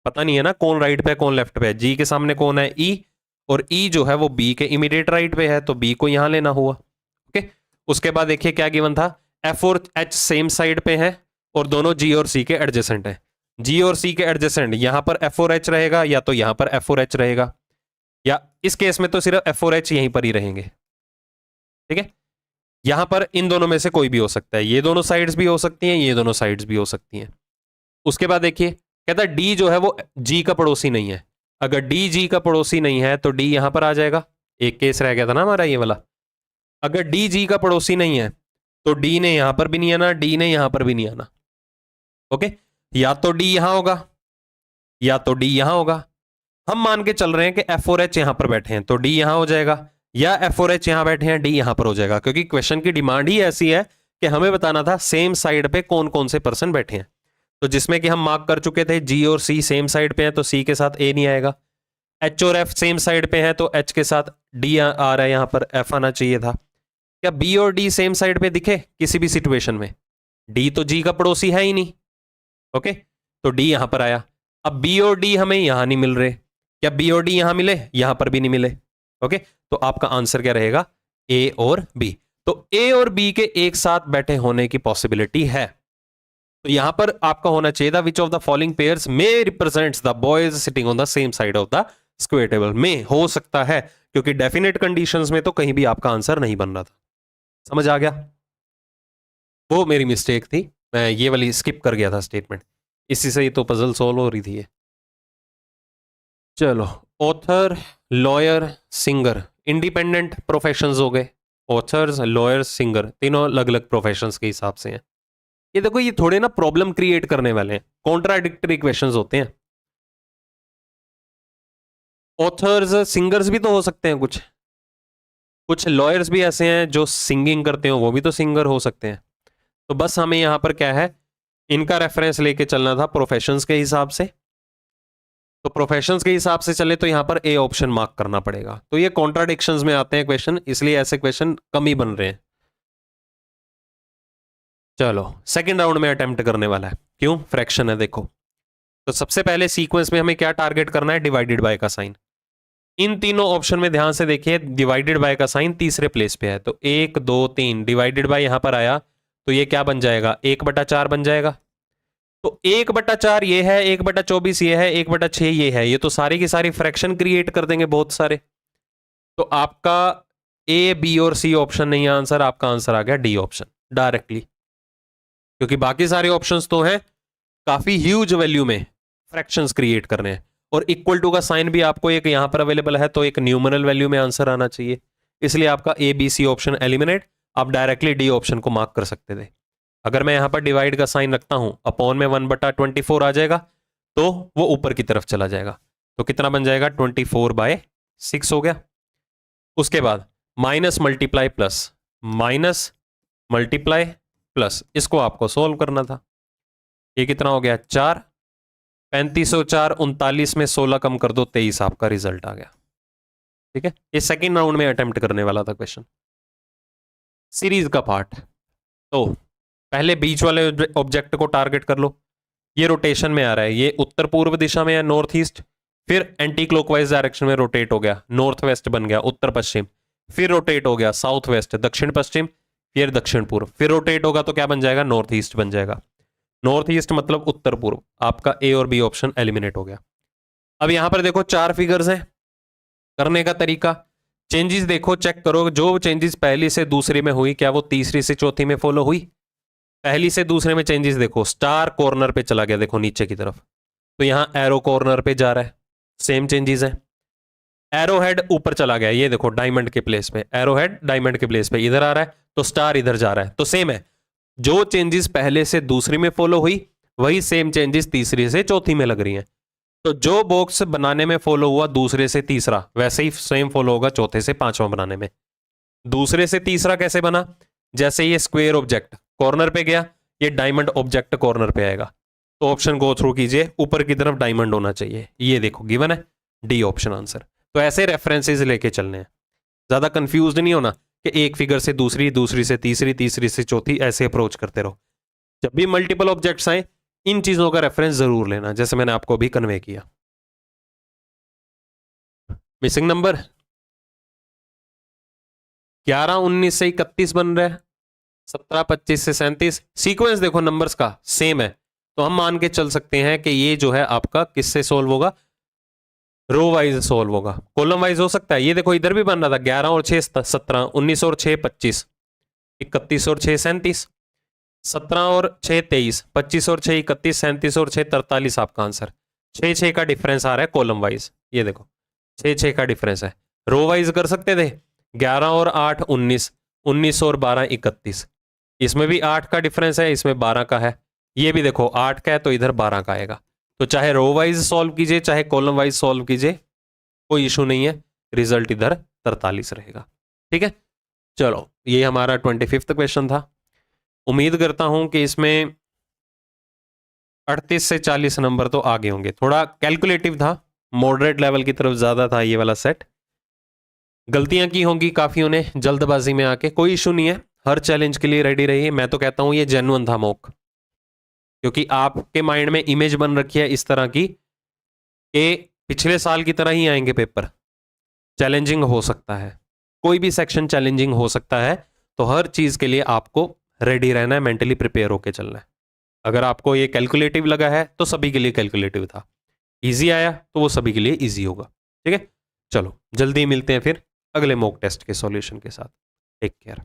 पता नहीं है ना कौन राइट पे है कौन लेफ्ट पे है। G के सामने कौन है, E, और E जो है वो B के इमीडिएट राइट पे है, तो B को यहां लेना हुआ। ओके, उसके बाद देखिए क्या गिवन था, F और H सेम साइड पे है और दोनों G और C के एडजेसेंट है। G और C के एडजेसेंट, यहां पर F और H रहेगा या तो यहां पर F और H रहेगा, या इस केस में तो सिर्फ F और H यहीं पर ही रहेंगे। ठीक है, यहां पर इन दोनों में से कोई भी हो सकता है, ये दोनों साइड्स भी हो सकती हैं, ये दोनों साइड्स भी हो सकती हैं। उसके बाद देखिए कहता है D जो है वो G का पड़ोसी नहीं है। अगर D G का पड़ोसी नहीं है तो D यहां पर आ जाएगा। एक केस रह गया था ना हमारा ये वाला, अगर D G का पड़ोसी नहीं है तो D ने यहां पर भी नहीं आना, D ने यहां पर भी नहीं आना। ओके, या तो D यहां होगा या तो D यहां होगा। हम मान के चल रहे हैं कि F और H यहां पर बैठे हैं तो D यहां हो जाएगा, या F और H यहां बैठे हैं D यहां पर हो जाएगा, क्योंकि क्वेश्चन की डिमांड ही ऐसी है कि हमें बताना था सेम साइड पे कौन कौन से पर्सन बैठे हैं। तो जिसमें कि हम मार्क कर चुके थे, G और C सेम साइड पे हैं तो C के साथ A नहीं आएगा, H और F सेम साइड पे हैं तो H के साथ D आ रहा है, यहां पर F आना चाहिए था। क्या B और D सेम साइड पे दिखे किसी भी सिचुएशन में? D तो G का पड़ोसी है ही नहीं। ओके, तो D यहां पर आया। अब B और D हमें यहां नहीं मिल रहे, क्या B और D यहां मिले? यहां पर भी नहीं मिले। ओके, तो आपका आंसर क्या रहेगा, A और B। तो A और B के एक साथ बैठे होने की पॉसिबिलिटी है। तो यहां पर आपका होना चाहिए था विच of the following pairs may represents the boys sitting on the same side of the square table. में हो सकता है, क्योंकि डेफिनेट कंडीशंस में तो कहीं भी आपका आंसर नहीं बन रहा था। समझ आ गया? वो मेरी मिस्टेक थी, मैं ये वाली स्किप कर गया था स्टेटमेंट, इसी से ही तो पजल सॉल्व हो रही थी ये। चलो, author, lawyer, singer, independent professions हो गए। ऑथर्स, लॉयर्स, सिंगर, तीनों अलग अलग प्रोफेशंस के हिसाब से हैं। ये देखो, ये थोड़े ना प्रॉब्लम क्रिएट करने वाले हैं, कॉन्ट्राडिक्टरी क्वेश्चंस होते हैं। ऑथर्स, सिंगर्स भी तो हो सकते हैं, कुछ लॉयर्स भी ऐसे हैं जो सिंगिंग करते हो, वो भी तो सिंगर हो सकते हैं। तो बस हमें यहां पर क्या है, इनका रेफरेंस लेके चलना था प्रोफेशंस के हिसाब से। तो प्रोफेशंस के हिसाब से चले तो यहां पर ए ऑप्शन मार्क करना पड़ेगा। तो ये कॉन्ट्राडिक्शंस में आते हैं क्वेश्चन, इसलिए ऐसे क्वेश्चन कम ही बन रहे हैं। चलो, सेकंड राउंड में अटेम्प्ट करने वाला है, क्यों, फ्रैक्शन है। देखो, तो सबसे पहले सीक्वेंस में हमें क्या टारगेट करना है, डिवाइडेड बाय का साइन। इन तीनों ऑप्शन में ध्यान से देखिए, डिवाइडेड बाय का साइन तीसरे प्लेस पे है, तो 1 2 3 डिवाइडेड बाय यहां पर आया तो ये क्या बन जाएगा, 1/4 बन जाएगा। तो 1/4 ये है, 1/24 ये है, 1/6 ये है, ये तो सारी की सारी फ्रैक्शन क्रिएट कर देंगे बहुत सारे। तो आपका ए, बी और सी ऑप्शन नहीं है आंसर, आपका आंसर आ गया डी ऑप्शन डायरेक्टली, क्योंकि बाकी सारे ऑप्शंस तो हैं काफी ह्यूज वैल्यू में फ्रैक्शंस क्रिएट करने हैं, और इक्वल टू का साइन भी आपको एक यहां पर अवेलेबल है, तो एक न्यूमरल वैल्यू में आंसर आना चाहिए, इसलिए आपका A B C option eliminate, आप डायरेक्टली डी ऑप्शन को मार्क कर सकते थे। अगर मैं यहां पर डिवाइड का साइन रखता हूं, अपॉन में 1/24 आ जाएगा, तो वो ऊपर की तरफ चला जाएगा, तो कितना बन जाएगा 24/6 हो गया। उसके बाद minus multiply plus, minus multiply plus, इसको आपको सोल्व करना था। ये कितना हो गया 4, 35 और 4 39 में 16 कम कर दो 23, आपका रिजल्ट आ गया। ठीक है, ये सेकंड राउंड में अटेम्प्ट करने वाला था क्वेश्चन, सीरीज का पार्ट। तो पहले बीच वाले ऑब्जेक्ट को टारगेट कर लो, ये रोटेशन में आ रहा है, ये उत्तर पूर्व दिशा में है नॉर्थ ईस्ट, फिर एंटी क्लॉकवाइज डायरेक्शन में रोटेट हो गया, नॉर्थ वेस्ट बन गया उत्तर पश्चिम, फिर रोटेट हो गया साउथ वेस्ट दक्षिण पश्चिम, फिर दक्षिण पूर्व, फिर रोटेट होगा तो क्या बन जाएगा नॉर्थ ईस्ट बन जाएगा। नॉर्थ ईस्ट मतलब उत्तर पूर्व, आपका ए और बी ऑप्शन एलिमिनेट हो गया। अब यहां पर देखो 4 फिगर्स हैं, करने का तरीका चेंजेस देखो, चेक करो, जो चेंजेस पहली से दूसरी में हुई क्या वो तीसरी से चौथी में फॉलो हुई। पहली से दूसरे में चेंजेस देखो, स्टार कॉर्नर पे चला गया, देखो नीचे की तरफ, तो यहां एरो कॉर्नर पे जा रहा है, सेम चेंजेस है। एरो हेड ऊपर चला गया, ये देखो डायमंड के प्लेस पे, एरो हेड डायमंड के प्लेस पे इधर आ रहा है, तो स्टार इधर जा रहा है, तो सेम है। जो चेंजेस पहले से दूसरी में फॉलो हुई वही सेम चेंजेस तीसरी से चौथी में लग रही हैं। तो जो बॉक्स बनाने में फॉलो हुआ दूसरे से तीसरा, वैसे ही सेम फॉलो होगा चौथे से पांचवा बनाने में। दूसरे से तीसरा कैसे बना, जैसे ये स्क्वायर ऑब्जेक्ट कॉर्नर पे गया, ये डायमंड ऑब्जेक्ट कॉर्नर पे आएगा, तो ऑप्शन गो थ्रू कीजिए, ऊपर की तरफ डायमंड होना चाहिए, ये देखो गिवन है, डी ऑप्शन आंसर। तो ऐसे रेफरेंसेस लेके चलने हैं, ज्यादा कंफ्यूज नहीं होना कि एक फिगर से दूसरी, दूसरी से तीसरी, तीसरी से चौथी, ऐसे अप्रोच करते रहो। जब भी मल्टीपल ऑब्जेक्ट्स आए इन चीजों का रेफरेंस जरूर लेना, जैसे मैंने आपको अभी कन्वे किया। मिसिंग नंबर 11 19 से 31 बन रहा है, 17 25 से 37, सीक्वेंस देखो नंबर्स का सेम है, तो हम मान के चल सकते हैं कि ये जो है आपका किससे सोल्व होगा, रो वाइज सोल्व होगा। कॉलम वाइज हो सकता है, ये देखो इधर भी बन रहा था 11 और 6 17, 19 और 6 25, 31 और 6 37, 17 और 6 23, 25 और 6 31, 37 और 6 43, आपका आंसर। 6 6 का डिफरेंस आ रहा है कॉलम वाइज, ये देखो 6 6 का डिफरेंस है। रो वाइज कर सकते थे 11 और 8 19, 19 और 12 31, इसमें भी 8 का डिफरेंस है, इसमें 12 का है, ये भी देखो 8 का है तो इधर 12 का आएगा। तो चाहे रो वाइज सॉल्व कीजिए चाहे कॉलम वाइज सॉल्व कीजिए, कोई इशू नहीं है, रिजल्ट इधर 43 रहेगा। ठीक है, चलो ये हमारा 25वां क्वेश्चन था। उम्मीद करता हूं कि इसमें 38 से 40 नंबर तो आगे होंगे। थोड़ा कैलकुलेटिव था, मॉडरेट लेवल की तरफ ज्यादा था ये वाला सेट। गलतियां की होंगी काफियों ने जल्दबाजी में आके, कोई इशू नहीं है, हर चैलेंज के लिए रेडी रहिए। मैं तो कहता हूं ये जेन्युइन था मॉक, क्योंकि आपके माइंड में इमेज बन रखी है इस तरह की कि पिछले साल की तरह ही आएंगे पेपर, चैलेंजिंग हो सकता है, कोई भी सेक्शन चैलेंजिंग हो सकता है, तो हर चीज के लिए आपको रेडी रहना है, मेंटली प्रिपेयर होकर चलना है। अगर आपको ये कैलकुलेटिव लगा है तो सभी के लिए कैलकुलेटिव था, इजी आया तो वो सभी के लिए इजी होगा। ठीक है, चलो जल्दी मिलते हैं फिर अगले मॉक टेस्ट के सॉल्यूशन के साथ। Take care.